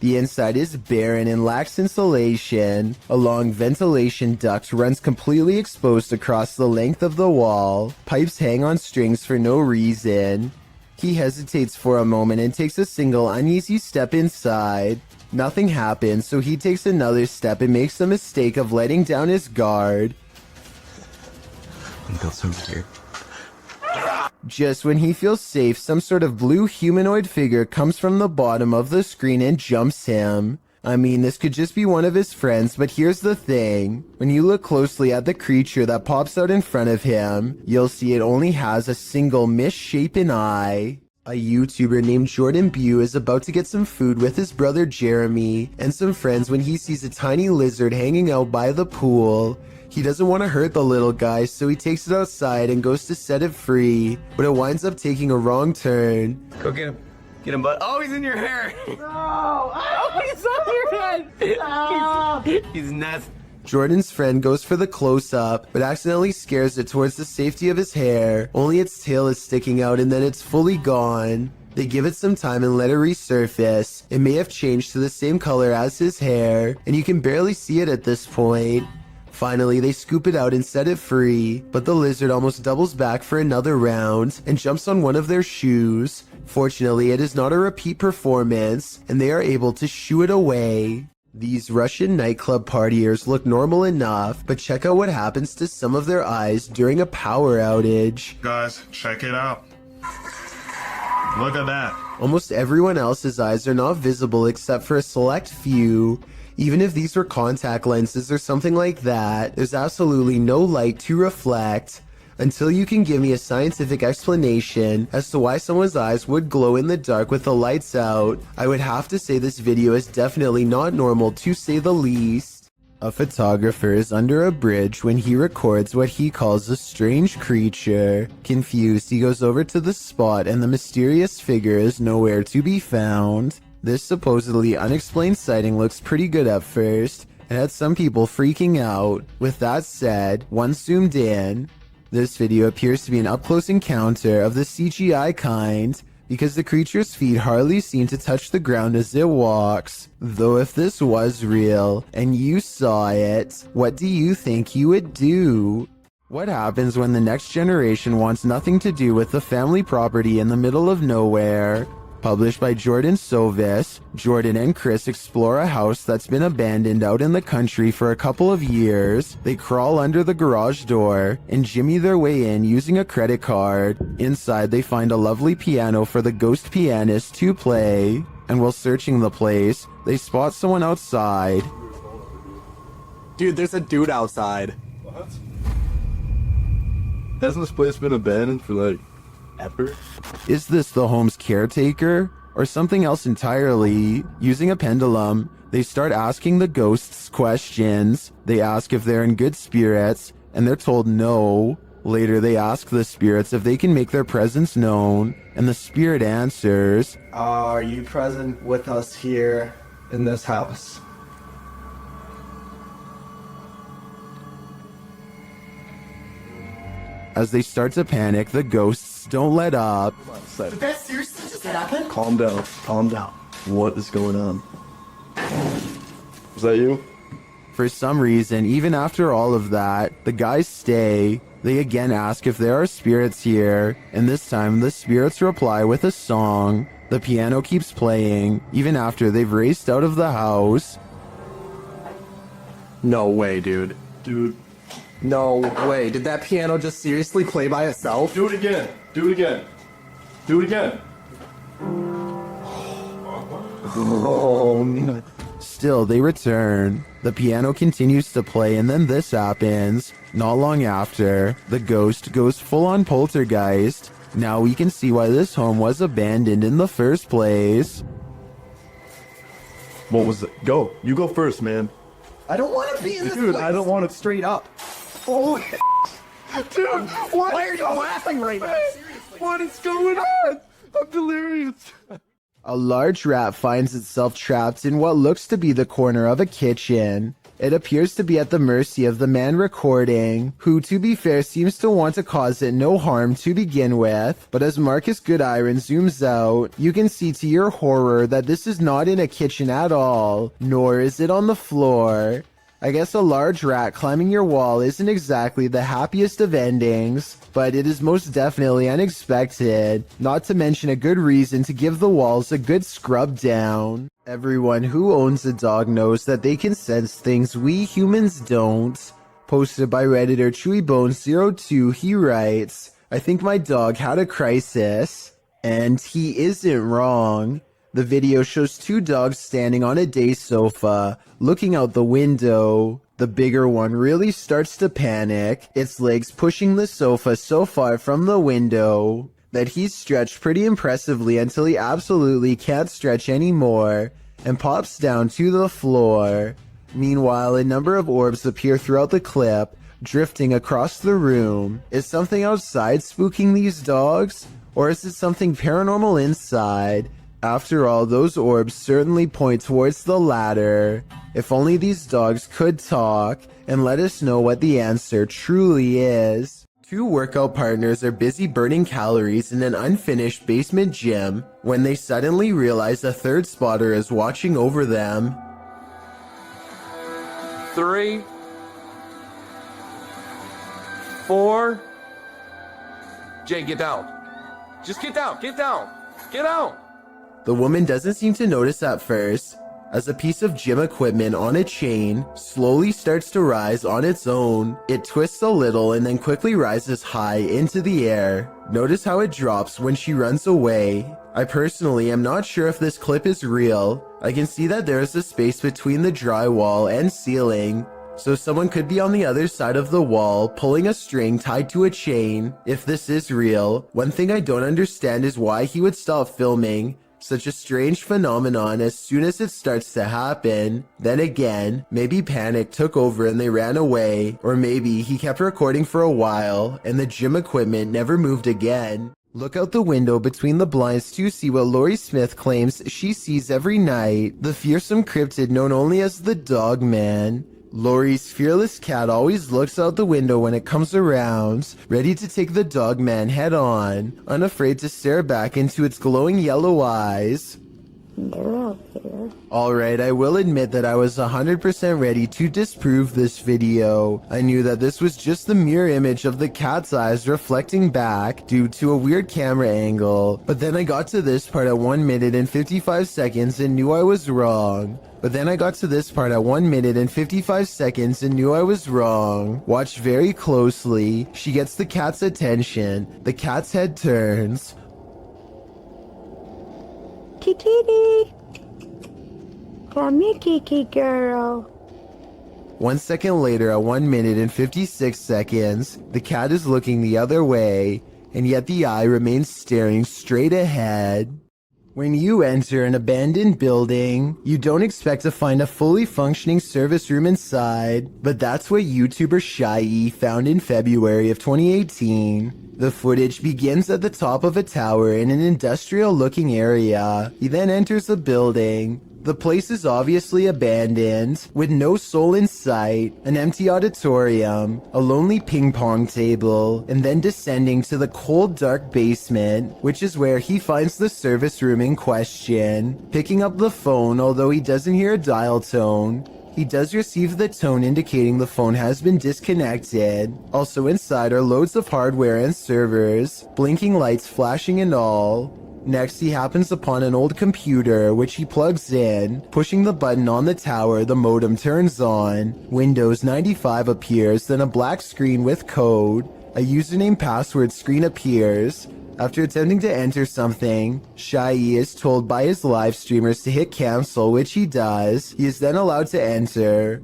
The inside is barren and lacks insulation. A long ventilation duct runs completely exposed across the length of the wall. Pipes hang on strings for no reason. He hesitates for a moment and takes a single uneasy step inside. Nothing happens, so he takes another step and makes the mistake of letting down his guard. I got some here. Just when he feels safe, some sort of blue humanoid figure comes from the bottom of the screen and jumps him. I mean, this could just be one of his friends, but here's the thing. When you look closely at the creature that pops out in front of him, you'll see it only has a single misshapen eye. A YouTuber named Jordan Bew is about to get some food with his brother Jeremy and some friends when he sees a tiny lizard hanging out by the pool. He doesn't want to hurt the little guy, so he takes it outside and goes to set it free, but it winds up taking a wrong turn. Go get him. Get him, bud. Oh, he's in your hair. No! Oh, he's on your head! Oh. He's nuts. Jordan's friend goes for the close-up, but accidentally scares it towards the safety of his hair. Only its tail is sticking out and then it's fully gone. They give it some time and let it resurface. It may have changed to the same color as his hair, and you can barely see it at this point. Finally, they scoop it out and set it free, but the lizard almost doubles back for another round and jumps on one of their shoes. Fortunately, it is not a repeat performance, and they are able to shoo it away. These Russian nightclub partiers look normal enough, but check out what happens to some of their eyes during a power outage. Guys, check it out. Look at that. Almost everyone else's eyes are not visible except for a select few. Even if these were contact lenses or something like that, there's absolutely no light to reflect. Until you can give me a scientific explanation as to why someone's eyes would glow in the dark with the lights out, I would have to say this video is definitely not normal, to say the least. A photographer is under a bridge when he records what he calls a strange creature. Confused, he goes over to the spot and the mysterious figure is nowhere to be found. This supposedly unexplained sighting looks pretty good at first. It had some people freaking out. With that said, once zoomed in, this video appears to be an up-close encounter of the CGI kind, because the creature's feet hardly seem to touch the ground as it walks. Though if this was real, and you saw it, what do you think you would do? What happens when the next generation wants nothing to do with the family property in the middle of nowhere? Published by Jordan Sovis, Jordan and Chris explore a house that's been abandoned out in the country for a couple of years. They crawl under the garage door and jimmy their way in using a credit card. Inside, they find a lovely piano for the ghost pianist to play. And while searching the place, they spot someone outside. Dude, there's a dude outside. What? Hasn't this place been abandoned for like ever? Is this the home's caretaker? Or something else entirely? Using a pendulum, they start asking the ghosts questions. They ask if they're in good spirits, and they're told no. Later, they ask the spirits if they can make their presence known, and the spirit answers, Are you present with us here in this house? As they start to panic, the ghosts don't let up. Did that seriously just happen? Calm down. Calm down. What is going on? Was that you? For some reason, even after all of that, the guys stay. They again ask if there are spirits here, and this time the spirits reply with a song. The piano keeps playing, even after they've raced out of the house. No way, dude. Dude. No way. Did that piano just seriously play by itself? Do it again. Do it again. Do it again. Oh, no. Still, they return. The piano continues to play, and then this happens. Not long after, the ghost goes full-on poltergeist. Now we can see why this home was abandoned in the first place. What was it? Go. You go first, man. I don't want to be in this Dude, place. I don't want to straight up. Holy dude, what? Why are you laughing right now? What is going on? I'm delirious. A large rat finds itself trapped in what looks to be the corner of a kitchen. It appears to be at the mercy of the man recording, who, to be fair, seems to want to cause it no harm to begin with. But as Marcus Goodiron zooms out, you can see to your horror that this is not in a kitchen at all, nor is it on the floor. I guess a large rat climbing your wall isn't exactly the happiest of endings, but it is most definitely unexpected, not to mention a good reason to give the walls a good scrub down. Everyone who owns a dog knows that they can sense things we humans don't. Posted by Redditor ChewyBones02, he writes, I think my dog had a crisis. And he isn't wrong. The video shows two dogs standing on a day sofa, looking out the window. The bigger one really starts to panic, its legs pushing the sofa so far from the window that he's stretched pretty impressively until he absolutely can't stretch anymore and pops down to the floor. Meanwhile, a number of orbs appear throughout the clip, drifting across the room. Is something outside spooking these dogs? Or is it something paranormal inside? After all, those orbs certainly point towards the latter. If only these dogs could talk and let us know what the answer truly is. Two workout partners are busy burning calories in an unfinished basement gym when they suddenly realize a third spotter is watching over them. 3, 4. Jay, get down. Just get down. Get down. Get out. The woman doesn't seem to notice at first, as a piece of gym equipment on a chain slowly starts to rise on its own. It twists a little and then quickly rises high into the air. Notice how it drops when she runs away. I personally am not sure if this clip is real. I can see that there is a space between the drywall and ceiling, so someone could be on the other side of the wall pulling a string tied to a chain. If this is real, one thing I don't understand is why he would stop filming such a strange phenomenon as soon as it starts to happen. Then again, maybe panic took over and they ran away, or maybe he kept recording for a while and the gym equipment never moved again. Look out the window between the blinds to see what Laurie Smith claims she sees every night, the fearsome cryptid known only as the Dog Man. Laurie's fearless cat always looks out the window when it comes around, ready to take the Dog Man head on, unafraid to stare back into its glowing yellow eyes. Alright, I will admit that I was 100% ready to disprove this video. I knew that this was just the mirror image of the cat's eyes reflecting back due to a weird camera angle, but then I got to this part at 1 minute and 55 seconds and knew I was wrong. But then I got to this part at 1 minute and 55 seconds and knew I was wrong. Watch very closely. She gets the cat's attention. The cat's head turns. Kitty, come here, Kiki girl. 1 second later, at 1 minute and 56 seconds, the cat is looking the other way, and yet the eye remains staring straight ahead. When you enter an abandoned building, you don't expect to find a fully functioning service room inside, but that's what YouTuber Shy found in February of 2018. The footage begins at the top of a tower in an industrial-looking area. He then enters the building. The place is obviously abandoned, with no soul in sight, an empty auditorium, a lonely ping pong table, and then descending to the cold, dark basement, which is where he finds the service room in question. Picking up the phone, although he doesn't hear a dial tone, he does receive the tone indicating the phone has been disconnected. Also inside are loads of hardware and servers, blinking lights flashing and all. Next, he happens upon an old computer, which he plugs in. Pushing the button on the tower, the modem turns on. Windows 95 appears, then a black screen with code. A username password screen appears. After attempting to enter something, Shy is told by his live streamers to hit cancel, which he does. He is then allowed to enter.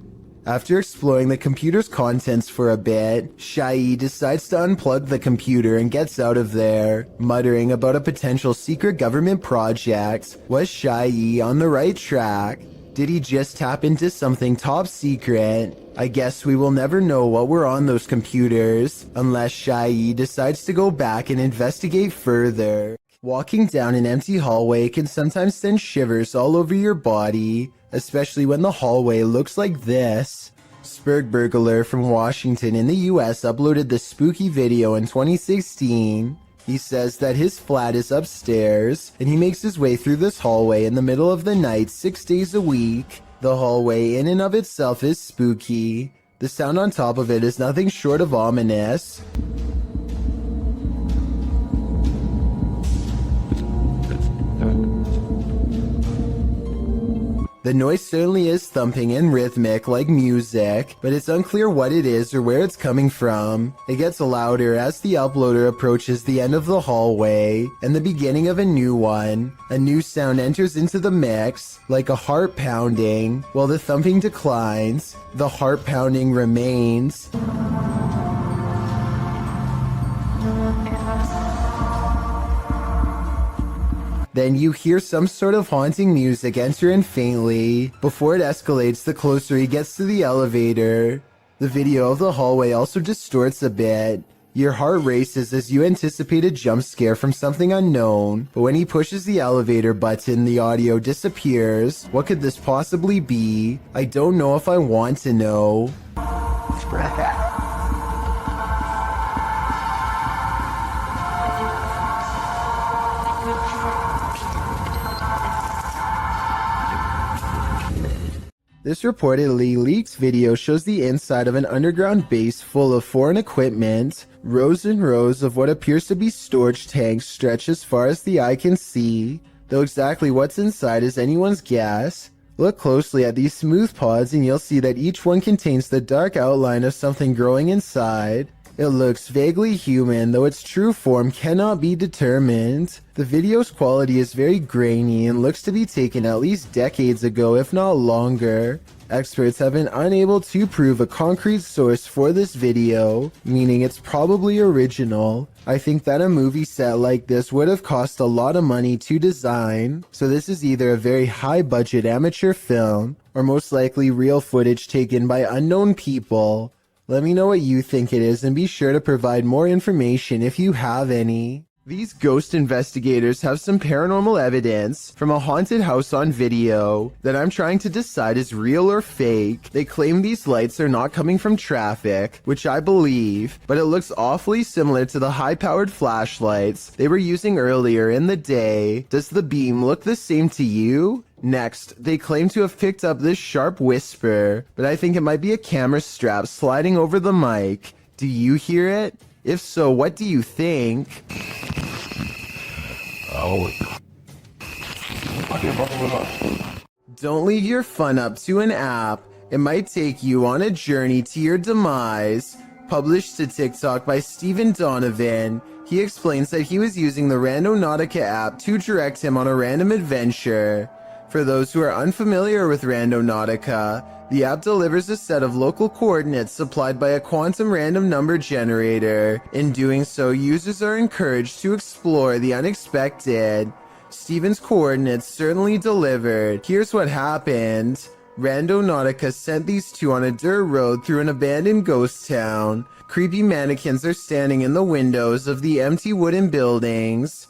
After exploring the computer's contents for a bit, Shy decides to unplug the computer and gets out of there, muttering about a potential secret government project. Was Shy on the right track? Did he just tap into something top secret? I guess we will never know what were on those computers, unless Shy decides to go back and investigate further. Walking down an empty hallway can sometimes send shivers all over your body, especially when the hallway looks like this. Spurgburglar from Washington in the US uploaded this spooky video in 2016. He says that his flat is upstairs, and he makes his way through this hallway in the middle of the night 6 days a week. The hallway in and of itself is spooky. The sound on top of it is nothing short of ominous. The noise certainly is thumping and rhythmic like music, but it's unclear what it is or where it's coming from. It gets louder as the uploader approaches the end of the hallway and the beginning of a new one. A new sound enters into the mix, like a heart pounding. While the thumping declines, the heart pounding remains. Then you hear some sort of haunting music enter in faintly, before it escalates the closer he gets to the elevator. The video of the hallway also distorts a bit. Your heart races as you anticipate a jump scare from something unknown, but when he pushes the elevator button, the audio disappears. What could this possibly be? I don't know if I want to know. This reportedly leaked video shows the inside of an underground base full of foreign equipment. Rows and rows of what appears to be storage tanks stretch as far as the eye can see, though exactly what's inside is anyone's guess. Look closely at these smooth pods and you'll see that each one contains the dark outline of something growing inside. It looks vaguely human, though its true form cannot be determined. The video's quality is very grainy and looks to be taken at least decades ago, if not longer. Experts have been unable to prove a concrete source for this video, meaning it's probably original. I think that a movie set like this would have cost a lot of money to design, so this is either a very high-budget amateur film, or most likely real footage taken by unknown people. Let me know what you think it is and be sure to provide more information if you have any. These ghost investigators have some paranormal evidence from a haunted house on video that I'm trying to decide is real or fake. They claim these lights are not coming from traffic, which I believe, but it looks awfully similar to the high-powered flashlights they were using earlier in the day. Does the beam look the same to you? Next, they claim to have picked up this sharp whisper, but I think it might be a camera strap sliding over the mic. Do you hear it? If so, what do you think? Don't leave your fun up to an app. It might take you on a journey to your demise. Published to TikTok by Stephen Donovan, he explains that he was using the Randonautica app to direct him on a random adventure. For those who are unfamiliar with Randonautica, the app delivers a set of local coordinates supplied by a quantum random number generator. In doing so, users are encouraged to explore the unexpected. Steven's coordinates certainly delivered. Here's what happened. Randonautica sent these two on a dirt road through an abandoned ghost town. Creepy mannequins are standing in the windows of the empty wooden buildings.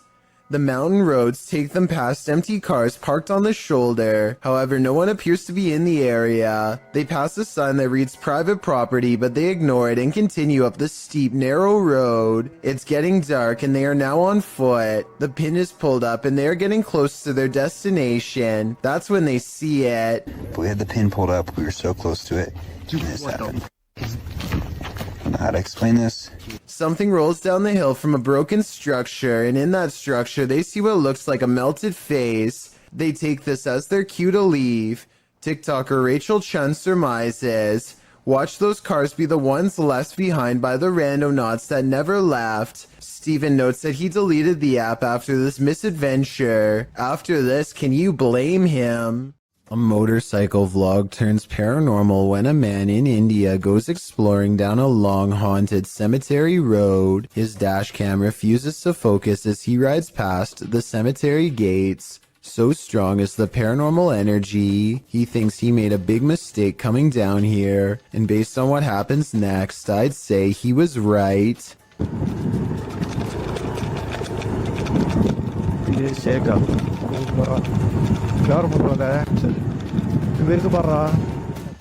The mountain roads take them past empty cars parked on the shoulder. However, no one appears to be in the area. They pass a sign that reads private property, but they ignore it and continue up the steep, narrow road. It's getting dark and they are now on foot. The pin is pulled up and they are getting close to their destination. That's when they see it. If we had the pin pulled up, we were so close to it, and this happened. I don't know how to explain this. Something rolls down the hill from a broken structure, and in that structure, they see what looks like a melted face. They take this as their cue to leave. TikToker Rachel Chun surmises, watch those cars be the ones left behind by the randonauts that never left. Steven notes that he deleted the app after this misadventure. After this, can you blame him? A motorcycle vlog turns paranormal when a man in India goes exploring down a long haunted cemetery road. His dash cam refuses to focus as he rides past the cemetery gates. So strong is the paranormal energy, he thinks he made a big mistake coming down here. And based on what happens next, I'd say he was right.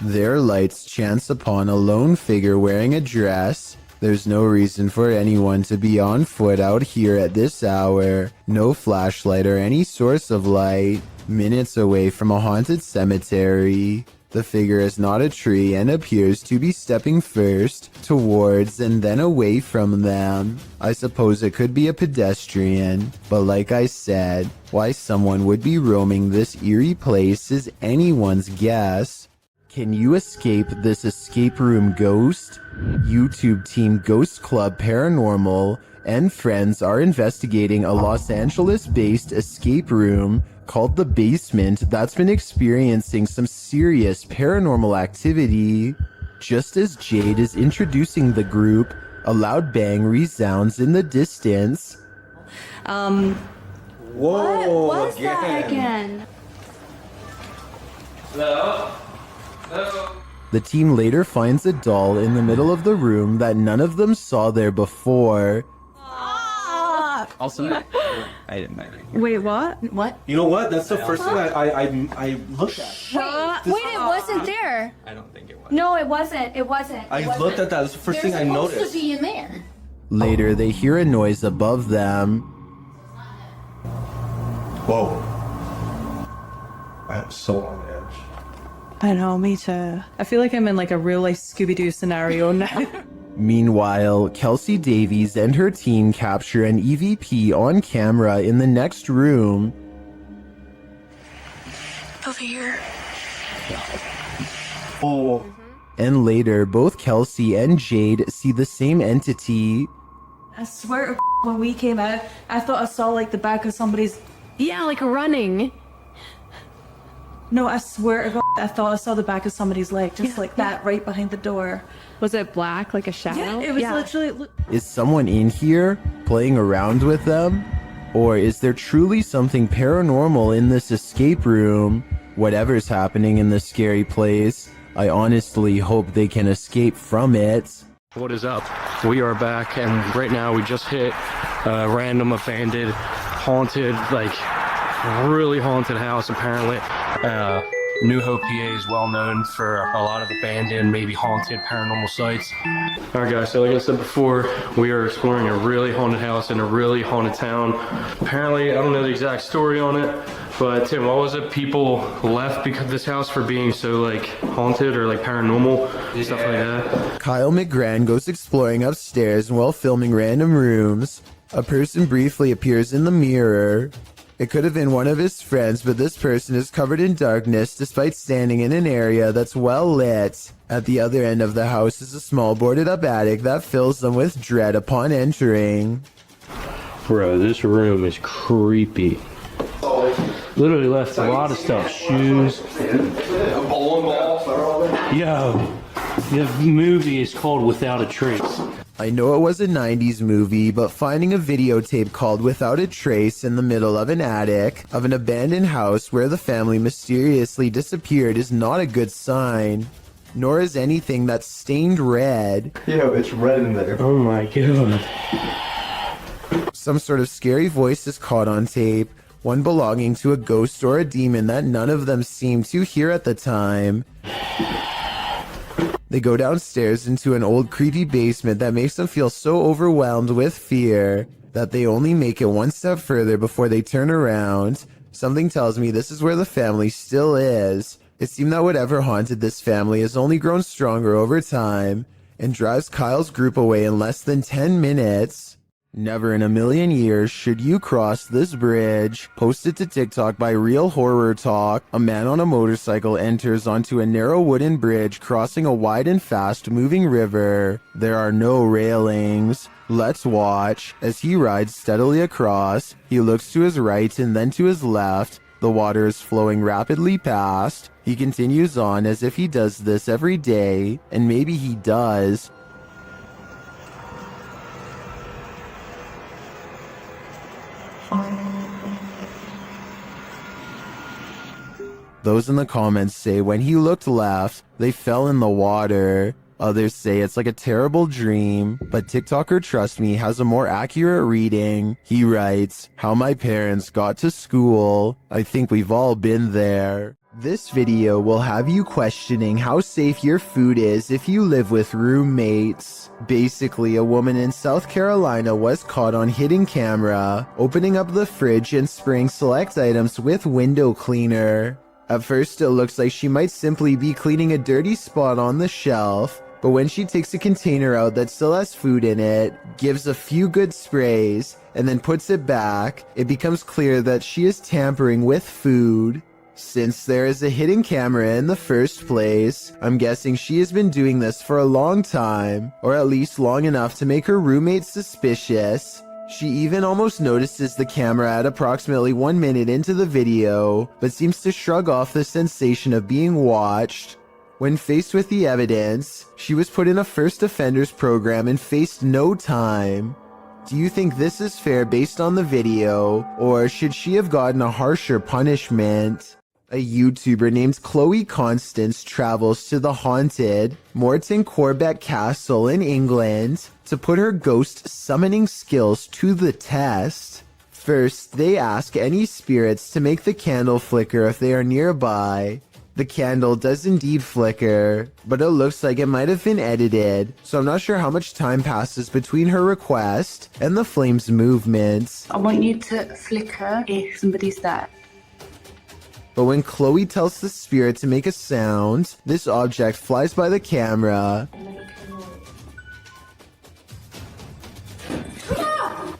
Their lights chance upon a lone figure wearing a dress. There's no reason for anyone to be on foot out here at this hour. No flashlight or any source of light. Minutes away from a haunted cemetery. The figure is not a tree and appears to be stepping first towards and then away from them. I suppose it could be a pedestrian, but like I said, why someone would be roaming this eerie place is anyone's guess. Can you escape this escape room ghost? YouTube team Ghost Club Paranormal and friends are investigating a Los Angeles-based escape room called The Basement that's been experiencing some serious paranormal activity. Just as Jade is introducing the group, a loud bang resounds in the distance. Whoa, what was that again? Hello? Hello? The team later finds a doll in the middle of the room that none of them saw there before. Also, I didn't know. Wait, what? What? You know what? That's the first thing I looked at. Wait, it wasn't there. I don't think it was. No, it wasn't. It wasn't. I looked at that. That's the first thing I noticed. There's supposed to be in there. Later, they hear a noise above them. Whoa. I'm so on edge. I know, me too. I feel like I'm in like a real life Scooby-Doo scenario now. Meanwhile, Kelsey Davies and her team capture an EVP on camera in the next room. Over here. Oh. And later, both Kelsey and Jade see the same entity. I swear to when we came out, I thought I saw like the back of somebody's... Yeah, like running. No, I swear to God, I thought I saw the back of somebody's leg, just like that, right behind the door. Was it black, like a shadow? Yeah, it was literally... Is someone in here playing around with them? Or is there truly something paranormal in this escape room? Whatever's happening in this scary place, I honestly hope they can escape from it. What is up? We are back, and right now we just hit a random abandoned, haunted, like really haunted house apparently. New Hope, PA is well known for a lot of abandoned, maybe haunted paranormal sites. Alright guys, so like I said before, we are exploring a really haunted house in a really haunted town. Apparently, I don't know the exact story on it, but Tim, what was it? People left because of this house for being so like haunted or like paranormal, stuff like that. Kyle McGran goes exploring upstairs while filming random rooms. A person briefly appears in the mirror. It could have been one of his friends, but this person is covered in darkness despite standing in an area that's well lit. At the other end of the house is a small boarded up attic that fills them with dread upon entering. Bro, this room is creepy. Literally left a lot of stuff, shoes. Yo, the movie is called Without a Trace. I know it was a 90s movie, but finding a videotape called Without a Trace in the middle of an attic of an abandoned house where the family mysteriously disappeared is not a good sign. Nor is anything that's stained red. Yo, it's red in there. Oh my god. Some sort of scary voice is caught on tape, one belonging to a ghost or a demon that none of them seemed to hear at the time. They go downstairs into an old creepy basement that makes them feel so overwhelmed with fear that they only make it one step further before they turn around. Something tells me this is where the family still is. It seemed that whatever haunted this family has only grown stronger over time and drives Kyle's group away in less than 10 minutes. Never in a million years should you cross this bridge. Posted to TikTok by Real Horror Talk, a man on a motorcycle enters onto a narrow wooden bridge crossing a wide and fast-moving river. There are no railings. Let's watch. As he rides steadily across, he looks to his right and then to his left. The water is flowing rapidly past. He continues on as if he does this every day, and maybe he does. Those in the comments say when he looked left, they fell in the water. Others say it's like a terrible dream, but TikToker Trust Me has a more accurate reading. He writes, "How my parents got to school. I think we've all been there." This video will have you questioning how safe your food is if you live with roommates. Basically, a woman in South Carolina was caught on hidden camera, opening up the fridge and spraying select items with window cleaner. At first, it looks like she might simply be cleaning a dirty spot on the shelf, but when she takes a container out that still has food in it, gives a few good sprays, and then puts it back, it becomes clear that she is tampering with food. Since there is a hidden camera in the first place, I'm guessing she has been doing this for a long time, or at least long enough to make her roommate suspicious. She even almost notices the camera at approximately 1 minute into the video, but seems to shrug off the sensation of being watched. When faced with the evidence, she was put in a first offenders program and faced no time. Do you think this is fair based on the video, or should she have gotten a harsher punishment? A YouTuber named Chloe Constance travels to the haunted Morton Corbett Castle in England to put her ghost summoning skills to the test. First, they ask any spirits to make the candle flicker if they are nearby. The candle does indeed flicker, but it looks like it might have been edited, so I'm not sure how much time passes between her request and the flame's movements. I want you to flicker if somebody's there. But when Chloe tells the spirit to make a sound, this object flies by the camera.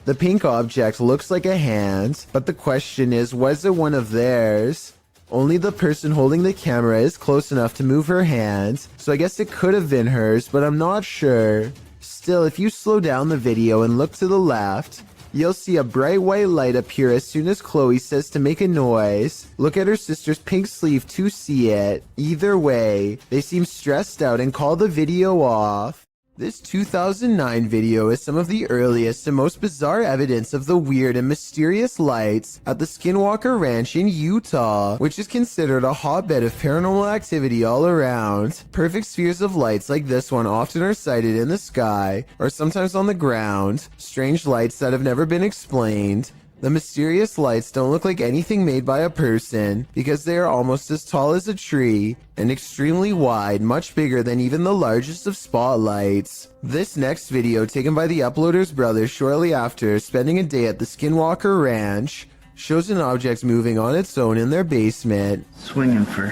The pink object looks like a hand, but the question is, was it one of theirs? Only the person holding the camera is close enough to move her hand, so I guess it could have been hers, but I'm not sure. Still, if you slow down the video and look to the left, you'll see a bright white light appear as soon as Chloe says to make a noise. Look at her sister's pink sleeve to see it. Either way, they seem stressed out and call the video off. This 2009 video is some of the earliest and most bizarre evidence of the weird and mysterious lights at the Skinwalker Ranch in Utah, which is considered a hotbed of paranormal activity all around. Perfect spheres of lights like this one often are sighted in the sky, or sometimes on the ground. Strange lights that have never been explained. The mysterious lights don't look like anything made by a person because they are almost as tall as a tree and extremely wide, much bigger than even the largest of spotlights. This next video, taken by the uploader's brother shortly after spending a day at the Skinwalker Ranch, shows an object moving on its own in their basement. Swinging for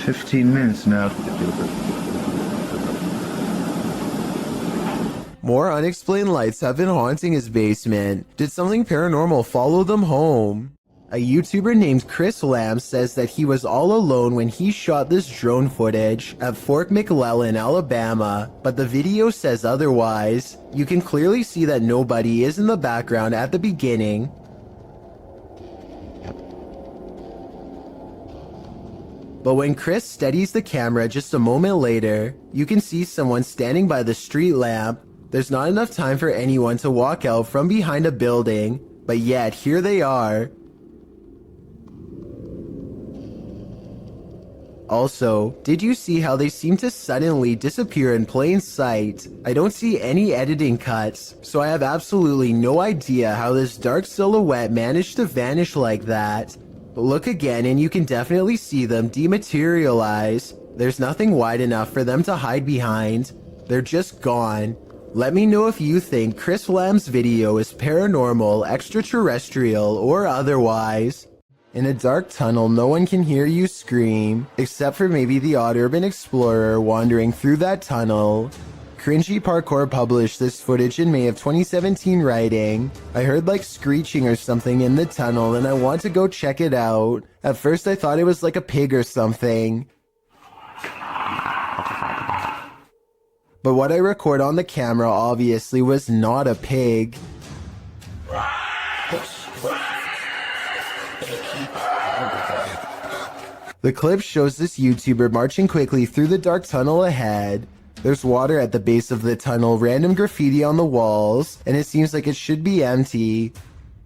15 minutes now. More unexplained lights have been haunting his basement. Did something paranormal follow them home? A YouTuber named Chris Lamb says that he was all alone when he shot this drone footage at Fort McClellan, Alabama, but the video says otherwise. You can clearly see that nobody is in the background at the beginning. But when Chris steadies the camera just a moment later, you can see someone standing by the street lamp. There's not enough time for anyone to walk out from behind a building, but yet here they are. Also, did you see how they seem to suddenly disappear in plain sight? I don't see any editing cuts, so I have absolutely no idea how this dark silhouette managed to vanish like that. But look again and you can definitely see them dematerialize. There's nothing wide enough for them to hide behind. They're just gone. Let me know if you think Chris Lamb's video is paranormal, extraterrestrial, or otherwise. In a dark tunnel, no one can hear you scream, except for maybe the odd urban explorer wandering through that tunnel. Cringy Parkour published this footage in May of 2017 writing, "I heard like screeching or something in the tunnel and I want to go check it out. At first I thought it was like a pig or something. But what I record on the camera obviously was not a pig." The clip shows this YouTuber marching quickly through the dark tunnel ahead. There's water at the base of the tunnel, random graffiti on the walls, and it seems like it should be empty.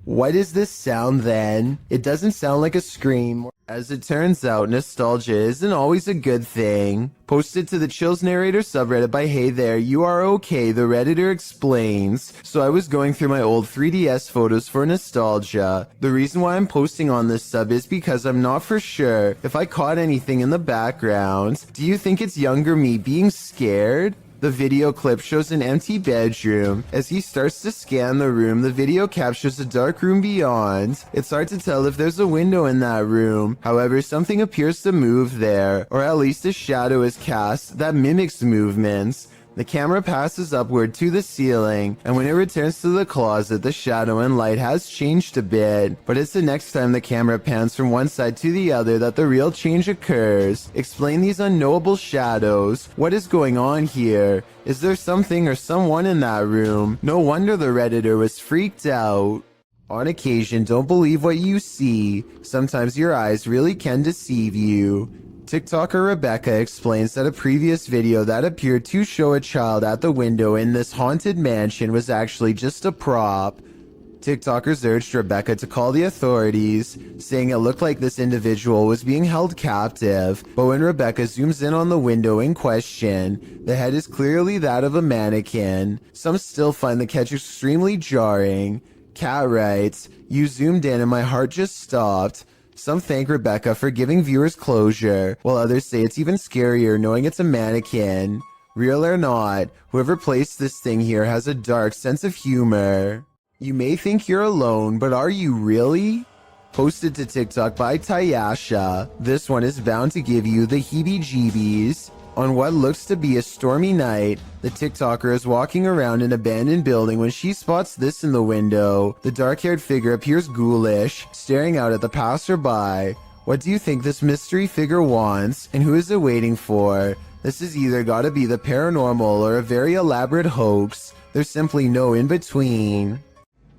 What is this sound then? It doesn't sound like a scream. As it turns out, nostalgia isn't always a good thing. Posted to the Chills Narrator subreddit by Hey There, You Are Okay, the Redditor explains. So I was going through my old 3DS photos for nostalgia. The reason why I'm posting on this sub is because I'm not for sure if I caught anything in the background. Do you think it's younger me being scared? The video clip shows an empty bedroom. As he starts to scan the room, the video captures a dark room beyond. It's hard to tell if there's a window in that room. However, something appears to move there, or at least a shadow is cast that mimics movements. The camera passes upward to the ceiling, and when it returns to the closet, the shadow and light has changed a bit. But it's the next time the camera pans from one side to the other that the real change occurs. Explain these unknowable shadows. What is going on here? Is there something or someone in that room? No wonder the Redditor was freaked out. On occasion, don't believe what you see. Sometimes your eyes really can deceive you. TikToker Rebecca explains that a previous video that appeared to show a child at the window in this haunted mansion was actually just a prop. TikTokers urged Rebecca to call the authorities, saying it looked like this individual was being held captive. But when Rebecca zooms in on the window in question, the head is clearly that of a mannequin. Some still find the catch extremely jarring. Kat writes, "You zoomed in and my heart just stopped." Some thank Rebecca for giving viewers closure, while others say it's even scarier knowing it's a mannequin. Real or not, whoever placed this thing here has a dark sense of humor. You may think you're alone, but are you really? Posted to TikTok by Tayasha, this one is bound to give you the heebie-jeebies. On what looks to be a stormy night, the TikToker is walking around an abandoned building when she spots this in the window. The dark-haired figure appears ghoulish, staring out at the passerby. What do you think this mystery figure wants, and who is it waiting for? This has either gotta be the paranormal or a very elaborate hoax. There's simply no in-between.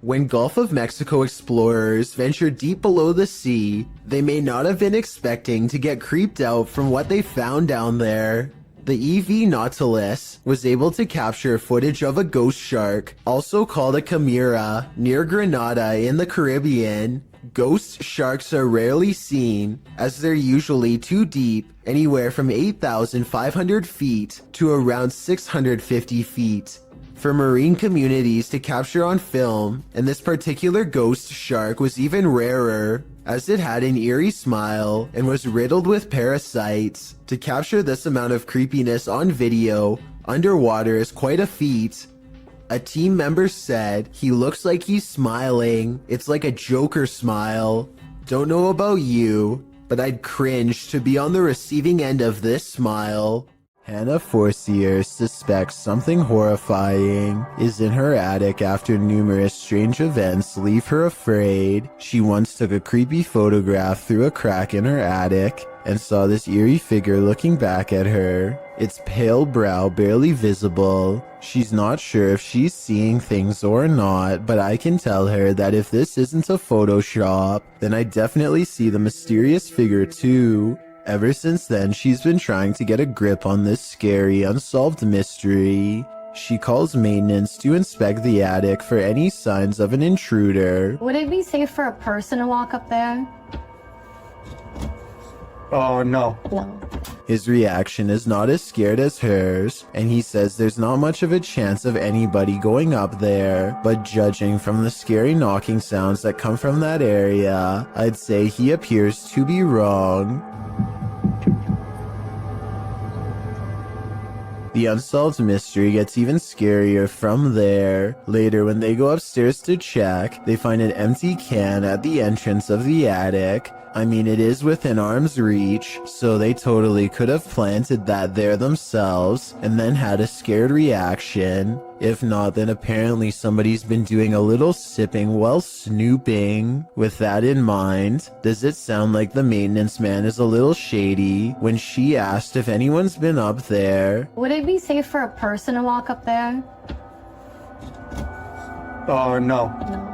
When Gulf of Mexico explorers ventured deep below the sea, they may not have been expecting to get creeped out from what they found down there. The EV Nautilus was able to capture footage of a ghost shark, also called a chimera, near Grenada in the Caribbean. Ghost sharks are rarely seen, as they're usually too deep, anywhere from 8,500 feet to around 650 feet. For marine communities to capture on film, and this particular ghost shark was even rarer, as it had an eerie smile and was riddled with parasites. To capture this amount of creepiness on video, underwater is quite a feat. A team member said, "He looks like he's smiling. It's like a Joker smile." Don't know about you, but I'd cringe to be on the receiving end of this smile. Hannah Forcier suspects something horrifying is in her attic after numerous strange events leave her afraid. She once took a creepy photograph through a crack in her attic and saw this eerie figure looking back at her. Its pale brow barely visible. She's not sure if she's seeing things or not, but I can tell her that if this isn't a Photoshop, then I definitely see the mysterious figure too. Ever since then, she's been trying to get a grip on this scary, unsolved mystery. She calls maintenance to inspect the attic for any signs of an intruder. Would it be safe for a person to walk up there? Oh, no. No. His reaction is not as scared as hers, and he says there's not much of a chance of anybody going up there, but judging from the scary knocking sounds that come from that area, I'd say he appears to be wrong. The unsolved mystery gets even scarier from there. Later, when they go upstairs to check, they find an empty can at the entrance of the attic. I mean, it is within arm's reach, so they totally could have planted that there themselves and then had a scared reaction. If not, then apparently somebody's been doing a little sipping while snooping. With that in mind, does it sound like the maintenance man is a little shady when she asked if anyone's been up there? Would it be safe for a person to walk up there? Oh, no. No.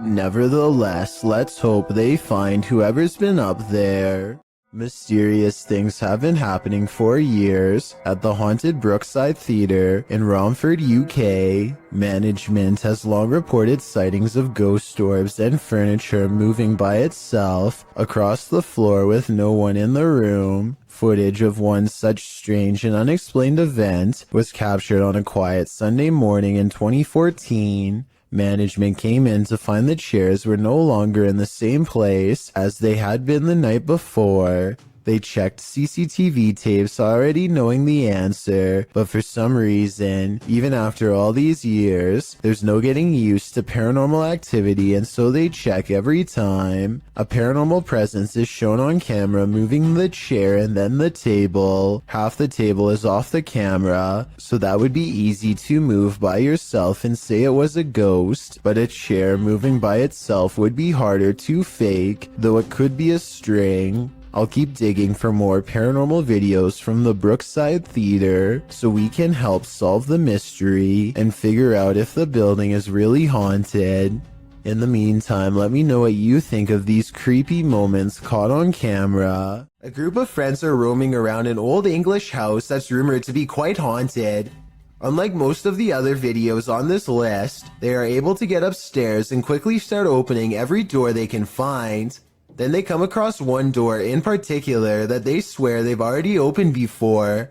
Nevertheless, let's hope they find whoever's been up there. Mysterious things have been happening for years at the haunted Brookside Theatre in Romford, UK. Management has long reported sightings of ghost orbs and furniture moving by itself across the floor with no one in the room. Footage of one such strange and unexplained event was captured on a quiet Sunday morning in 2014. Management came in to find the chairs were no longer in the same place as they had been the night before. They checked CCTV tapes already knowing the answer, but for some reason, even after all these years, there's no getting used to paranormal activity, and so they check every time. A paranormal presence is shown on camera moving the chair and then the table. Half the table is off the camera, so that would be easy to move by yourself and say it was a ghost, but a chair moving by itself would be harder to fake, though it could be a string. I'll keep digging for more paranormal videos from the Brookside Theatre so we can help solve the mystery and figure out if the building is really haunted. In the meantime, let me know what you think of these creepy moments caught on camera. A group of friends are roaming around an old English house that's rumored to be quite haunted. Unlike most of the other videos on this list, they are able to get upstairs and quickly start opening every door they can find. Then they come across one door in particular that they swear they've already opened before.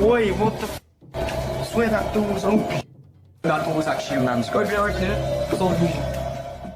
Wait, what the f? I swear that door was open. That door was actually a man's grave.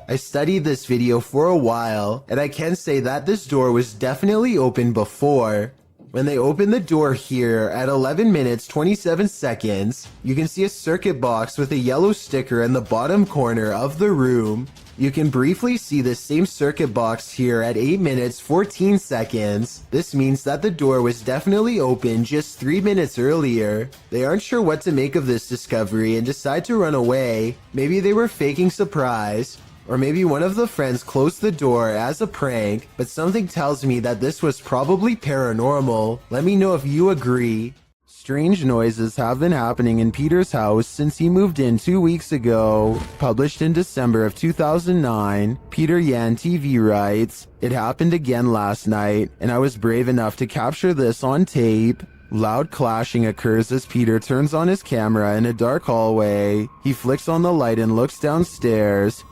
I studied this video for a while, and I can say that this door was definitely open before. When they open the door here at 11 minutes 27 seconds, you can see a circuit box with a yellow sticker in the bottom corner of the room. You can briefly see the same circuit box here at 8 minutes 14 seconds. This means that the door was definitely open just 3 minutes earlier. They aren't sure what to make of this discovery and decide to run away. Maybe they were faking surprise. Or maybe one of the friends closed the door as a prank, but something tells me that this was probably paranormal. Let me know if you agree. Strange noises have been happening in Peter's house since he moved in 2 weeks ago. Published in December of 2009, Peter Yan TV writes, "It happened again last night, and I was brave enough to capture this on tape." Loud clashing occurs as Peter turns on his camera in a dark hallway. He flicks on the light and looks downstairs.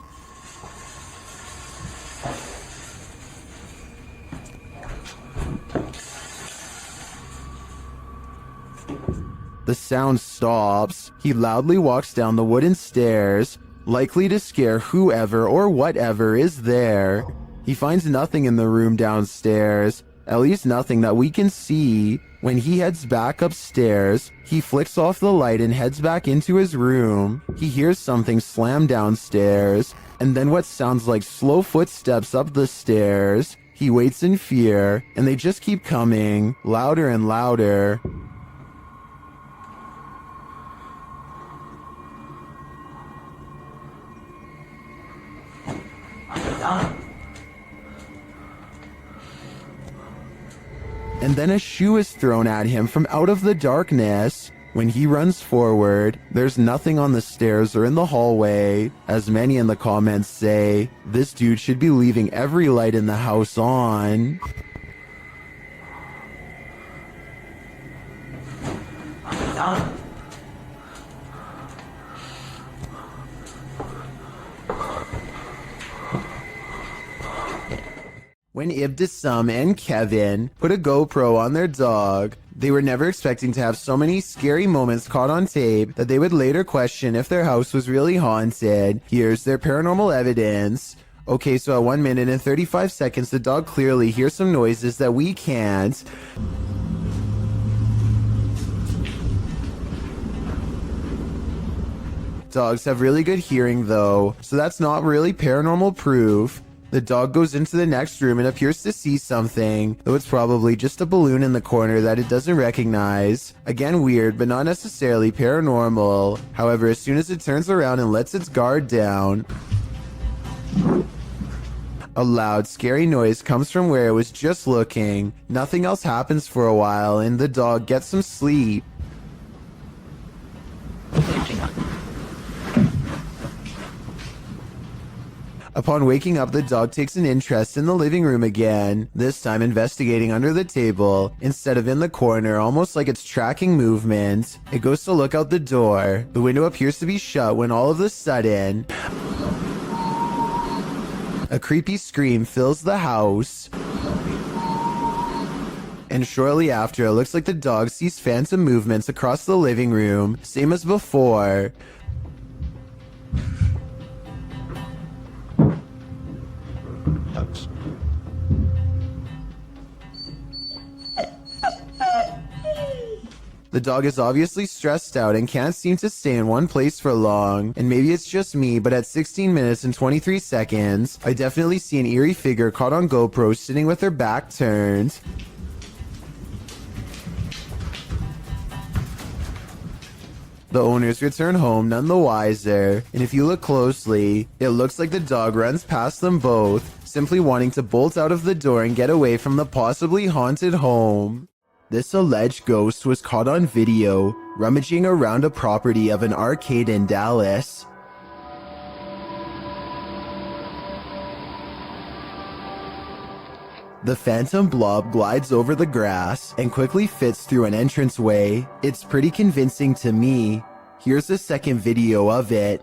The sound stops. He loudly walks down the wooden stairs, likely to scare whoever or whatever is there. He finds nothing in the room downstairs, at least nothing that we can see. When he heads back upstairs, he flicks off the light and heads back into his room. He hears something slam downstairs, and then what sounds like slow footsteps up the stairs. He waits in fear, and they just keep coming, louder and louder. And then a shoe is thrown at him from out of the darkness. When he runs forward, there's nothing on the stairs or in the hallway. As many in the comments say, this dude should be leaving every light in the house on. down. When Ibtisam and Kevin put a GoPro on their dog, they were never expecting to have so many scary moments caught on tape that they would later question if their house was really haunted. Here's their paranormal evidence. Okay, so at 1 minute and 35 seconds, the dog clearly hears some noises that we can't. Dogs have really good hearing though, so that's not really paranormal proof. The dog goes into the next room and appears to see something, though it's probably just a balloon in the corner that it doesn't recognize. Again, weird, but not necessarily paranormal. However, as soon as it turns around and lets its guard down, a loud, scary noise comes from where it was just looking. Nothing else happens for a while, and the dog gets some sleep. Upon waking up, the dog takes an interest in the living room again, this time investigating under the table, instead of in the corner, almost like it's tracking movement. It goes to look out the door. The window appears to be shut when all of a sudden, a creepy scream fills the house. And shortly after, it looks like the dog sees phantom movements across the living room, same as before. The dog is obviously stressed out and can't seem to stay in one place for long. And maybe it's just me, but at 16 minutes and 23 seconds, I definitely see an eerie figure caught on GoPro sitting with her back turned. The owners return home none the wiser, and if you look closely, it looks like the dog runs past them both, simply wanting to bolt out of the door and get away from the possibly haunted home. This alleged ghost was caught on video, rummaging around a property of an arcade in Dallas. The phantom blob glides over the grass and quickly fits through an entranceway. It's pretty convincing to me. Here's a second video of it.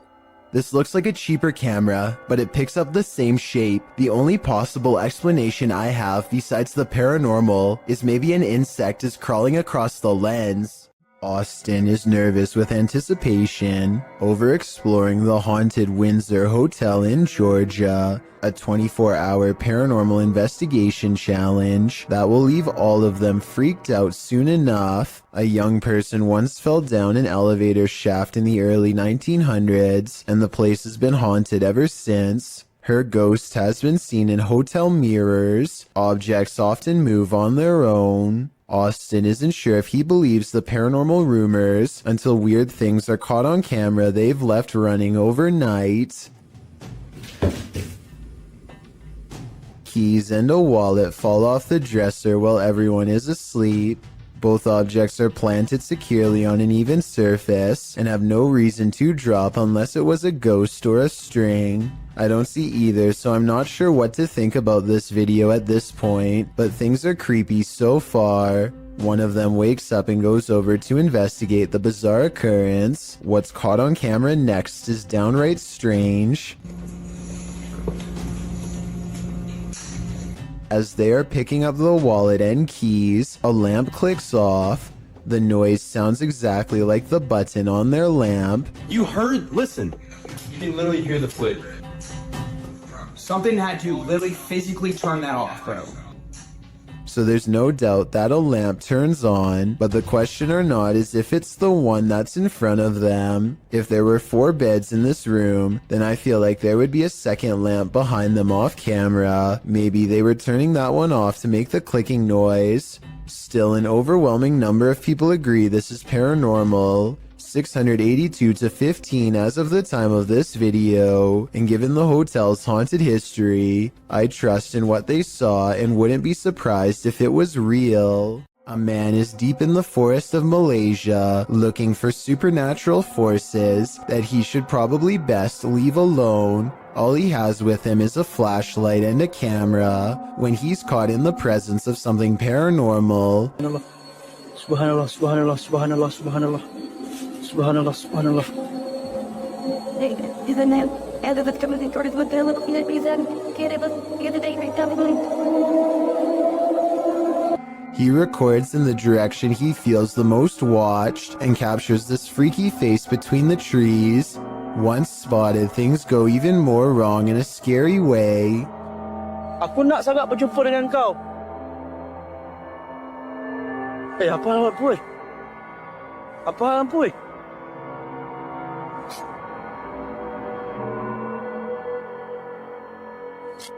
This looks like a cheaper camera, but it picks up the same shape. The only possible explanation I have besides the paranormal is maybe an insect is crawling across the lens. Austin is nervous with anticipation over exploring the haunted Windsor Hotel in Georgia, a 24-hour paranormal investigation challenge that will leave all of them freaked out soon enough. A young person once fell down an elevator shaft in the early 1900s, and the place has been haunted ever since. Her ghost has been seen in hotel mirrors. Objects often move on their own. Austin isn't sure if he believes the paranormal rumors until weird things are caught on camera they've left running overnight. Keys and a wallet fall off the dresser while everyone is asleep. Both objects are planted securely on an even surface and have no reason to drop unless it was a ghost or a string. I don't see either, so I'm not sure what to think about this video at this point, but things are creepy so far. One of them wakes up and goes over to investigate the bizarre occurrence. What's caught on camera next is downright strange. As they are picking up the wallet and keys, a lamp clicks off. The noise sounds exactly like the button on their lamp. You heard? Listen. You can literally hear the flip. Something had to literally physically turn that off, bro. So there's no doubt that a lamp turns on, but the question or not is if it's the one that's in front of them. If there were 4 beds in this room, then I feel like there would be a second lamp behind them off camera. Maybe they were turning that one off to make the clicking noise. Still, an overwhelming number of people agree this is paranormal. 682 to 15 as of the time of this video, and given the hotel's haunted history, I trust in what they saw and wouldn't be surprised if it was real. A man is deep in the forest of Malaysia looking for supernatural forces that he should probably best leave alone. All he has with him is a flashlight and a camera when he's caught in the presence of something paranormal. Subhanallah, subhanallah, subhanallah, subhanallah. Subhanallah, subhanallah. He records in the direction he feels the most watched and captures this freaky face between the trees. Once spotted, things go even more wrong in a scary way. Aku nak sangat berjumpa dengan kau. Apa hal puy? Apa hal puy?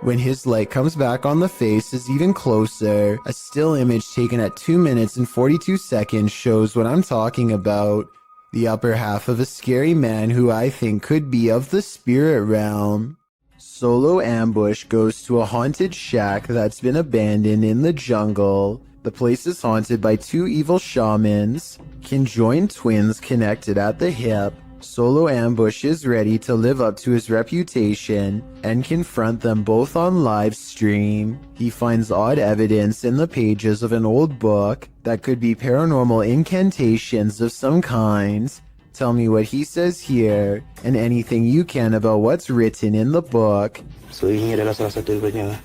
When his light comes back on the face is even closer. A still image taken at 2 minutes and 42 seconds shows what I'm talking about. The upper half of a scary man who I think could be of the spirit realm. Solo Ambush goes to a haunted shack that's been abandoned in the jungle. The place is haunted by 2 evil shamans, conjoined twins connected at the hip. Solo Ambush is ready to live up to his reputation and confront them both on live stream. He finds odd evidence in the pages of an old book that could be paranormal incantations of some kind. Tell me what he says here and anything you can about what's written in the book. So ini adalah salah satu daripadanya.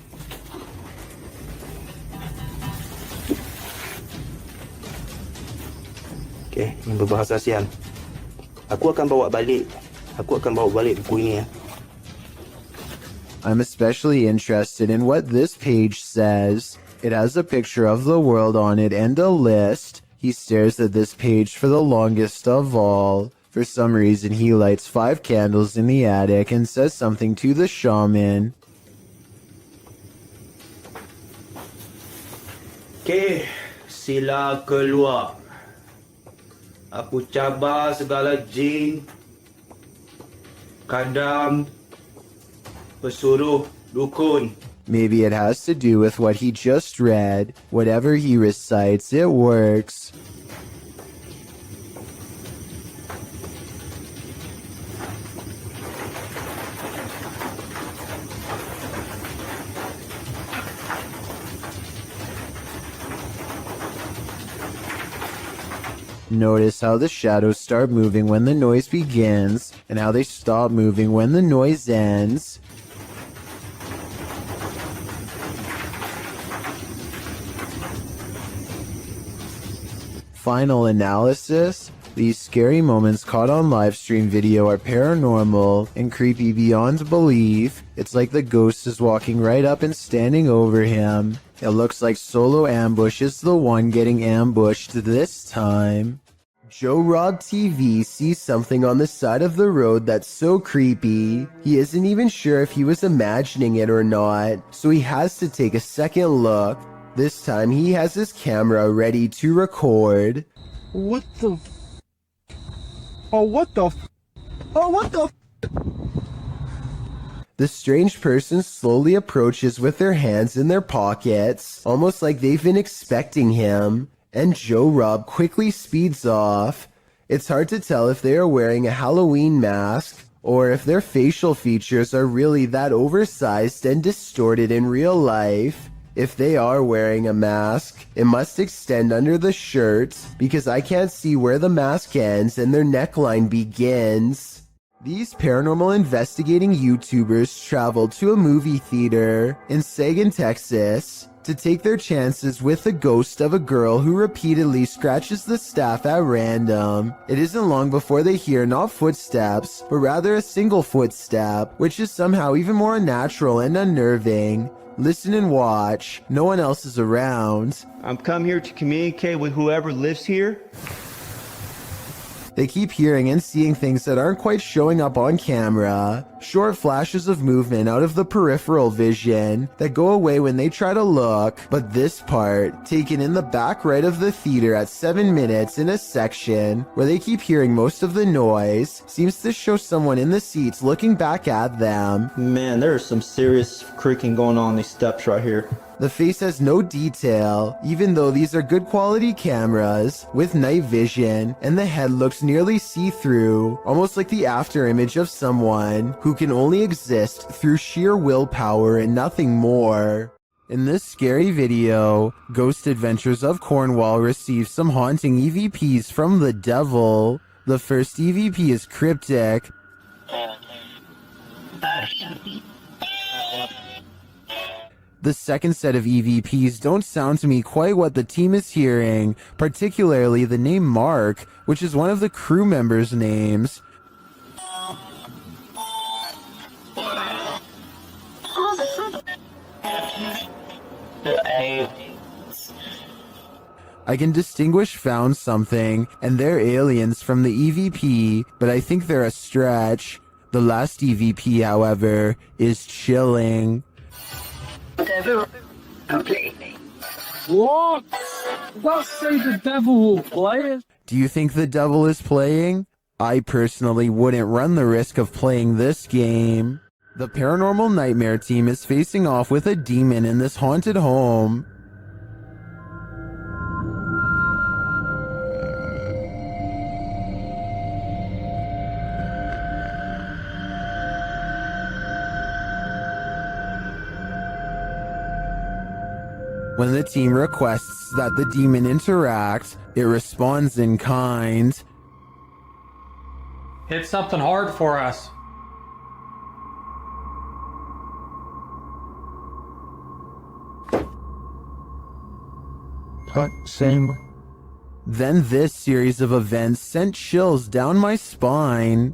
Okay, ini berbahasa ASEAN. Aku akan bawa balik buku ini ya. I'm especially interested in what this page says. It has a picture of the world on it and a list. He stares at this page for the longest of all. For some reason, he lights 5 candles in the attic and says something to the shaman. Okay, sila keluar. Aku cabar segala jin, kadam, pesuruh, dukun. Maybe it has to do with what he just read. Whatever he recites, it works. Notice how the shadows start moving when the noise begins, and how they stop moving when the noise ends. Final analysis: these scary moments caught on livestream video are paranormal and creepy beyond belief. It's like the ghost is walking right up and standing over him. It looks like Solo Ambush is the one getting ambushed this time. Joe Rob TV sees something on the side of the road that's so creepy. He isn't even sure if he was imagining it or not, so he has to take a second look. This time he has his camera ready to record. What the? Oh, what the? Oh, what the? The strange person slowly approaches with their hands in their pockets, almost like they've been expecting him, and Joe Rob quickly speeds off. It's hard to tell if they are wearing a Halloween mask, or if their facial features are really that oversized and distorted in real life. If they are wearing a mask, it must extend under the shirt, because I can't see where the mask ends and their neckline begins. These paranormal investigating YouTubers traveled to a movie theater in Sagan, Texas, to take their chances with the ghost of a girl who repeatedly scratches the staff at random. It isn't long before they hear not footsteps, but rather a single footstep, which is somehow even more unnatural and unnerving. Listen and watch. No one else is around. I'm come here to communicate with whoever lives here. They keep hearing and seeing things that aren't quite showing up on camera. Short flashes of movement out of the peripheral vision that go away when they try to look. But this part, taken in the back right of the theater at 7 minutes in a section where they keep hearing most of the noise, seems to show someone in the seats looking back at them. Man, there's some serious creaking going on these steps right here. The face has no detail, even though these are good quality cameras with night vision, and the head looks nearly see-through, almost like the after image of someone who can only exist through sheer willpower and nothing more. In this scary video, Ghost Adventures of Cornwall receives some haunting EVPs from the devil. The first EVP is cryptic. The second set of EVPs don't sound to me quite what the team is hearing, particularly the name Mark, which is one of the crew members' names. I can distinguish found something and they're aliens from the EVP, but I think they're a stretch. The last EVP, however, is chilling. What? Let's say the devil will play it. Do you think the devil is playing? I personally wouldn't run the risk of playing this game. The Paranormal Nightmare team is facing off with a demon in this haunted home. When the team requests that the demon interact, it responds in kind. Hit something hard for us. Same. Then this series of events sent chills down my spine.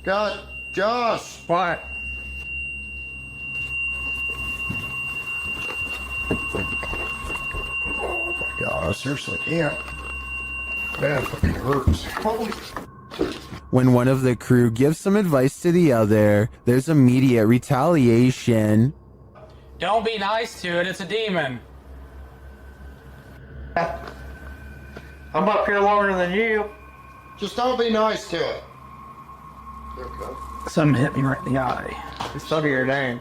God, Josh! What? God, seriously, can't. That fucking hurts. Holy. When one of the crew gives some advice to the other, there's immediate retaliation. Don't be nice to it, it's a demon. I'm up here longer than you. Just don't be nice to it. Something hit me right in the eye. It's over your name.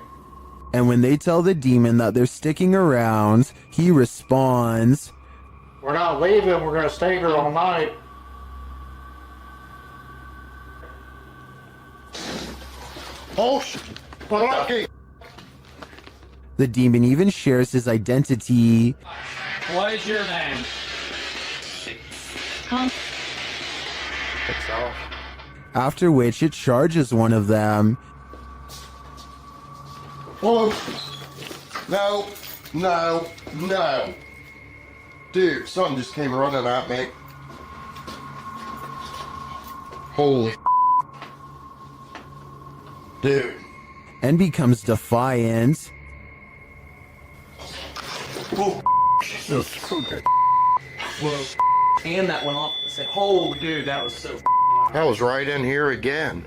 And when they tell the demon that they're sticking around, he responds, We're not leaving, we're gonna stay here all night. Oh, shit. Lucky. The demon even shares his identity. What is your name? After which it charges one of them. Whoa. No, no, no. Dude, something just came running at me. Holy dude. And becomes defiant. Oh, Whoa. And that went off and said, holy dude, that was so I was right in here again.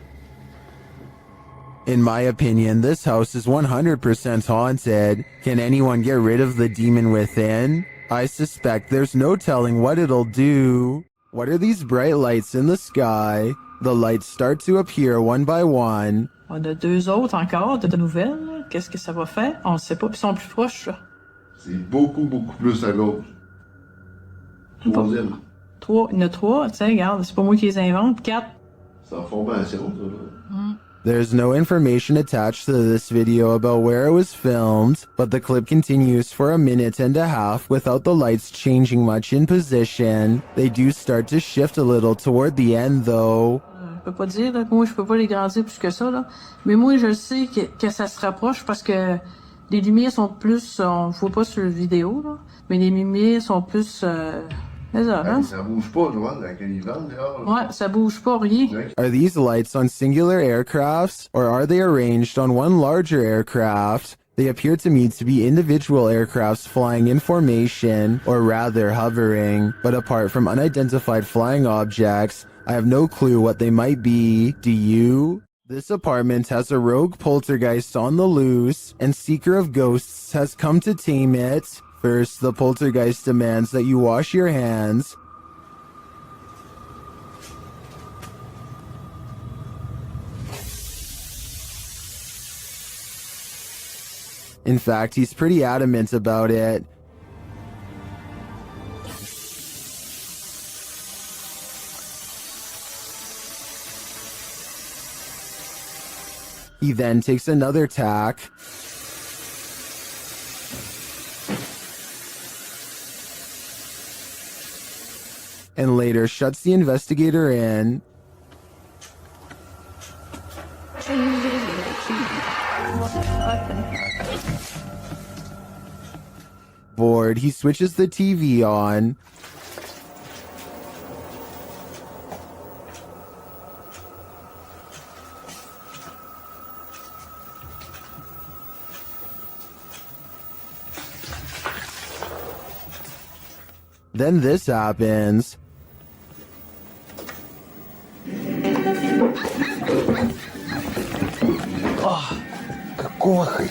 In my opinion, this house is 100% haunted. Can anyone get rid of the demon within? I suspect there's no telling what it'll do. What are these bright lights in the sky? The lights start to appear one by one. On a deux autres encore, de nouvelles. Qu'est-ce que ça va faire? On ne sait pas, puis ils sont plus proches, là. C'est beaucoup, beaucoup plus à gauche. Troisième. Trois, il y en a trois, tu sais, regarde, c'est pas moi qui les invente. Quatre. C'est en formation, ça. There's no information attached to this video about where it was filmed, but the clip continues for a minute and a half without the lights changing much in position. They do start to shift a little toward the end though. Je peux pas dire, là, moi je peux pas les grandir plus que ça, là. Mais moi je sais que ça se rapproche parce que les lumières sont plus, on voit pas sur la vidéo, là, mais les lumières sont plus, hein? Ça bouge pas, tu vois, avec les vents dehors. Ouais, ça bouge pas, rien. Are these lights on singular aircrafts, or are they arranged on one larger aircraft? They appear to me to be individual aircrafts flying in formation, or rather hovering, but apart from unidentified flying objects, I have no clue what they might be. Do you? This apartment has a rogue poltergeist on the loose, and Seeker of Ghosts has come to tame it. First, the poltergeist demands that you wash your hands. In fact, he's pretty adamant about it. He then takes another tack. and later shuts the investigator in. Bored, he switches the TV on. Then this happens. Oh, какой.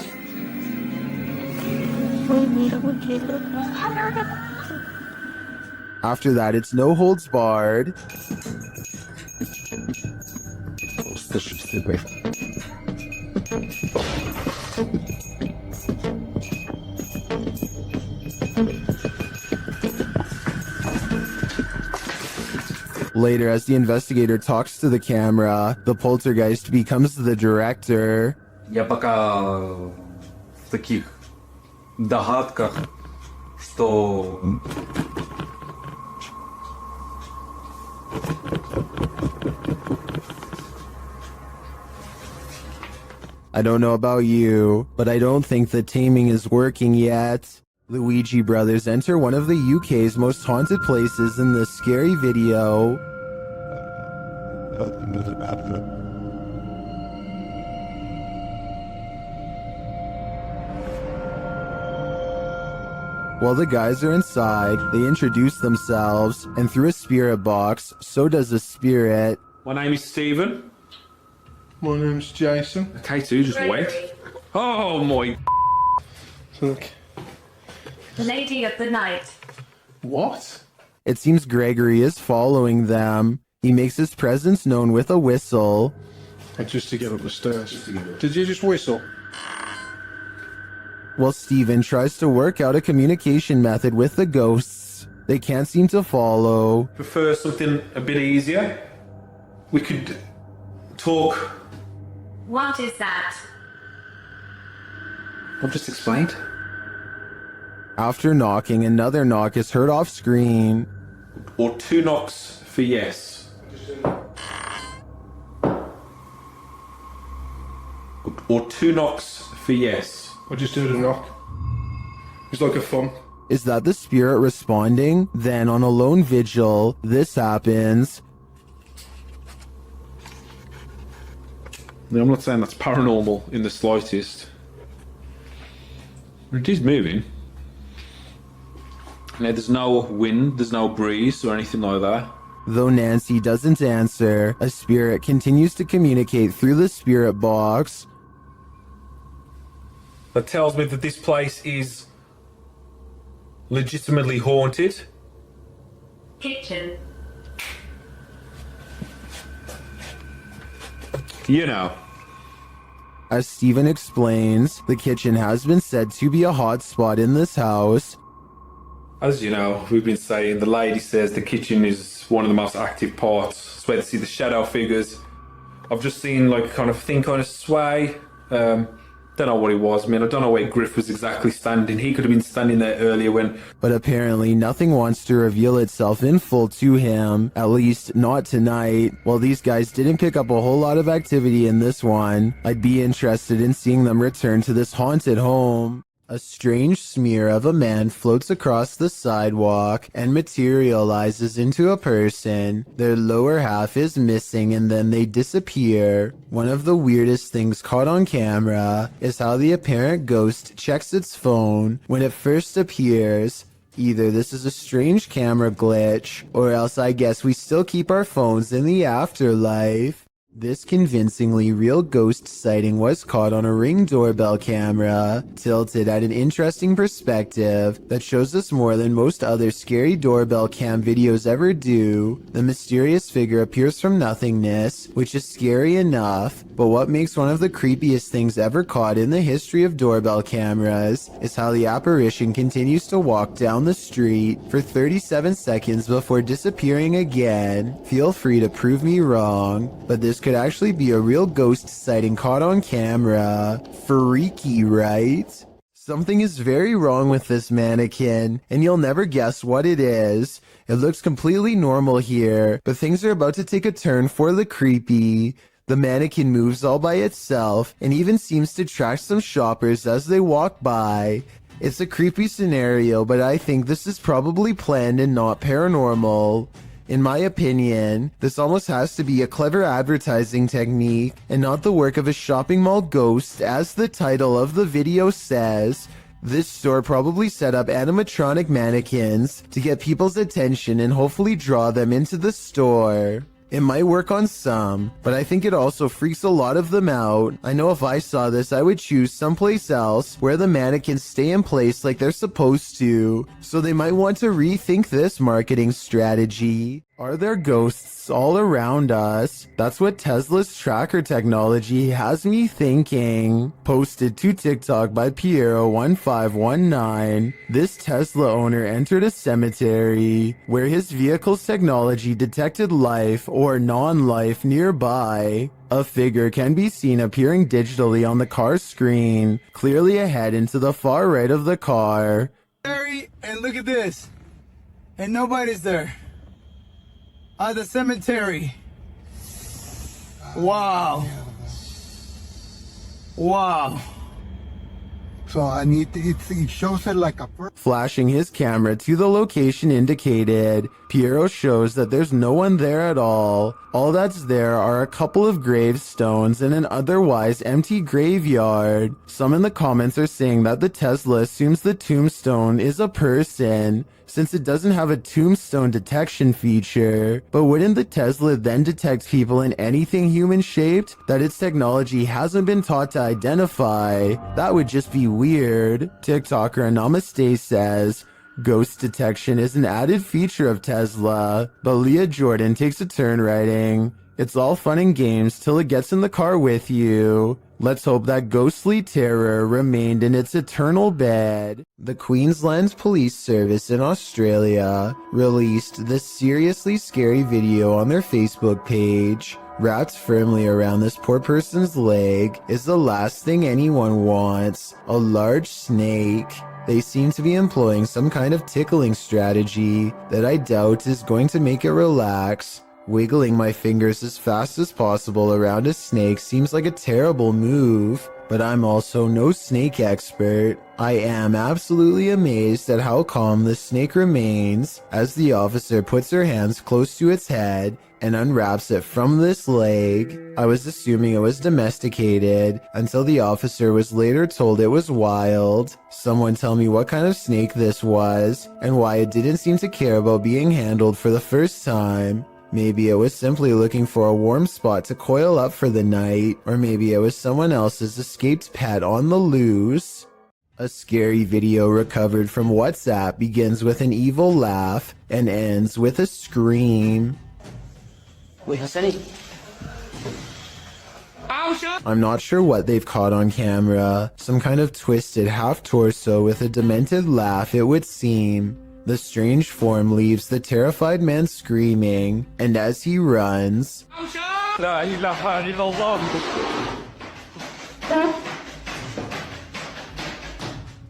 After that, it's no holds barred. Later, as the investigator talks to the camera, the poltergeist becomes the director. Я пока в таких догадках, что I don't know about you, but I don't think the taming is working yet. Luigi brothers enter one of the UK's most haunted places in this scary video. While the guys are inside, they introduce themselves, and through a spirit box, so does a spirit. My name is Stephen. My name's Jason. K2 just went. Oh my. Look. The lady of the night. What? It seems Gregory is following them. He makes his presence known with a whistle. Just to get up the stairs. Did you just whistle? While Steven tries to work out a communication method with the ghosts, they can't seem to follow. Prefer something a bit easier? We could talk. What is that? I've just explained. After knocking, another knock is heard off screen. Or 2 knocks for yes. Or 2 knocks for yes. I just heard a knock. It's like a thump. Is that the spirit responding? Then on a lone vigil, this happens. Now, I'm not saying that's paranormal in the slightest. It is moving. Now, there's no wind, there's no breeze or anything like that. Though Nancy doesn't answer, a spirit continues to communicate through the spirit box. That tells me that this place is legitimately haunted. Kitchen. You know. As Steven explains, the kitchen has been said to be a hot spot in this house. As you know, we've been saying, the lady says the kitchen is one of the most active parts. It's where they see the shadow figures. I've just seen like kind of thing kind of sway. Don't know what it was. I mean, I don't know where Griff was exactly standing. He could have been standing there earlier when... But apparently nothing wants to reveal itself in full to him. At least not tonight. While these guys didn't pick up a whole lot of activity in this one, I'd be interested in seeing them return to this haunted home. A strange smear of a man floats across the sidewalk and materializes into a person. Their lower half is missing and then they disappear. One of the weirdest things caught on camera is how the apparent ghost checks its phone when it first appears. Either this is a strange camera glitch, or else I guess we still keep our phones in the afterlife. This convincingly real ghost sighting was caught on a Ring doorbell camera, tilted at an interesting perspective that shows us more than most other scary doorbell cam videos ever do. The mysterious figure appears from nothingness, which is scary enough, but what makes one of the creepiest things ever caught in the history of doorbell cameras is how the apparition continues to walk down the street for 37 seconds before disappearing again. Feel free to prove me wrong, but this could actually be a real ghost sighting caught on camera. Freaky, right? Something is very wrong with this mannequin, and you'll never guess what it is. It looks completely normal here, but things are about to take a turn for the creepy. The mannequin moves all by itself, and even seems to track some shoppers as they walk by. It's a creepy scenario, but I think this is probably planned and not paranormal. In my opinion, this almost has to be a clever advertising technique and not the work of a shopping mall ghost, as the title of the video says. This store probably set up animatronic mannequins to get people's attention and hopefully draw them into the store. It might work on some, but I think it also freaks a lot of them out. I know if I saw this, I would choose someplace else where the mannequins stay in place like they're supposed to. So they might want to rethink this marketing strategy. Are there ghosts all around us? That's what Tesla's tracker technology has me thinking. Posted to TikTok by Piero1519. This Tesla owner entered a cemetery where his vehicle's technology detected life or non-life nearby. A figure can be seen appearing digitally on the car's screen, clearly ahead into the far right of the car. And look at this. And nobody's there. The cemetery. Wow. Wow. So it shows it like a person. Flashing his camera to the location indicated, Piero shows that there's no one there at all. All that's there are a couple of gravestones and an otherwise empty graveyard. Some in the comments are saying that the Tesla assumes the tombstone is a person, since it doesn't have a tombstone detection feature. But wouldn't the Tesla then detect people in anything human-shaped that its technology hasn't been taught to identify? That would just be weird. TikToker Namaste says, ghost detection is an added feature of Tesla, but Leah Jordan takes a turn writing, it's all fun and games till it gets in the car with you. Let's hope that ghostly terror remained in its eternal bed. The Queensland Police Service in Australia released this seriously scary video on their Facebook page. Wrapped firmly around this poor person's leg is the last thing anyone wants, a large snake. They seem to be employing some kind of tickling strategy that I doubt is going to make it relax. Wiggling my fingers as fast as possible around a snake seems like a terrible move, but I'm also no snake expert. I am absolutely amazed at how calm the snake remains as the officer puts her hands close to its head and unwraps it from this leg. I was assuming it was domesticated until the officer was later told it was wild. Someone tell me what kind of snake this was and why it didn't seem to care about being handled for the first time. Maybe it was simply looking for a warm spot to coil up for the night, or maybe it was someone else's escaped pet on the loose. A scary video recovered from WhatsApp begins with an evil laugh and ends with a scream. I'm not sure what they've caught on camera. Some kind of twisted half-torso with a demented laugh, it would seem. The strange form leaves the terrified man screaming, and as he runs,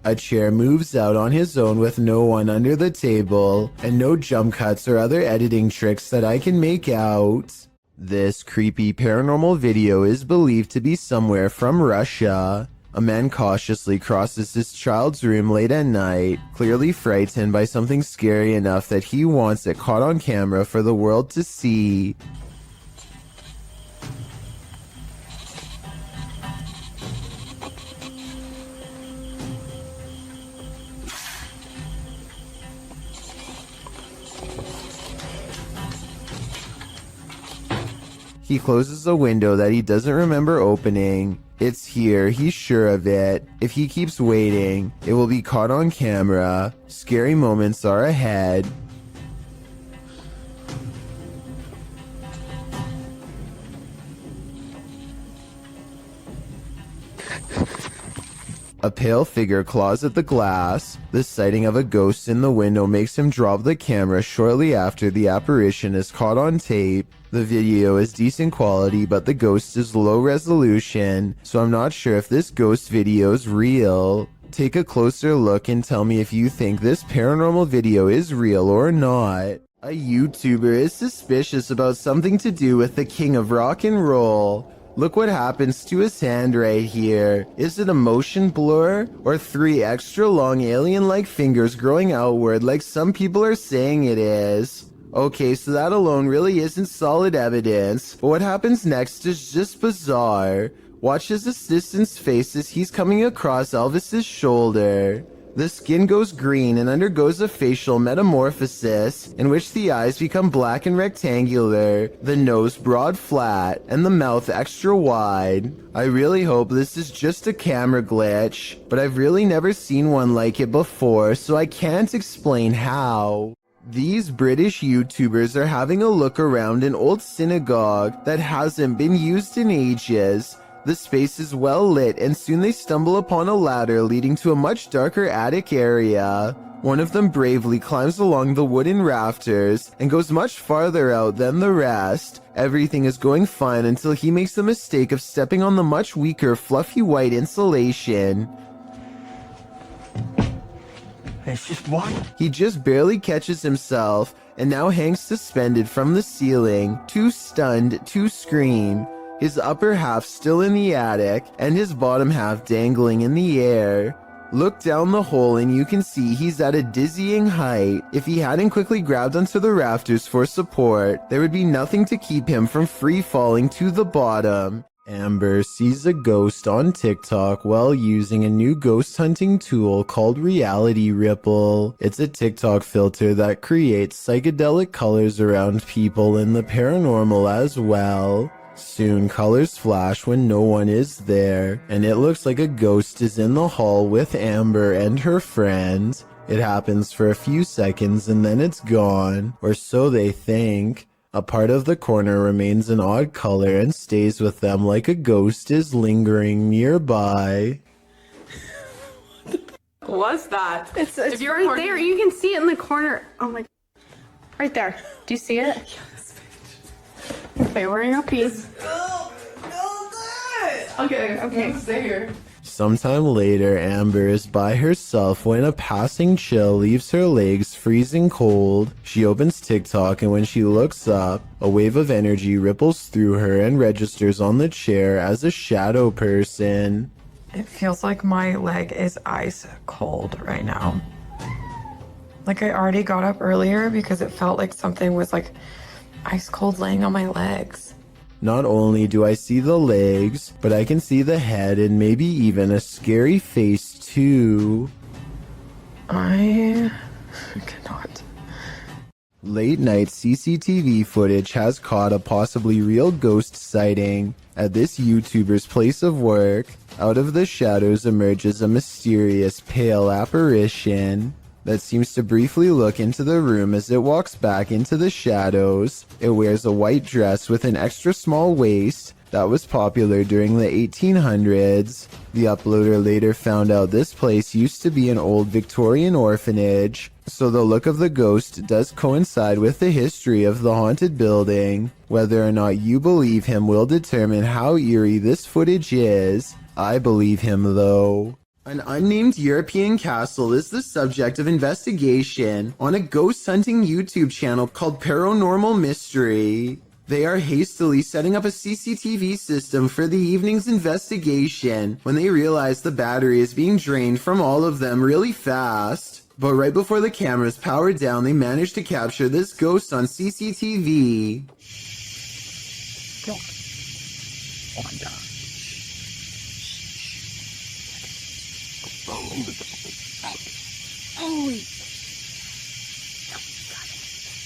a chair moves out on his own with no one under the table, and no jump cuts or other editing tricks that I can make out. This creepy paranormal video is believed to be somewhere from Russia. A man cautiously crosses his child's room late at night, clearly frightened by something scary enough that he wants it caught on camera for the world to see. He closes a window that he doesn't remember opening. It's here, he's sure of it. If he keeps waiting, it will be caught on camera. Scary moments are ahead. A pale figure claws at the glass. The sighting of a ghost in the window makes him drop the camera shortly after the apparition is caught on tape. The video is decent quality, but the ghost is low resolution, so I'm not sure if this ghost video is real. Take a closer look and tell me if you think this paranormal video is real or not. A YouTuber is suspicious about something to do with the king of rock and roll. Look what happens to his hand right here. Is it a motion blur or 3 extra long alien-like fingers growing outward like some people are saying it is? Okay, so that alone really isn't solid evidence, but what happens next is just bizarre. Watch his assistant's face as he's coming across Elvis's shoulder. The skin goes green and undergoes a facial metamorphosis in which the eyes become black and rectangular, the nose broad flat, and the mouth extra wide. I really hope this is just a camera glitch, but I've really never seen one like it before, so I can't explain how. These British YouTubers are having a look around an old synagogue that hasn't been used in ages. The space is well lit and soon they stumble upon a ladder leading to a much darker attic area. One of them bravely climbs along the wooden rafters and goes much farther out than the rest. Everything is going fine until he makes the mistake of stepping on the much weaker fluffy white insulation. It's just one. He just barely catches himself and now hangs suspended from the ceiling, too stunned to scream. His upper half still in the attic and his bottom half dangling in the air. Look down the hole and you can see he's at a dizzying height. If he hadn't quickly grabbed onto the rafters for support, there would be nothing to keep him from free falling to the bottom. Amber sees a ghost on TikTok while using a new ghost hunting tool called Reality Ripple. It's a TikTok filter that creates psychedelic colors around people and the paranormal as well. Soon colors flash when no one is there, and it looks like a ghost is in the hall with Amber and her friend. It happens for a few seconds and then it's gone, or so they think. A part of the corner remains an odd color and stays with them like a ghost is lingering nearby. What's that? It's If you're right recording- there. You can see it in the corner. Oh my. Right there. Do you see it? Okay, we're in a piece. Okay, stay here. Sometime later, Amber is by herself when a passing chill leaves her legs freezing cold. She opens TikTok and when she looks up, a wave of energy ripples through her and registers on the chair as a shadow person. It feels like my leg is ice cold right now. Like I already got up earlier because it felt like something was like ice cold laying on my legs. Not only do I see the legs, but I can see the head and maybe even a scary face too. I cannot. Late night CCTV footage has caught a possibly real ghost sighting at this YouTuber's place of work. Out of the shadows emerges a mysterious pale apparition that seems to briefly look into the room as it walks back into the shadows. It wears a white dress with an extra small waist that was popular during the 1800s. The uploader later found out this place used to be an old Victorian orphanage, so the look of the ghost does coincide with the history of the haunted building. Whether or not you believe him will determine how eerie this footage is. I believe him though. An unnamed European castle is the subject of investigation on a ghost hunting YouTube channel called Paranormal Mystery. They are hastily setting up a CCTV system for the evening's investigation when they realize the battery is being drained from all of them really fast. But right before the cameras power down, they manage to capture this ghost on CCTV. Holy.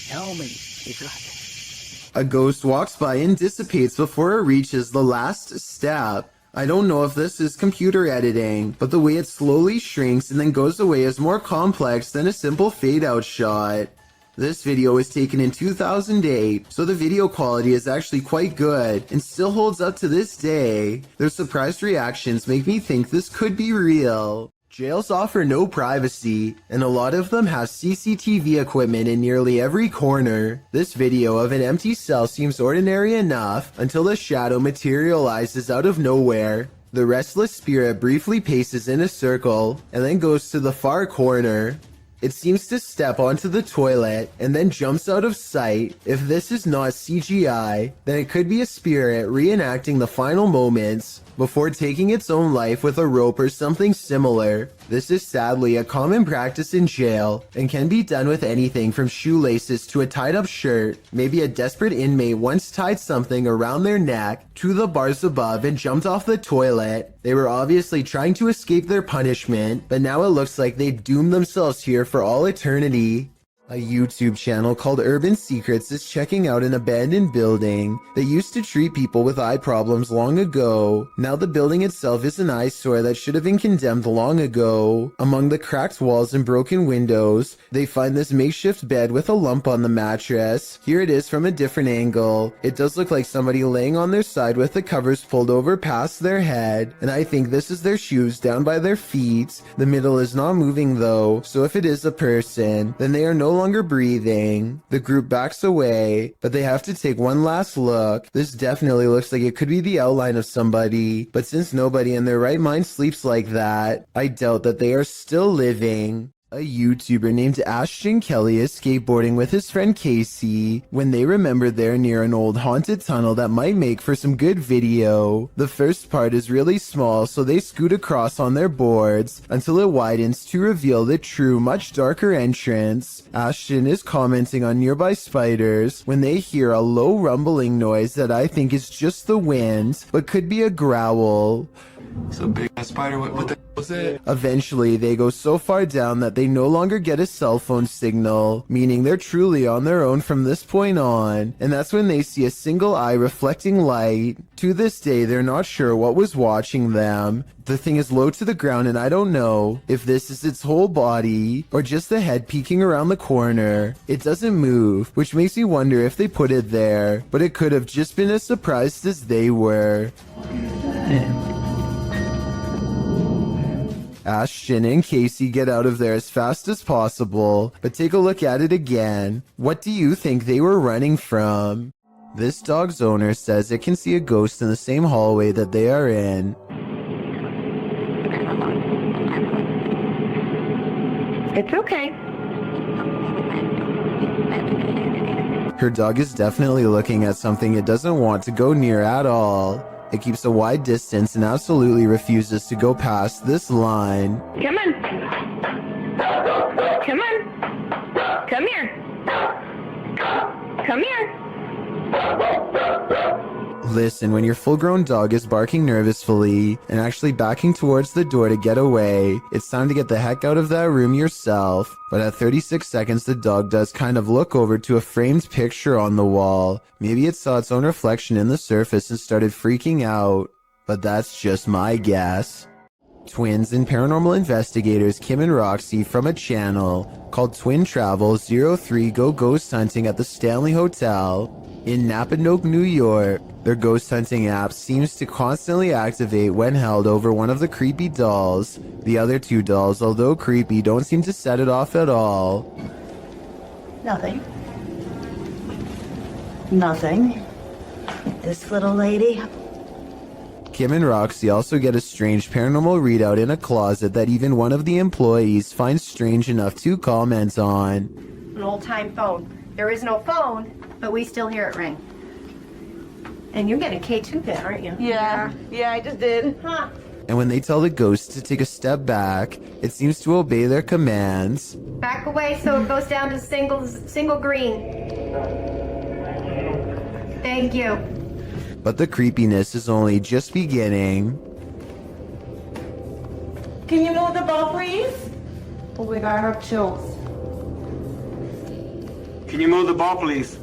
Tell me. You got it. A ghost walks by and dissipates before it reaches the last step. I don't know if this is computer editing, but the way it slowly shrinks and then goes away is more complex than a simple fade-out shot. This video was taken in 2008, so the video quality is actually quite good and still holds up to this day. Their surprised reactions make me think this could be real. Jails offer no privacy, and a lot of them have CCTV equipment in nearly every corner. This video of an empty cell seems ordinary enough until the shadow materializes out of nowhere. The restless spirit briefly paces in a circle and then goes to the far corner. It seems to step onto the toilet and then jumps out of sight. If this is not CGI, then it could be a spirit reenacting the final moments before taking its own life with a rope or something similar. This is sadly a common practice in jail and can be done with anything from shoelaces to a tied up shirt. Maybe a desperate inmate once tied something around their neck to the bars above and jumped off the toilet. They were obviously trying to escape their punishment, but now it looks like they doomed themselves here for all eternity. A YouTube channel called Urban Secrets is checking out an abandoned building that used to treat people with eye problems long ago. Now the building itself is an eyesore that should have been condemned long ago. Among the cracked walls and broken windows, they find this makeshift bed with a lump on the mattress. Here it is from a different angle. It does look like somebody laying on their side with the covers pulled over past their head, and I think this is their shoes down by their feet. The middle is not moving though, so if it is a person, then they are no longer breathing. The group backs away, but they have to take one last look. This definitely looks like it could be the outline of somebody, but since nobody in their right mind sleeps like that, I doubt that they are still living. A YouTuber named Ashton Kelly is skateboarding with his friend Casey when they remember they're near an old haunted tunnel that might make for some good video. The first part is really small, so they scoot across on their boards until it widens to reveal the true, much darker entrance. Ashton is commenting on nearby spiders when they hear a low rumbling noise that I think is just the wind, but could be a growl. It's a big ass spider. What the was it? Eventually, they go so far down that they no longer get a cell phone signal, meaning they're truly on their own from this point on, and that's when they see a single eye reflecting light. To this day, they're not sure what was watching them. The thing is low to the ground, and I don't know if this is its whole body or just the head peeking around the corner. It doesn't move, which makes me wonder if they put it there, but it could have just been as surprised as they were. Ashton and Casey get out of there as fast as possible, but take a look at it again. What do you think they were running from? This dog's owner says it can see a ghost in the same hallway that they are in. It's okay. Her dog is definitely looking at something it doesn't want to go near at all. It keeps a wide distance and absolutely refuses to go past this line. Come on. Come on. Come here. Come here. Listen, when your full-grown dog is barking nervously and actually backing towards the door to get away, it's time to get the heck out of that room yourself. But at 36 seconds, the dog does kind of look over to a framed picture on the wall. Maybe it saw its own reflection in the surface and started freaking out. But that's just my guess. Twins and paranormal investigators Kim and Roxy from a channel called Twin Travel 03 go ghost hunting at the Stanley Hotel in Napanoke, New York. Their ghost hunting app seems to constantly activate when held over one of the creepy dolls. The other two dolls, although creepy, don't seem to set it off at all. Nothing. Nothing. This little lady. Kim and Roxy also get a strange paranormal readout in a closet that even one of the employees finds strange enough to comment on. An old-time phone. There is no phone, but we still hear it ring. And you get a K2 pin, aren't you? Yeah, I just did. Huh. And when they tell the ghost to take a step back, it seems to obey their commands. Back away so it goes down to single green. Thank you. But the creepiness is only just beginning. Can you move the ball, please? Oh my God, I have chills. Can you move the ball, please?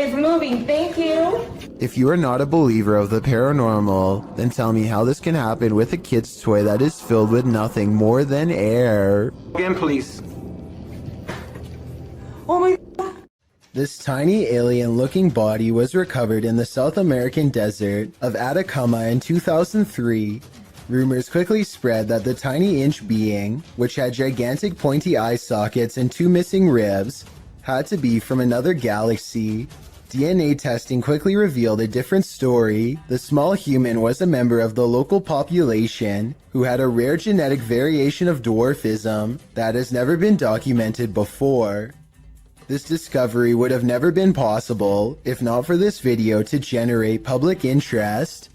It's moving, thank you. If you are not a believer of the paranormal, then tell me how this can happen with a kid's toy that is filled with nothing more than air. Again, please. Oh my. This tiny alien-looking body was recovered in the South American desert of Atacama in 2003. Rumors quickly spread that the tiny inch being, which had gigantic pointy eye sockets and 2 missing ribs, had to be from another galaxy. DNA testing quickly revealed a different story. The small human was a member of the local population who had a rare genetic variation of dwarfism that has never been documented before. This discovery would have never been possible if not for this video to generate public interest.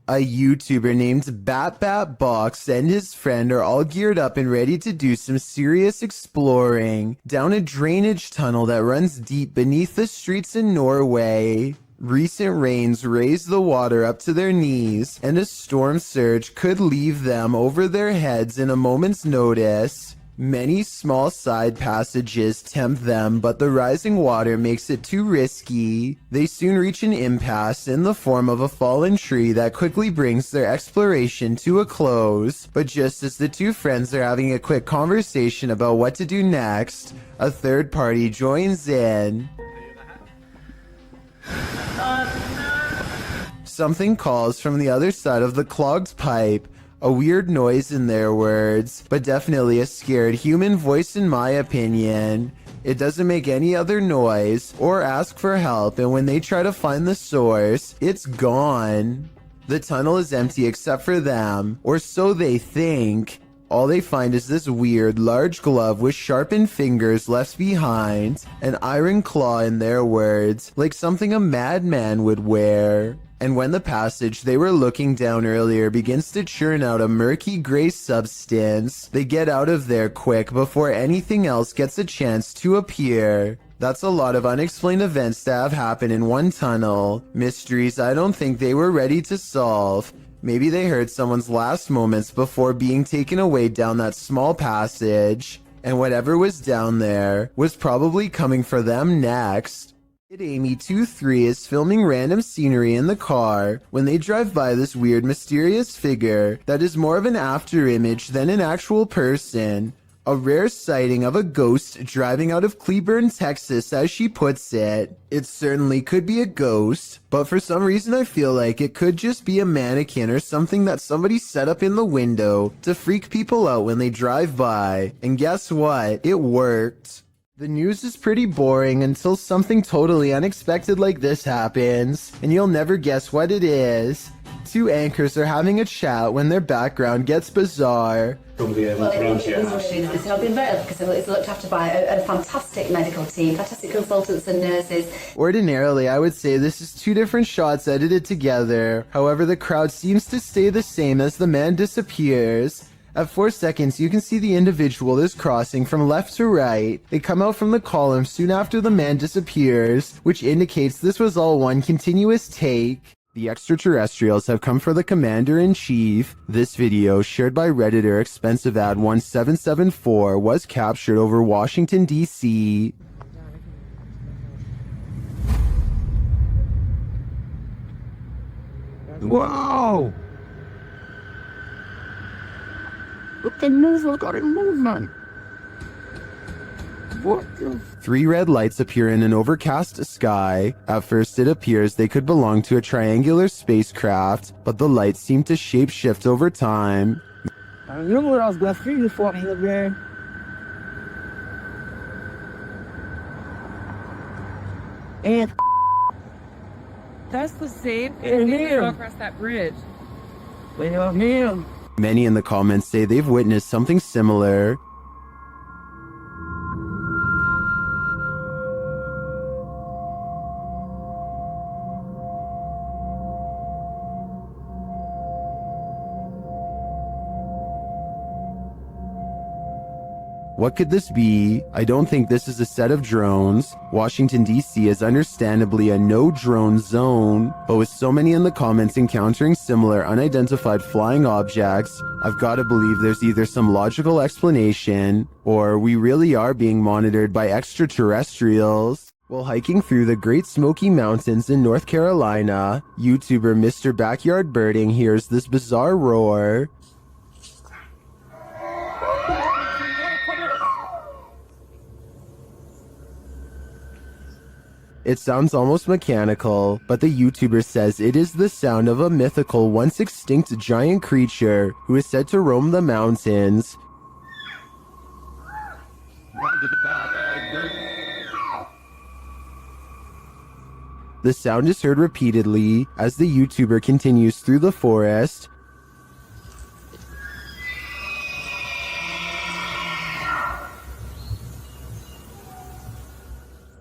A YouTuber named BatBatBox and his friend are all geared up and ready to do some serious exploring down a drainage tunnel that runs deep beneath the streets in Norway. Recent rains raised the water up to their knees, and a storm surge could leave them over their heads in a moment's notice. Many small side passages tempt them, but the rising water makes it too risky. They soon reach an impasse in the form of a fallen tree that quickly brings their exploration to a close. But just as the two friends are having a quick conversation about what to do next, a third party joins in. Something calls from the other side of the clogged pipe. A weird noise in their words, but definitely a scared human voice in my opinion. It doesn't make any other noise or ask for help, and when they try to find the source, it's gone. The tunnel is empty except for them, or so they think. All they find is this weird, large glove with sharpened fingers left behind, an iron claw in their words, like something a madman would wear. And when the passage they were looking down earlier begins to churn out a murky gray substance, they get out of there quick before anything else gets a chance to appear. That's a lot of unexplained events to have happen in one tunnel. Mysteries I don't think they were ready to solve. Maybe they heard someone's last moments before being taken away down that small passage, and whatever was down there was probably coming for them next. Amy23 is filming random scenery in the car when they drive by this weird mysterious figure that is more of an afterimage than an actual person. A rare sighting of a ghost driving out of Cleburne, Texas, as she puts it. It certainly could be a ghost, but for some reason I feel like it could just be a mannequin or something that somebody set up in the window to freak people out when they drive by. And guess what? It worked. The news is pretty boring until something totally unexpected like this happens, and you'll never guess what it is. Two anchors are having a chat when their background gets bizarre. Well, it's not been better because it's looked after by a fantastic medical team, fantastic consultants and nurses. Ordinarily, I would say this is two different shots edited together. However, the crowd seems to stay the same as the man disappears. At 4 seconds, you can see the individual is crossing from left to right. They come out from the column soon after the man disappears, which indicates this was all one continuous take. The extraterrestrials have come for the commander-in-chief. This video, shared by Redditor ExpensiveAd1774, was captured over Washington, D.C. Whoa! Look, they move, look at it move, man. What the? 3 red lights appear in an overcast sky. At first it appears they could belong to a triangular spacecraft, but the lights seem to shapeshift over time. I remember when I was graffiti for me, man. And That's the same And thing him. across that bridge. Wait on him. Many in the comments say they've witnessed something similar. What could this be? I don't think this is a set of drones. Washington, D.C. is understandably a no-drone zone, but with so many in the comments encountering similar unidentified flying objects, I've got to believe there's either some logical explanation, or we really are being monitored by extraterrestrials. While hiking through the Great Smoky Mountains in North Carolina, YouTuber Mr. Backyard Birding hears this bizarre roar. It sounds almost mechanical, but the YouTuber says it is the sound of a mythical, once extinct giant creature who is said to roam the mountains. The sound is heard repeatedly as the YouTuber continues through the forest.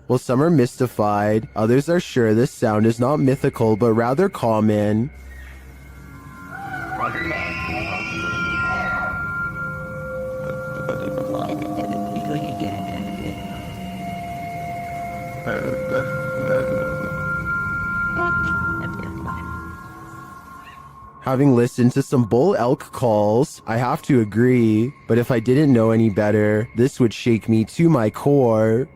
While some are mystified, others are sure this sound is not mythical but rather common. Having listened to some bull elk calls, I have to agree, but if I didn't know any better, this would shake me to my core.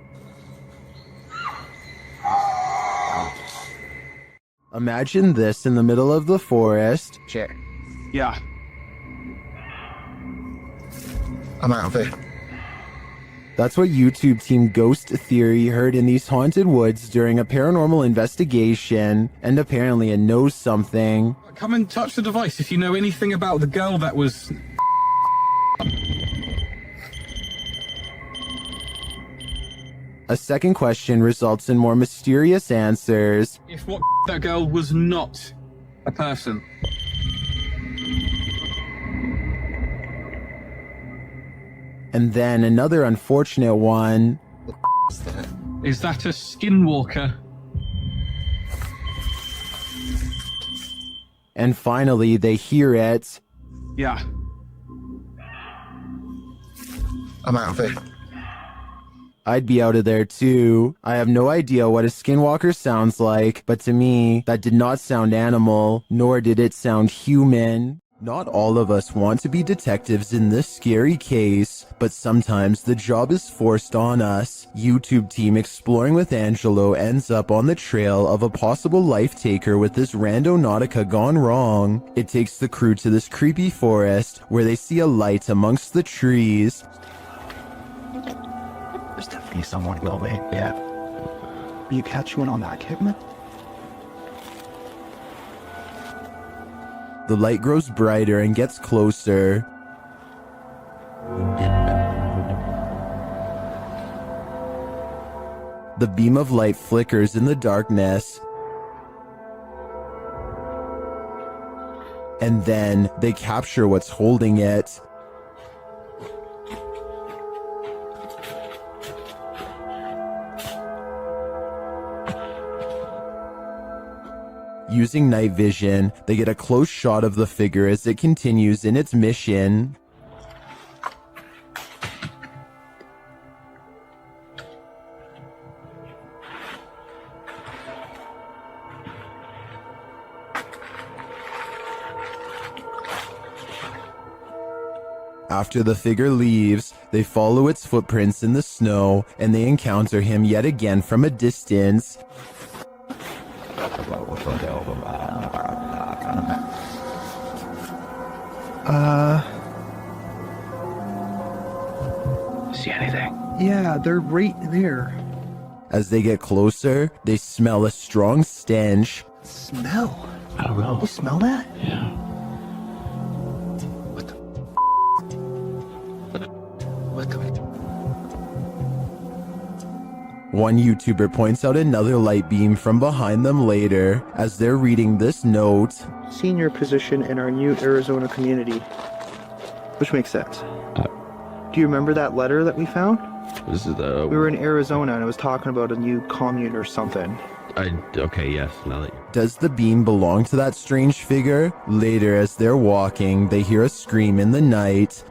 Imagine this in the middle of the forest. Sure. Yeah. I'm out of it. That's what YouTube team Ghost Theory heard in these haunted woods during a paranormal investigation, and apparently it knows something. Come and touch the device if you know anything about the girl that was... A second question results in more mysterious answers. If what that girl was not a person. And then another unfortunate one. Is that a skinwalker? And finally, they hear it. Yeah. I'm out of it. I'd be out of there too. I have no idea what a skinwalker sounds like, but to me, that did not sound animal, nor did it sound human. Not all of us want to be detectives in this scary case, but sometimes the job is forced on us. YouTube team Exploring with Angelo ends up on the trail of a possible life taker with this randonautica gone wrong. It takes the crew to this creepy forest where they see a light amongst the trees. There's definitely someone will be, yeah. Are you catching on that, Kidman? The light grows brighter and gets closer. The beam of light flickers in the darkness. And then they capture what's holding it. Using night vision, they get a close shot of the figure as it continues in its mission. After the figure leaves, they follow its footprints in the snow, and they encounter him yet again from a distance. See anything? Yeah, they're right there. As they get closer, they smell a strong stench. Smell? I don't know. You smell that? Yeah. One YouTuber points out another light beam from behind them later as they're reading this note. Senior position in our new Arizona community. Which makes sense. Do you remember that letter that we found? This is We were in Arizona and it was talking about a new commune or something. Okay, yes, now that Does the beam belong to that strange figure? Later, as they're walking, they hear a scream in the night.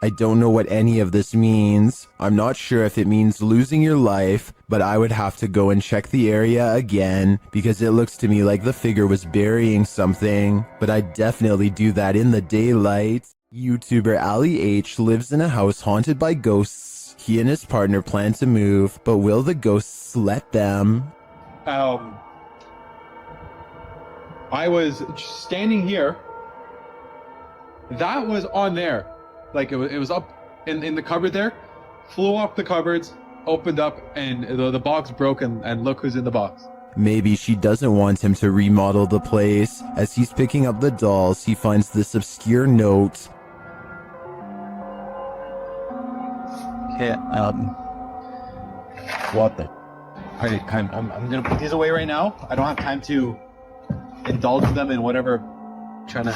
I don't know what any of this means. I'm not sure if it means losing your life, but I would have to go and check the area again because it looks to me like the figure was burying something, but I'd definitely do that in the daylight. YouTuber Ali H lives in a house haunted by ghosts. He and his partner plan to move, but will the ghosts let them? I was standing here. That was on there. Like it was up in the cupboard there. Flew off the cupboards, opened up, and the box broke, and look who's in the box. Maybe she doesn't want him to remodel the place. As he's picking up the dolls, he finds this obscure note. Hey, what the? Alright, I'm gonna put these away right now. I don't have time to indulge them in whatever trying to.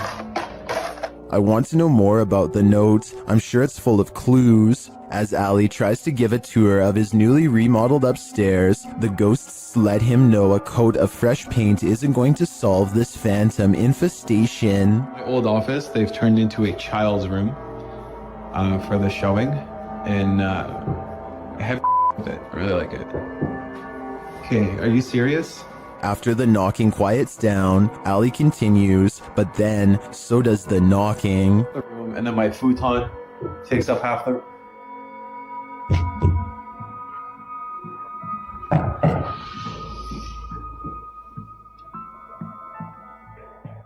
I want to know more about the note. I'm sure it's full of clues. As Ali tries to give a tour of his newly remodeled upstairs, the ghosts let him know a coat of fresh paint isn't going to solve this phantom infestation. My old office, they've turned into a child's room for the showing, and I have with it. I really like it. Okay, are you serious? After the knocking quiets down, Ali continues, but then so does the knocking. The room, and then my futon takes up half the.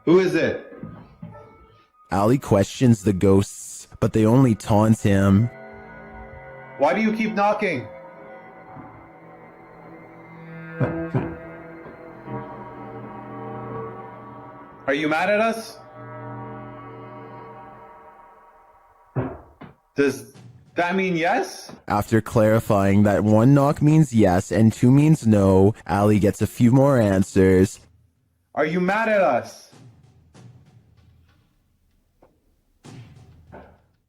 Who is it? Ali questions the ghosts, but they only taunt him. Why do you keep knocking? Are you mad at us? Does that mean yes? After clarifying that 1 knock means yes and 2 means no, Ali gets a few more answers. Are you mad at us?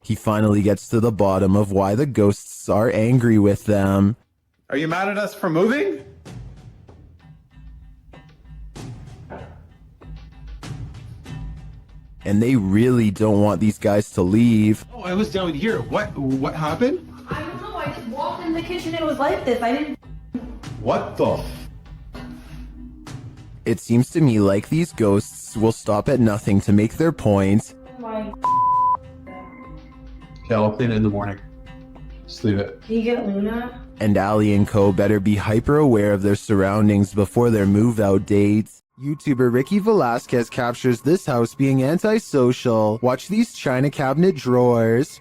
He finally gets to the bottom of why the ghosts are angry with them. Are you mad at us for moving? And they really don't want these guys to leave. Oh, I was down here. What happened? I don't know. I just walked in the kitchen and it was like this. I didn't. What the? It seems to me like these ghosts will stop at nothing to make their point. My. Okay, I'll clean it in the morning. Just leave it. Can you get Luna? And Ali and co better be hyper aware of their surroundings before their move out dates. YouTuber Ricky Velasquez captures this house being antisocial. Watch these china cabinet drawers.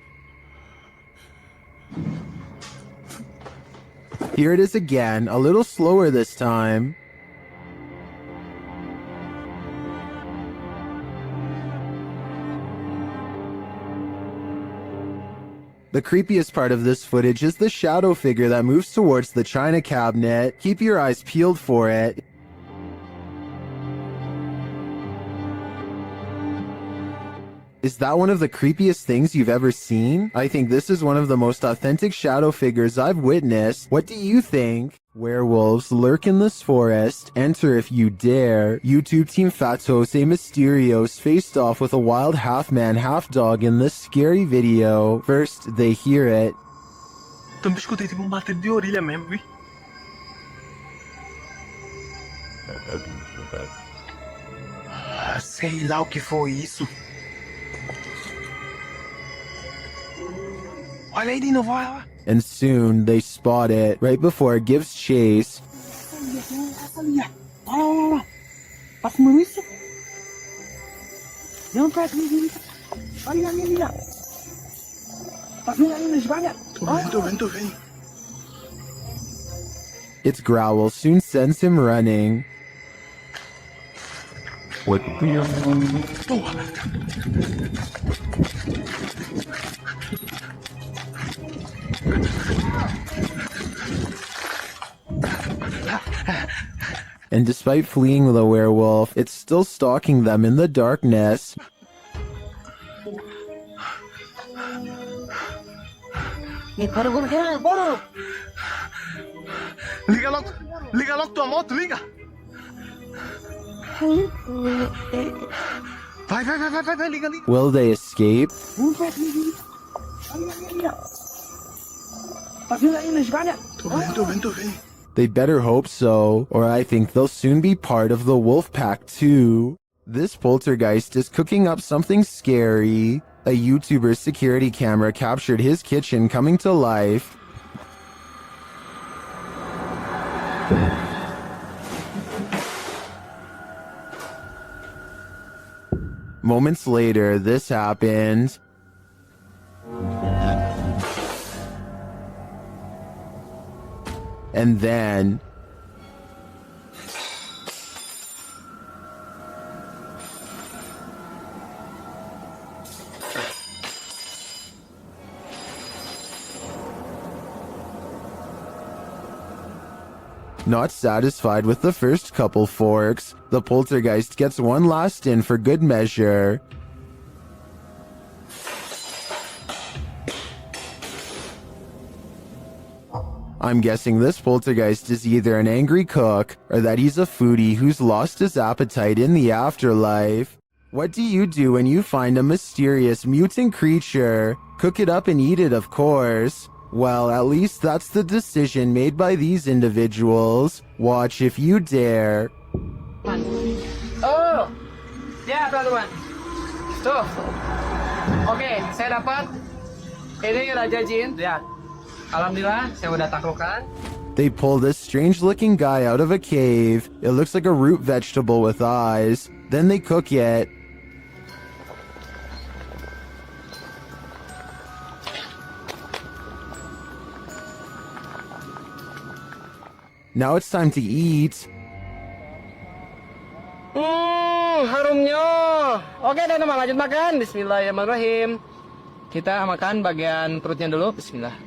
Here it is again, a little slower this time. The creepiest part of this footage is the shadow figure that moves towards the china cabinet. Keep your eyes peeled for it. Is that one of the creepiest things you've ever seen? I think this is one of the most authentic shadow figures I've witnessed. What do you think? Werewolves lurk in this forest. Enter if you dare. YouTube team Fatos et Mysterios faced off with a wild half-man, half-dog in this scary video. First, they hear it. Sei lá o que foi isso. Olha aí de novo, olha lá. And soon, they spot it right before it gives chase. Tá fumando isso? Não tá fumando. Olha ali, olha. Tá vendo ali na esbalha? Tô vendo. Its growl soon sends him running. What the? And despite fleeing the werewolf, it's still stalking them in the darkness. Bora! Liga logo tua moto, liga! Vai, liga. Will they escape? Tá vendo aí na esbalha? Tô vendo. They better hope so, or I think they'll soon be part of the wolf pack too. This poltergeist is cooking up something scary. A YouTuber's security camera captured his kitchen coming to life. Moments later, this happened. And then... Not satisfied with the first couple forks, the poltergeist gets one last in for good measure. I'm guessing this poltergeist is either an angry cook or that he's a foodie who's lost his appetite in the afterlife. What do you do when you find a mysterious mutant creature? Cook it up and eat it, of course. Well, at least that's the decision made by these individuals. Watch if you dare. Oh, ya teman-teman. Tuh, oke, saya dapat. Ini Raja Jin, lihat. Alhamdulillah, saya udah taklukkan. They pull this strange-looking guy out of a cave. It looks like a root vegetable with eyes. Then they cook it. Now it's time to eat. Harumnya. Oke, teman-teman, lanjut makan. Bismillahirrahmanirrahim. Kita makan bagian perutnya dulu. Bismillah.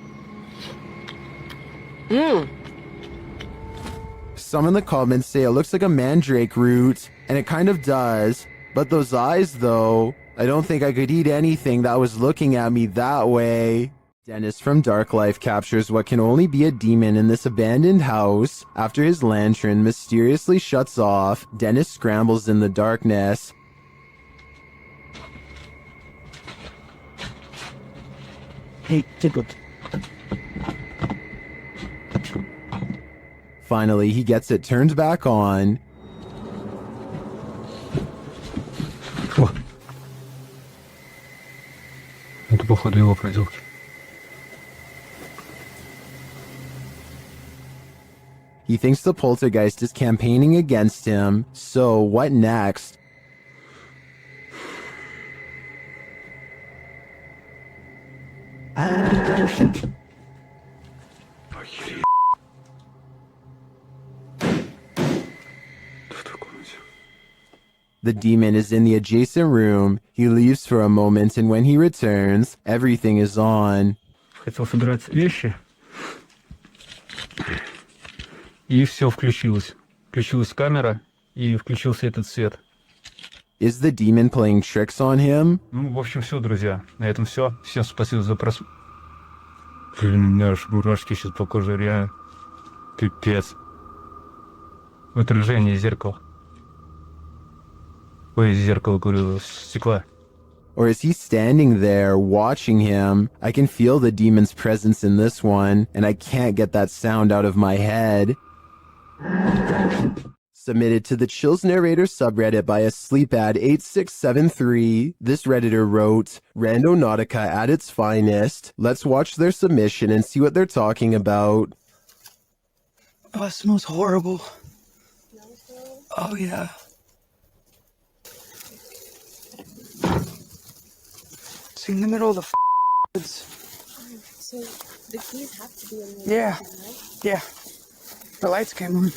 Some in the comments say it looks like a mandrake root, and it kind of does. But those eyes, though, I don't think I could eat anything that was looking at me that way. Dennis from Dark Life captures what can only be a demon in this abandoned house. After his lantern mysteriously shuts off, Dennis scrambles in the darkness. Hey, Tidbit. Finally, he gets it turned back on. Это походу его проделки. He thinks the poltergeist is campaigning against him, so what next? The demon is in the adjacent room. He leaves for a moment, and when he returns, everything is on. Хотел собирать вещи. И все включилось. Включилась камера, и включился этот свет. Is the demon playing tricks on him? Ну, в общем, все, друзья. На этом все. Всем спасибо за просмотр. Блин, у меня аж мурашки сейчас по коже, реально. Пипец. В отражении зеркала. Ой, зеркало, говорю, стекла. Or is he standing there watching him? I can feel the demon's presence in this one, and I can't get that sound out of my head. Submitted to the Chills Narrator subreddit by a sleepad8673, this redditor wrote, Randonautica at its finest. Let's watch their submission and see what they're talking about. Oh, it smells horrible. Oh, yeah. It's in the middle of the woods. So the keys have to be in the Yeah. Yeah. The lights came on.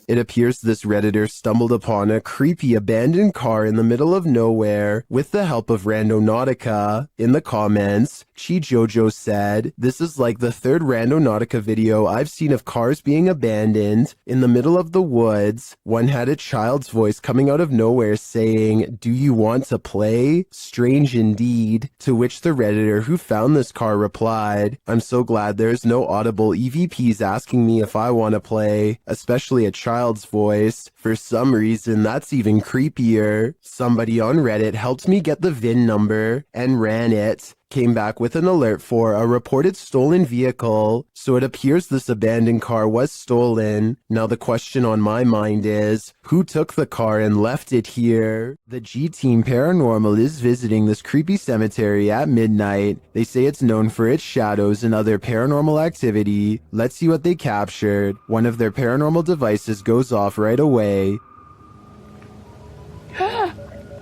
It appears this redditor stumbled upon a creepy abandoned car in the middle of nowhere with the help of Randonautica. In the comments, Chi Jojo said, "This is like the third Randonautica video I've seen of cars being abandoned in the middle of the woods. One had a child's voice coming out of nowhere saying, 'Do you want to play?' Strange indeed." To which the redditor who found this car replied, "I'm so glad there's no audible EVPs asking me if I want to play, especially a child's voice. For some reason, that's even creepier. Somebody on Reddit helped me get the VIN number and ran it. Came back with an alert for a reported stolen vehicle, so it appears this abandoned car was stolen. Now the question on my mind is, who took the car and left it here?" The G-Team Paranormal is visiting this creepy cemetery at midnight. They say it's known for its shadows and other paranormal activity. Let's see what they captured. One of their paranormal devices goes off right away.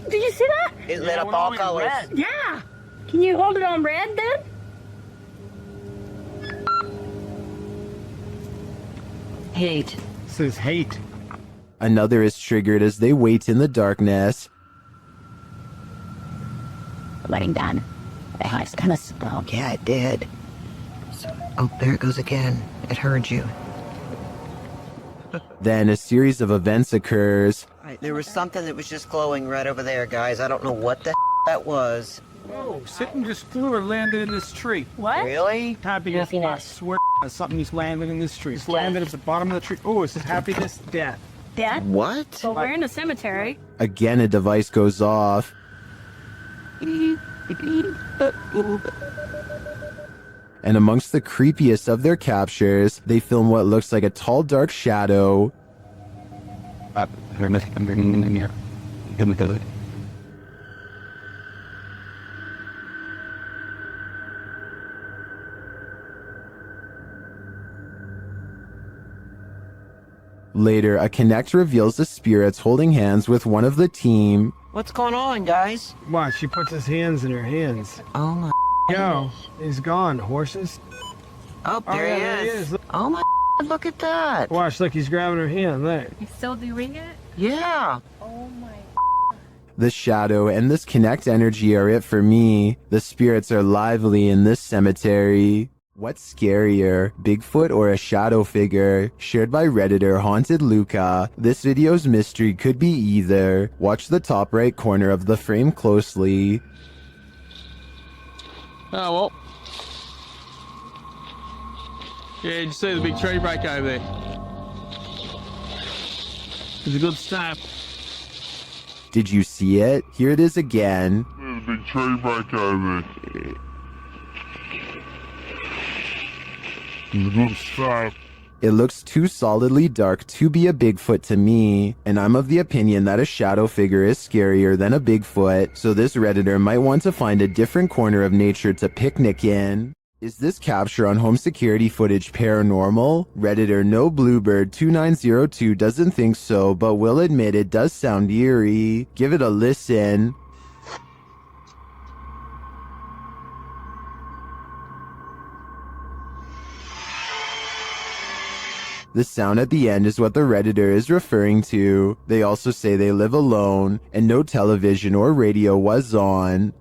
Did you see that? It lit up all colors. Yeah. Can you hold it on red then? Hate. Says hate. Another is triggered as they wait in the darkness. Lighting done. Yeah, it's kind of smelled. Yeah, it did. Oh, there it goes again. It heard you. Then a series of events occurs. Right, there was something that was just glowing right over there, guys. I don't know what the that was. Whoa, something just flew or landed in this tree. What? Really? Happiness. I swear something just landed in this tree. Just landed at the bottom of the tree. Oh, it says happiness, death. Dad? What? Well, we're in a cemetery. Again, a device goes off. And amongst the creepiest of their captures, they film what looks like a tall, dark shadow. Later, a Connect reveals the spirits holding hands with one of the team. What's going on, guys? Watch, she puts his hands in her hands. Oh my. Yo, he's gone. Horses. Oh, there he is. Oh my. Look at that. Watch, look, he's grabbing her hand. There. He's still doing it? Yeah. Oh my. The shadow and this Connect energy are it for me. The spirits are lively in this cemetery. What's scarier, Bigfoot or a shadow figure? Shared by Redditor Haunted Luca. This video's mystery could be either. Watch the top right corner of the frame closely. Oh, well. Yeah, you see the big tree break over there. It's a good start. Did you see it? Here it is again. There's a big tree break over there. It looks too solidly dark to be a Bigfoot to me, and I'm of the opinion that a shadow figure is scarier than a Bigfoot, so this Redditor might want to find a different corner of nature to picnic in. Is this capture on home security footage paranormal? Redditor No Bluebird 2902 doesn't think so, but will admit it does sound eerie. Give it a listen. The sound at the end is what the Redditor is referring to. They also say they live alone, and no television or radio was on.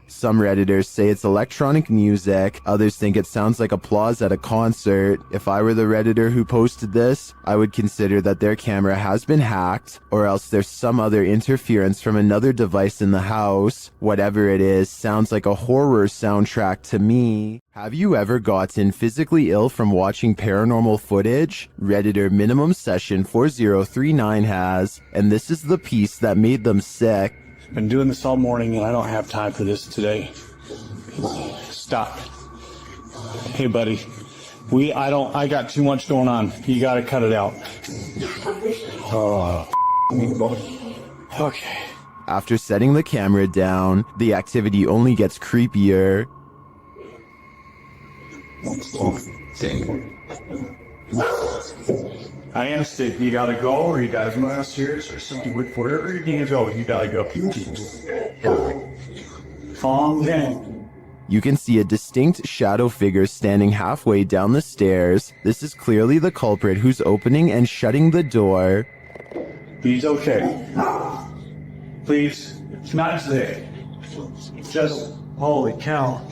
Some Redditors say it's electronic music, others think it sounds like applause at a concert. If I were the Redditor who posted this, I would consider that their camera has been hacked, or else there's some other interference from another device in the house. Whatever it is, sounds like a horror soundtrack to me. Have you ever gotten physically ill from watching paranormal footage? Redditor Minimum Session 4039 has, and this is the piece that made them sick. Been doing this all morning and I don't have time for this today. Stop. Hey buddy, I got too much going on. You gotta cut it out. Oh, okay. After setting the camera down, the activity only gets creepier. I understand. You gotta go, or you guys want us here, or something with wherever you need to go. You gotta go. Calm down. You can see a distinct shadow figure standing halfway down the stairs. This is clearly the culprit who's opening and shutting the door. He's okay. Please, it's not today. Just, holy cow.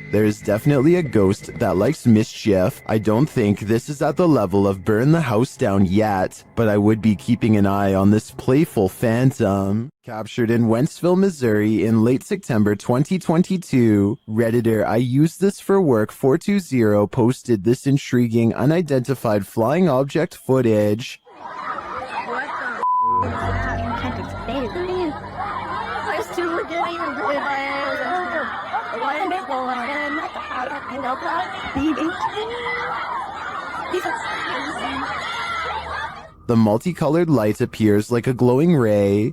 There is definitely a ghost that likes mischief. I don't think this is at the level of burn the house down yet, but I would be keeping an eye on this playful phantom. Captured in Wentzville, Missouri in late September 2022, Redditor I Use This For Work 420 posted this intriguing unidentified flying object footage. The multicolored light appears like a glowing ray.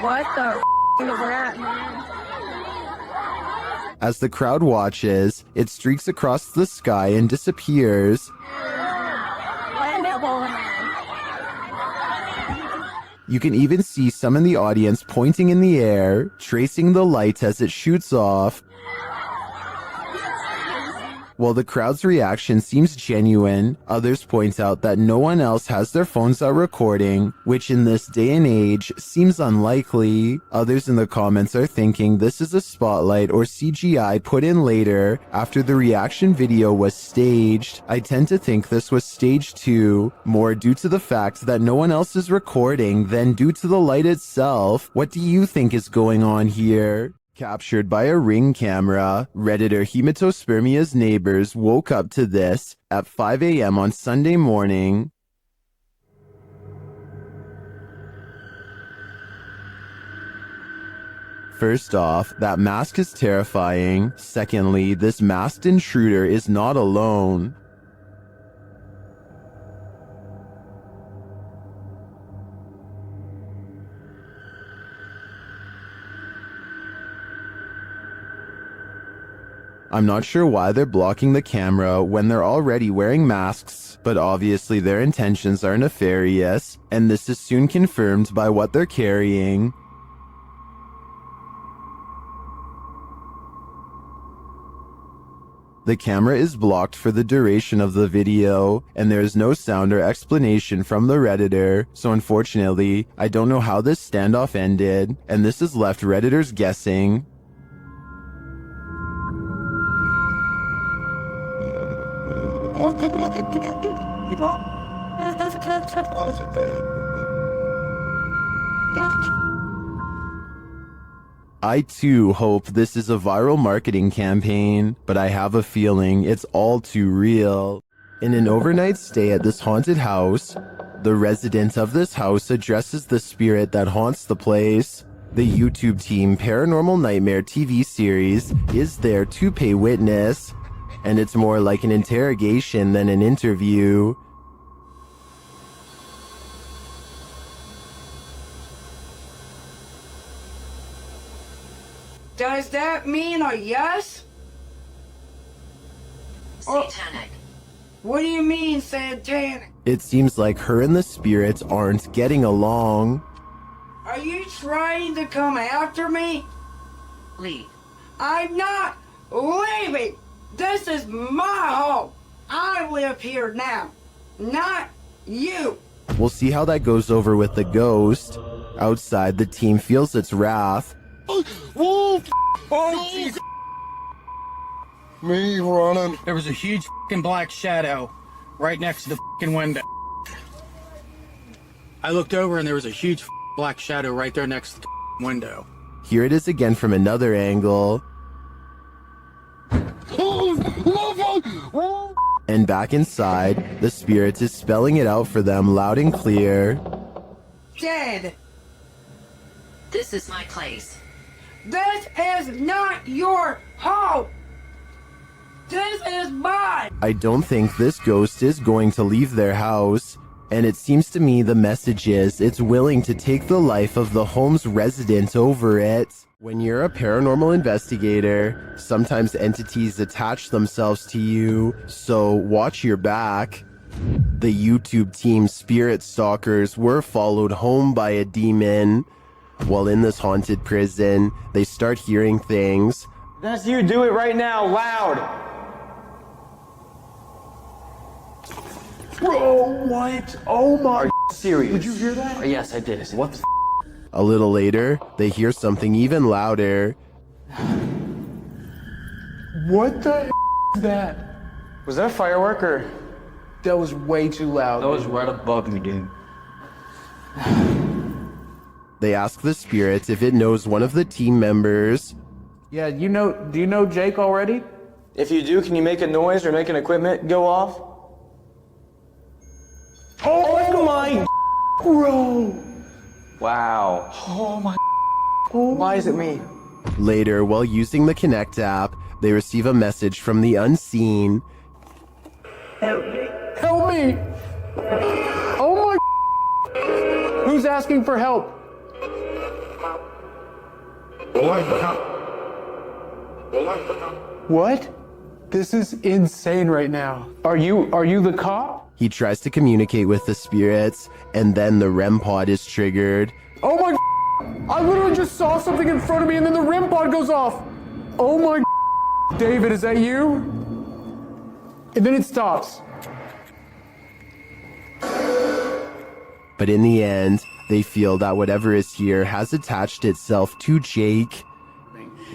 What the is that, man? As the crowd watches, it streaks across the sky and disappears. You can even see some in the audience pointing in the air, tracing the light as it shoots off. While the crowd's reaction seems genuine, others point out that no one else has their phones out recording, which in this day and age seems unlikely. Others in the comments are thinking this is a spotlight or CGI put in later after the reaction video was staged. I tend to think this was staged too, more due to the fact that no one else is recording than due to the light itself. What do you think is going on here? Captured by a Ring camera, Redditor Hematospermia's neighbors woke up to this at 5 a.m. on Sunday morning. First off, that mask is terrifying. Secondly, this masked intruder is not alone. I'm not sure why they're blocking the camera when they're already wearing masks, but obviously their intentions are nefarious, and this is soon confirmed by what they're carrying. The camera is blocked for the duration of the video, and there is no sound or explanation from the Redditor, so unfortunately, I don't know how this standoff ended, and this has left Redditors guessing. I too hope this is a viral marketing campaign, but I have a feeling it's all too real. In an overnight stay at this haunted house, the resident of this house addresses the spirit that haunts the place. The YouTube team Paranormal Nightmare TV series is there to pay witness, and it's more like an interrogation than an interview. Does that mean a yes? Satanic. What do you mean, satanic? It seems like her and the spirits aren't getting along. Are you trying to come after me? Leave. I'm not leaving. This is my home. I live here now, not you. We'll see how that goes over with the ghost. Outside, the team feels its wrath. Whoa! Oh, jeez. Me running. There was a huge fucking black shadow right next to the fucking window. I looked over and there was a huge black shadow right there next to the window. Here it is again from another angle. And back inside, the spirit is spelling it out for them loud and clear. Dead. This is my place. This is not your home. This is mine. I don't think this ghost is going to leave their house, and it seems to me the message is it's willing to take the life of the home's resident over it. When you're a paranormal investigator, sometimes entities attach themselves to you, so watch your back. The YouTube team Spirit Stalkers were followed home by a demon. While in this haunted prison, they start hearing things. That's you. Do it right now, loud. Bro, what? Oh my. Are you serious? Did you hear that? Yes, I did. What the A little later, they hear something even louder. What the is that? Was that a firework or? That was way too loud. That was right above me, dude. They ask the spirit if it knows one of the team members. Yeah, do you know Jake already? If you do, can you make a noise or make an equipment go off? Oh my, bro. Wow. Oh my. Oh. Why is it me? Later, while using the Connect app, they receive a message from the unseen. Help me. Help me. Oh my. Who's asking for help? What? This is insane right now. Are you the cop? He tries to communicate with the spirits, and then the REM pod is triggered. Oh my, I literally just saw something in front of me and then the REM pod goes off. Oh my, David, is that you? And then it stops. But in the end, they feel that whatever is here has attached itself to Jake.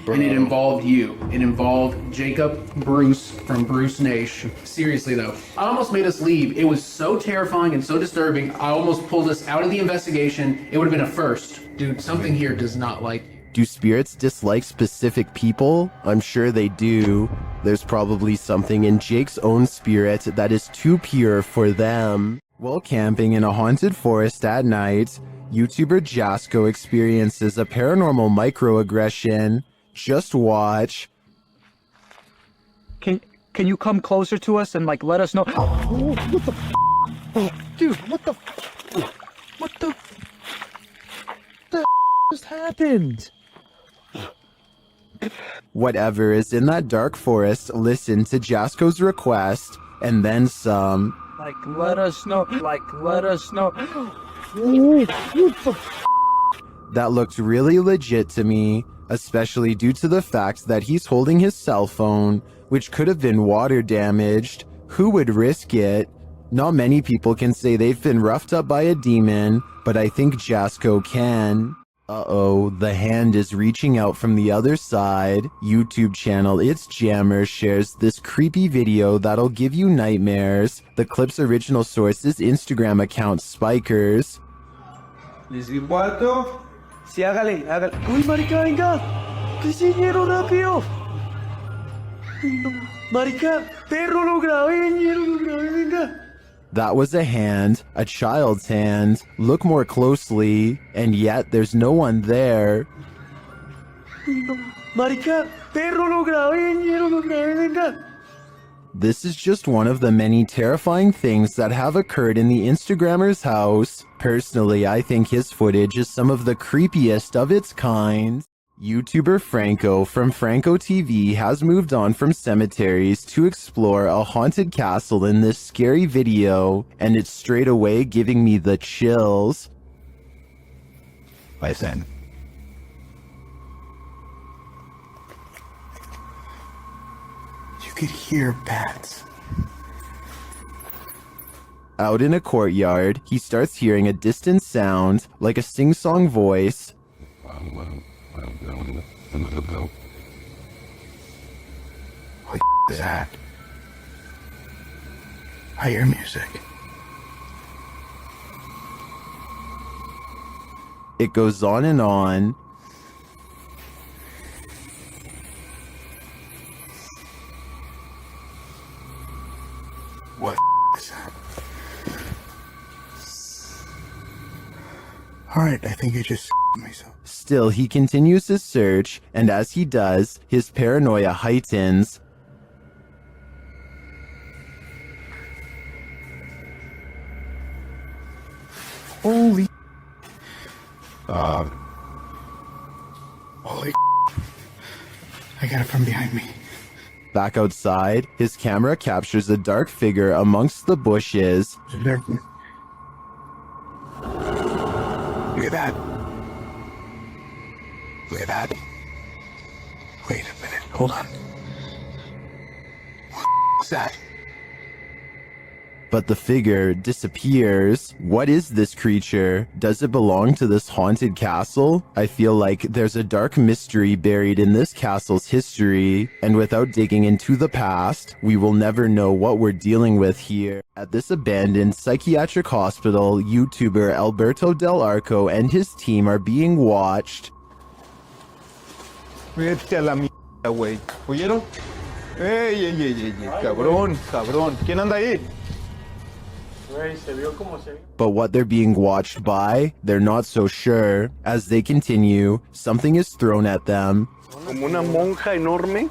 And it involved you. It involved Jacob Bruce from Bruce Nation. Seriously though, I almost made us leave. It was so terrifying and so disturbing. I almost pulled us out of the investigation. It would have been a first. Dude, something here does not like you. Do spirits dislike specific people? I'm sure they do. There's probably something in Jake's own spirit that is too pure for them. While camping in a haunted forest at night, YouTuber Jasko experiences a paranormal microaggression. Just watch. Can you come closer to us and like let us know? Oh, what the dude, what the just happened? Whatever is in that dark forest, listen to Jasko's request, and then some. Like, let us know. That looked really legit to me, especially due to the fact that he's holding his cell phone, which could have been water damaged. Who would risk it? Not many people can say they've been roughed up by a demon, but I think Jasko can. Uh-oh, the hand is reaching out from the other side. YouTube channel It's Jammer shares this creepy video that'll give you nightmares. The clip's original source is Instagram account Spikers. Les cuarto. Sí, hágale. Uy, marica, venga. ¿Qué señero rápido? Marica, perro, lo grabé, venga. That was a hand, a child's hand. Look more closely, and yet there's no one there. Marica, perro, lo grabé, venga. This is just one of the many terrifying things that have occurred in the Instagrammer's house. Personally, I think his footage is some of the creepiest of its kind. YouTuber Franco from Franco TV has moved on from cemeteries to explore a haunted castle in this scary video, and it's straight away giving me the chills. Listen. You could hear bats. Out in a courtyard, he starts hearing a distant sound, like a sing-song voice. What is that? I hear music. It goes on and on. What is that? Alright, I think I just myself. Still, he continues his search, and as he does, his paranoia heightens. Holy. Holy. I got it from behind me. Back outside, his camera captures a dark figure amongst the bushes. Look at that. Look at that. Wait a minute. Hold on. What's that? But the figure disappears. What is this creature? Does it belong to this haunted castle? I feel like there's a dark mystery buried in this castle's history, and without digging into the past, we will never know what we're dealing with here. At this abandoned psychiatric hospital, YouTuber Alberto Del Arco and his team are being watched. Vete a la mierda, güey. ¿Oyeron? ¡Ey! Cabrón. ¿Quién anda ahí? But what they're being watched by, they're not so sure. As they continue, something is thrown at them. Como una monja enorme.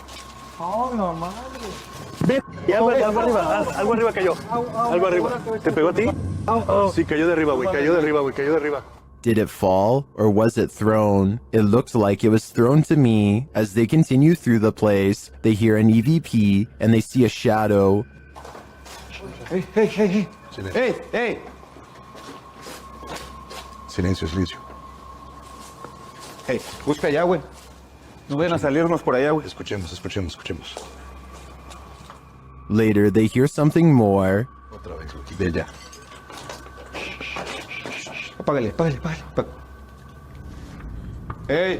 Oh, no madre. Algo arriba cayó. Algo arriba. ¿Te pegó a ti? Sí, cayó de arriba, güey. Cayó de arriba. Did it fall, or was it thrown? It looked like it was thrown to me. As they continue through the place, they hear an EVP, and they see a shadow. Hey! Hey! Silencio, silencio. Hey, busca allá, güey. No vayan a salirnos por allá, güey. Escuchemos. Later, they hear something more. Otra vez, güey. Ve allá. Apágale. Hey!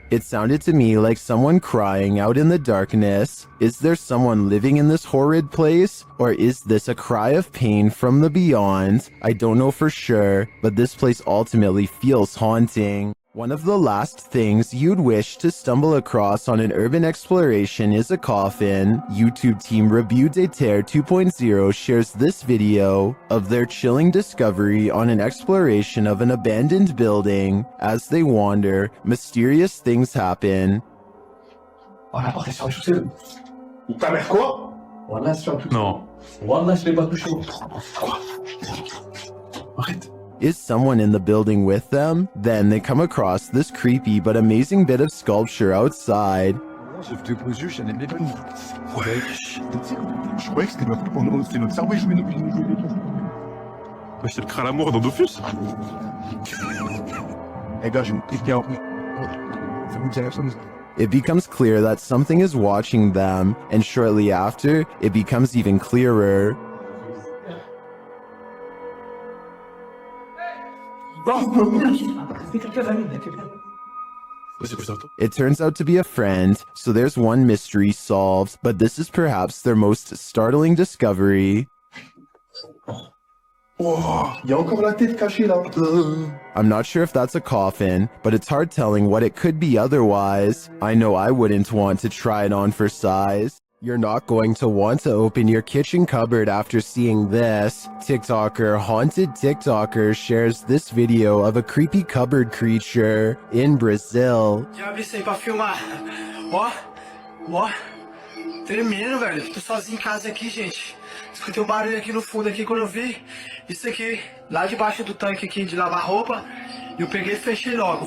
It sounded to me like someone crying out in the darkness. Is there someone living in this horrid place? Or is this a cry of pain from the beyond? I don't know for sure, but this place ultimately feels haunting. One of the last things you'd wish to stumble across on an urban exploration is a coffin. YouTube team Review de Terre 2.0 shares this video of their chilling discovery on an exploration of an abandoned building. As they wander, mysterious things happen. No. Is someone in the building with them? Then they come across this creepy but amazing bit of sculpture outside. C'est le crâne à mort dans Dofus. It becomes clear that something is watching them, and shortly after, it becomes even clearer. It turns out to be a friend, so there's one mystery solved, but this is perhaps their most startling discovery. I'm not sure if that's a coffin, but it's hard telling what it could be otherwise. I know I wouldn't want to try it on for size. You're not going to want to open your kitchen cupboard after seeing this. TikToker Haunted TikToker shares this video of a creepy cupboard creature in Brazil. Já abri isso aí pra filmar. Ó. Tremendo, velho. Tô sozinho em casa aqui, gente. Escutei um barulho aqui no fundo aqui quando eu vi isso aqui, lá debaixo do tanque aqui de lavar roupa. Eu peguei e fechei logo,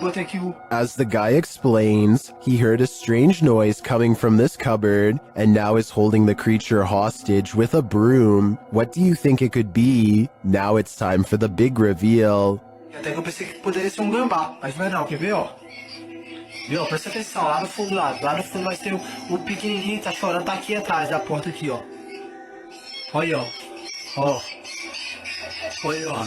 botei aqui o... As the guy explains, he heard a strange noise coming from this cupboard and now is holding the creature hostage with a broom. What do you think it could be? Now it's time for the big reveal. Até que eu pensei que poderia ser um gambá, mas não é não, quer ver, ó? Viu, presta atenção, lá no fundo vai ter o pequenininho, tá chorando, tá aqui atrás da porta aqui, ó. Olha, ó. Olha, ó.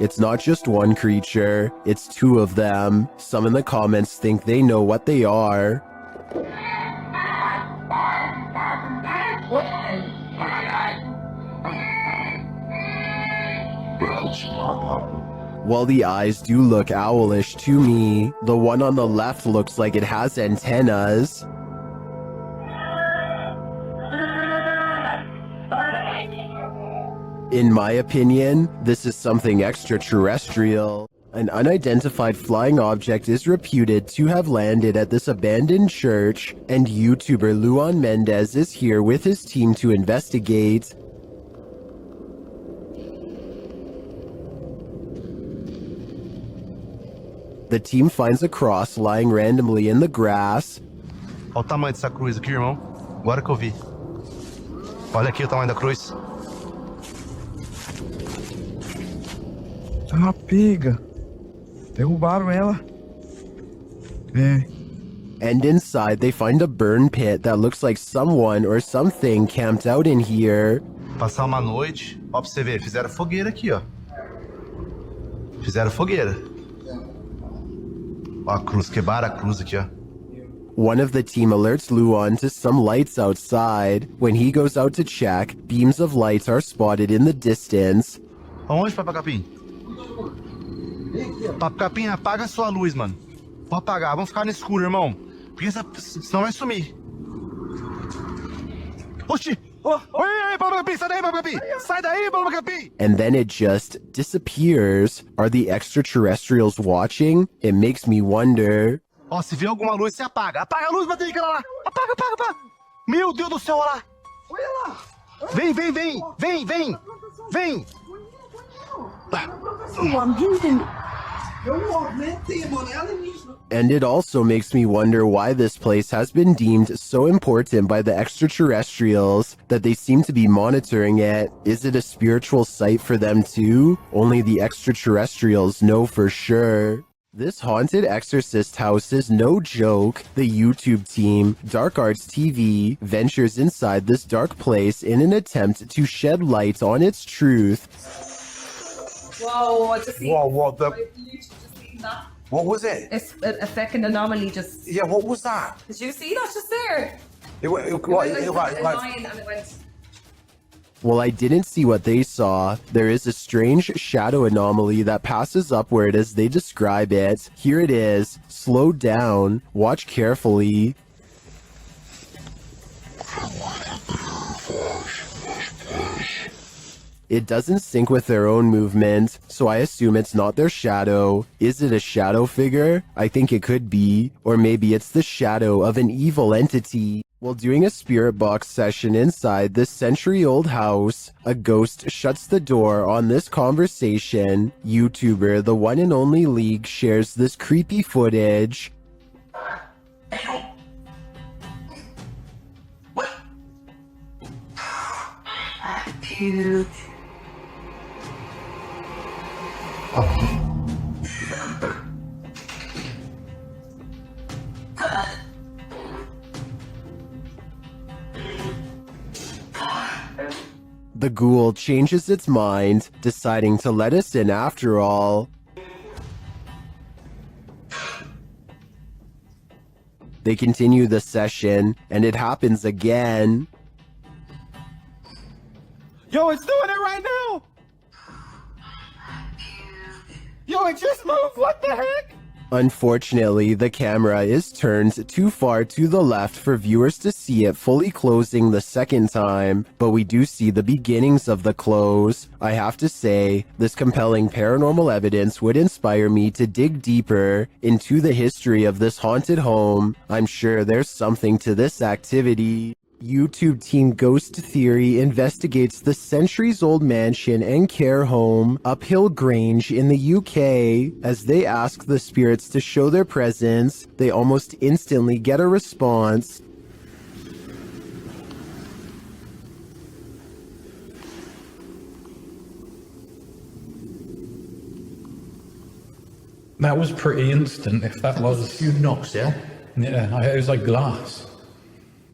It's not just one creature, it's two of them. Some in the comments think they know what they are. While the eyes do look owlish to me, the one on the left looks like it has antennas. In my opinion, this is something extraterrestrial. An unidentified flying object is reputed to have landed at this abandoned church, and YouTuber Luan Mendez is here with his team to investigate. The team finds a cross lying randomly in the grass. Olha o tamanho dessa cruz aqui, irmão. Agora que eu vi. Olha aqui o tamanho da cruz. Uma pega. Derrubaram ela. And inside they find a burn pit that looks like someone or something camped out in here. Passar uma noite, ó pra você ver, fizeram fogueira aqui, ó. Fizeram fogueira. Ó a cruz, quebraram a cruz aqui, ó. One of the team alerts Luan to some lights outside. When he goes out to check, beams of light are spotted in the distance. Aonde, Papa Capim? Papa Capim, apaga a sua luz, mano. Pode apagar, vamos ficar no escuro, irmão. Porque senão vai sumir. Oxi! Oi, Papa Capim, sai daí, Papa Capim! Sai daí, Papa Capim! And then it just disappears. Are the extraterrestrials watching? It makes me wonder. Ó, se vê alguma luz, você apaga. Apaga a luz, Batrica, lá. Apaga, apaga, apaga. Meu Deus do céu, olha lá. Olha lá. Vem, vem, vem. Vem, vem. Vem. And it also makes me wonder why this place has been deemed so important by the extraterrestrials that they seem to be monitoring it. Is it a spiritual site for them too? Only the extraterrestrials know for sure. This haunted exorcist house is no joke. The YouTube team, Dark Arts TV, ventures inside this dark place in an attempt to shed light on its truth. Whoa, I just seen. Whoa, whoa, I've literally just seen that. what was it? It's a fucking anomaly just. Yeah, what was that? Did you see that just there? It went It went like a line and it went. Well, I didn't see what they saw. There is a strange shadow anomaly that passes upward as they describe it. Here it is. Slow down. Watch carefully. It doesn't sync with their own movement, so I assume it's not their shadow. Is it a shadow figure? I think it could be. Or maybe it's the shadow of an evil entity. While doing a spirit box session inside this century-old house, a ghost shuts the door on this conversation. YouTuber The One and Only League shares this creepy footage. Cute. The ghoul changes its mind, deciding to let us in after all. They continue the session, and it happens again. Yo, it's doing it right now! Yo, it just moved! What the heck? Unfortunately, the camera is turned too far to the left for viewers to see it fully closing the second time, but we do see the beginnings of the close. I have to say, this compelling paranormal evidence would inspire me to dig deeper into the history of this haunted home. I'm sure there's something to this activity. YouTube team Ghost Theory investigates the centuries-old mansion and care home Uphill Grange in the UK. As they ask the spirits to show their presence, they almost instantly get a response. That was pretty instant, if that was... a few knocks, yeah? Yeah, it was like glass.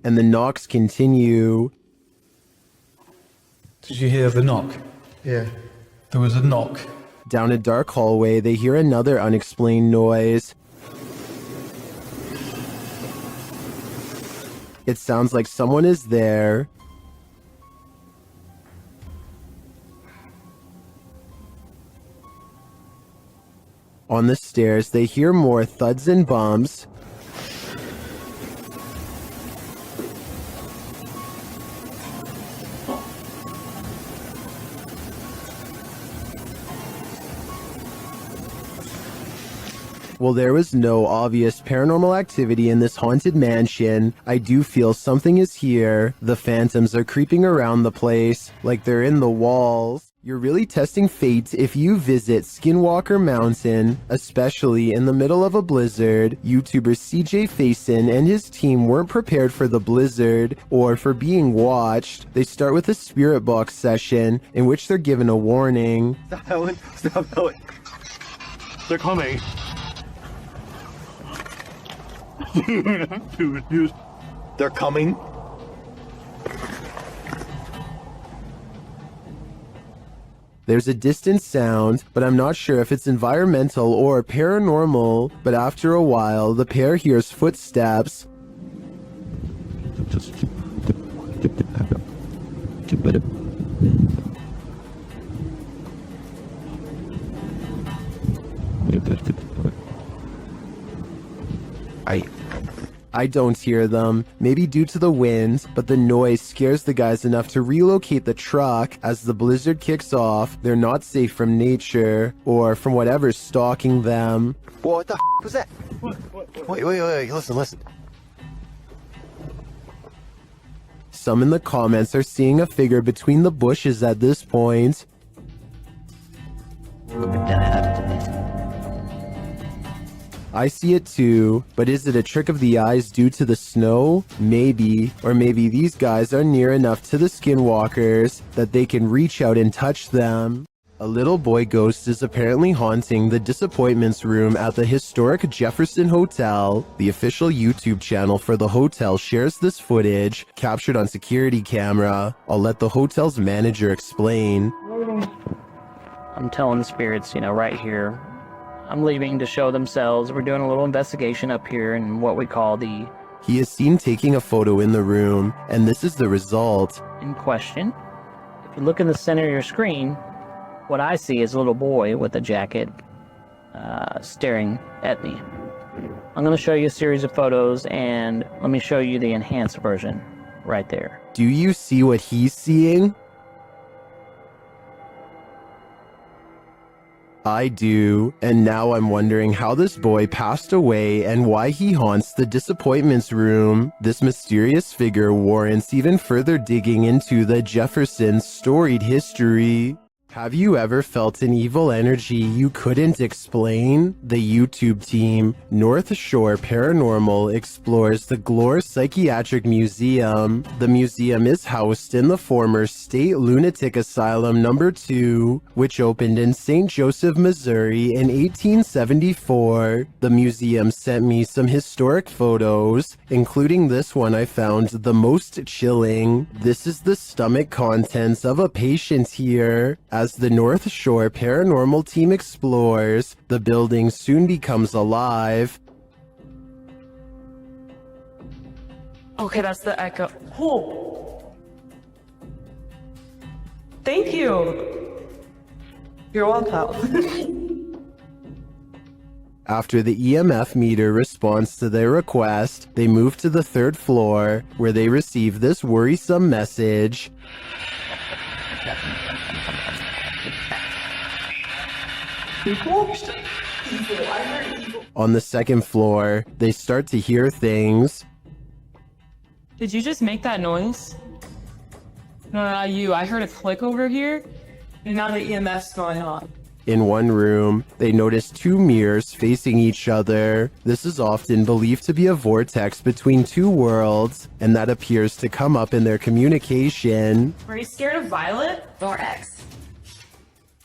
And the knocks continue. Did you hear the knock? Yeah. There was a knock. Down a dark hallway, they hear another unexplained noise. It sounds like someone is there. On the stairs, they hear more thuds and bumps. While there was no obvious paranormal activity in this haunted mansion, I do feel something is here. The phantoms are creeping around the place, like they're in the walls. You're really testing fate if you visit Skinwalker Mountain, especially in the middle of a blizzard. YouTuber CJ Faison and his team weren't prepared for the blizzard or for being watched. They start with a spirit box session in which they're given a warning. Stop yelling. Stop yelling. They're coming. They're coming. There's a distant sound, but I'm not sure if it's environmental or paranormal. But after a while, the pair hears footsteps. I don't hear them, maybe due to the wind, but the noise scares the guys enough to relocate the truck. As the blizzard kicks off, they're not safe from nature, or from whatever's stalking them. Whoa, what the was that? Wait, listen. Some in the comments are seeing a figure between the bushes at this point. I see it too, but is it a trick of the eyes due to the snow? Maybe. Or maybe these guys are near enough to the skinwalkers that they can reach out and touch them. A little boy ghost is apparently haunting the disappointments room at the historic Jefferson Hotel. The official YouTube channel for the hotel shares this footage, captured on security camera. I'll let the hotel's manager explain. I'm telling the spirits, right here, I'm leaving to show themselves. We're doing a little investigation up here in what we call the... He is seen taking a photo in the room, and this is the result. In question. If you look in the center of your screen, what I see is a little boy with a jacket staring at me. I'm going to show you a series of photos, and let me show you the enhanced version right there. Do you see what he's seeing? I do, and now I'm wondering how this boy passed away and why he haunts the disappointments room. This mysterious figure warrants even further digging into the Jeffersons' storied history. Have you ever felt an evil energy you couldn't explain? The YouTube team, North Shore Paranormal, explores the Glore Psychiatric Museum. The museum is housed in the former State Lunatic Asylum No. 2, which opened in St. Joseph, Missouri in 1874. The museum sent me some historic photos, including this one I found the most chilling. This is the stomach contents of a patient here. As the North Shore Paranormal team explores, the building soon becomes alive. Okay, that's the echo. Oh. Thank you. You're welcome. After the EMF meter responds to their request, they move to the 3rd floor, where they receive this worrisome message. On the 2nd floor, they start to hear things. Did you just make that noise? No, not you. I heard a click over here, and now the EMF's going on. In one room, they notice 2 mirrors facing each other. This is often believed to be a vortex between 2 worlds, and that appears to come up in their communication. Are you scared of Violet? Vortex.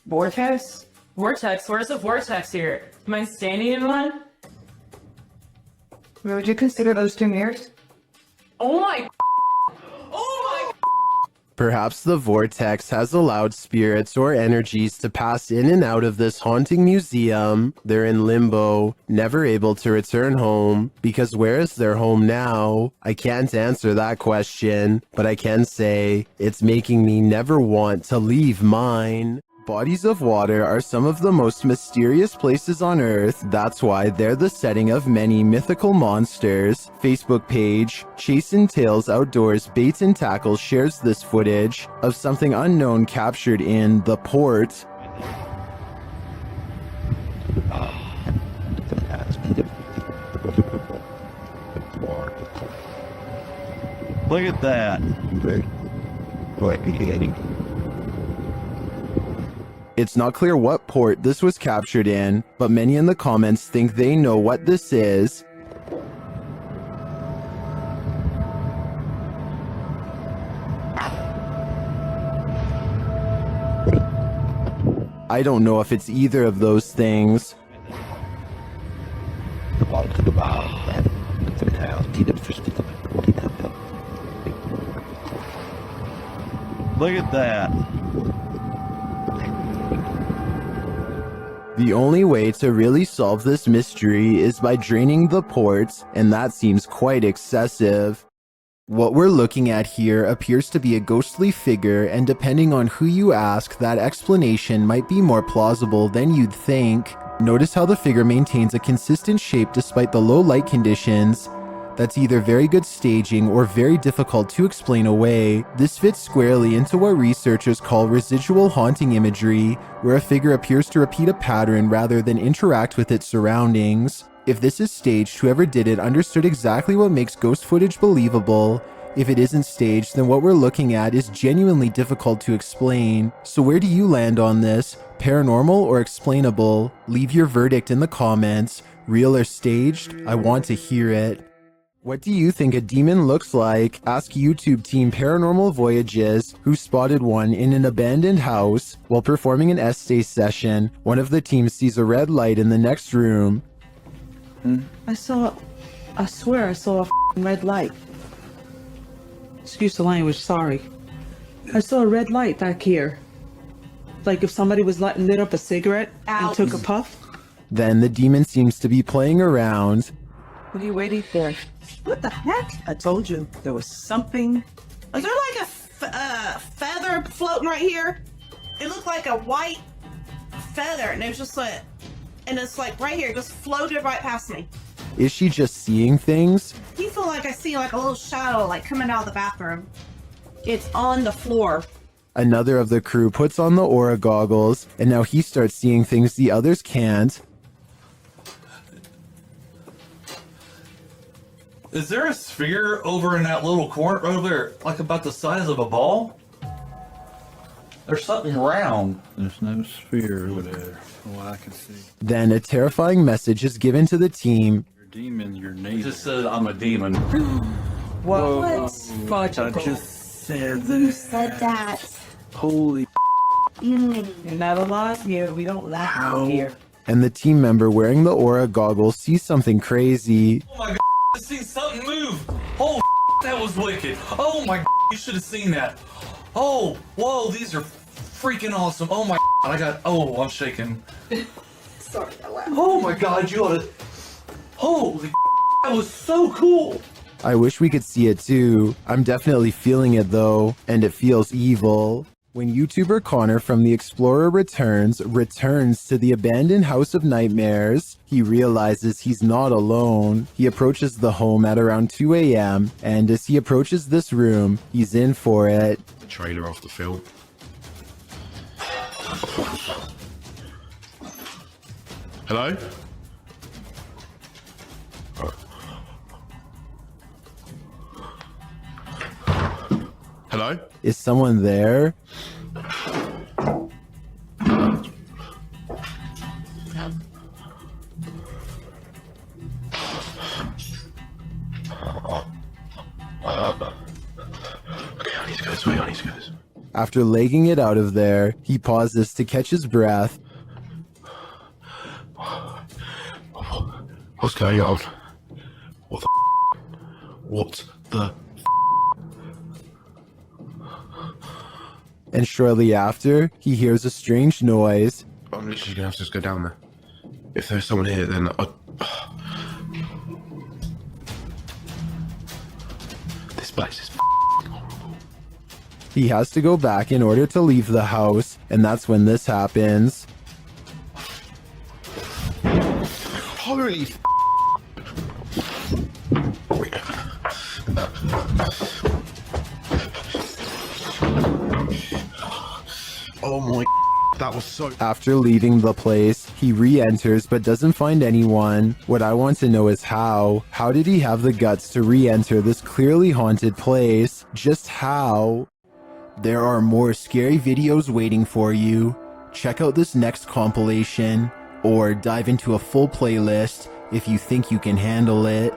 Vortex? Vortex? Where's the vortex here? Am I standing in one? Would you consider those 2 mirrors? Oh my... Oh my... Perhaps the vortex has allowed spirits or energies to pass in and out of this haunting museum. They're in limbo, never able to return home, because where is their home now? I can't answer that question, but I can say it's making me never want to leave mine. Bodies of water are some of the most mysterious places on Earth. That's why they're the setting of many mythical monsters. Facebook page, Chasing Tales Outdoors Baits and Tackle shares this footage of something unknown captured in the port. Look at that. It's not clear what port this was captured in, but many in the comments think they know what this is. I don't know if it's either of those things. Look at that. The only way to really solve this mystery is by draining the ports, and that seems quite excessive. What we're looking at here appears to be a ghostly figure, and depending on who you ask, that explanation might be more plausible than you'd think. Notice how the figure maintains a consistent shape despite the low light conditions, That's either very good staging or very difficult to explain away. This fits squarely into what researchers call residual haunting imagery, where a figure appears to repeat a pattern rather than interact with its surroundings. If this is staged, whoever did it understood exactly what makes ghost footage believable. If it isn't staged, then what we're looking at is genuinely difficult to explain. So where do you land on this? Paranormal or explainable? Leave your verdict in the comments. Real or staged? I want to hear it. What do you think a demon looks like? Ask YouTube team Paranormal Voyages, who spotted one in an abandoned house. While performing an essay session, one of the team sees a red light in the next room. I swear I saw a red light. Excuse the language, sorry. I saw a red light back here. Like if somebody was lit up a cigarette and took a puff. Then the demon seems to be playing around. What are you waiting for? What the heck? I told you there was something. Is there like a feather floating right here? It looked like a white feather, and it was just like, and it's like right here, just floated right past me. Is she just seeing things? Do you feel like I see like a little shadow like coming out of the bathroom? It's on the floor. Another of the crew puts on the aura goggles, and now he starts seeing things the others can't. Is there a sphere over in that little corner over there, like about the size of a ball? There's something round. There's no sphere over there, from what I can see. Then a terrifying message is given to the team. You're a demon, you're It naked. just says I'm a demon. What? I just said Who that. said that? Holy You're not alive here. We don't laugh out here. And the team member wearing the aura goggles sees something crazy. Oh my god, I seen something move. Oh, that was wicked. Oh my, you should have seen that. Oh, whoa, these are freaking awesome. Oh my, I'm shaking. Sorry, I laughed. Oh my god, you ought to. Holy, that was so cool. I wish we could see it too. I'm definitely feeling it though, and it feels evil. When YouTuber Connor from The Explorer returns to the abandoned House of Nightmares, he realizes he's not alone. He approaches the home at around 2 a.m., and as he approaches this room, he's in for it. The trailer off the film. Hello? Hello? Is someone there? Okay, I need to go this way, I need to go this way. After legging it out of there, he pauses to catch his breath. What's going on? What the What the And shortly after, he hears a strange noise. I'm literally gonna have to just go down there. If there's someone here, then this place is horrible. He has to go back in order to leave the house, and that's when this happens. Holy Oh my, that was so... After leaving the place, he re-enters but doesn't find anyone. What I want to know is how. How did he have the guts to re-enter this clearly haunted place? Just how? There are more scary videos waiting for you. Check out this next compilation, or dive into a full playlist if you think you can handle it.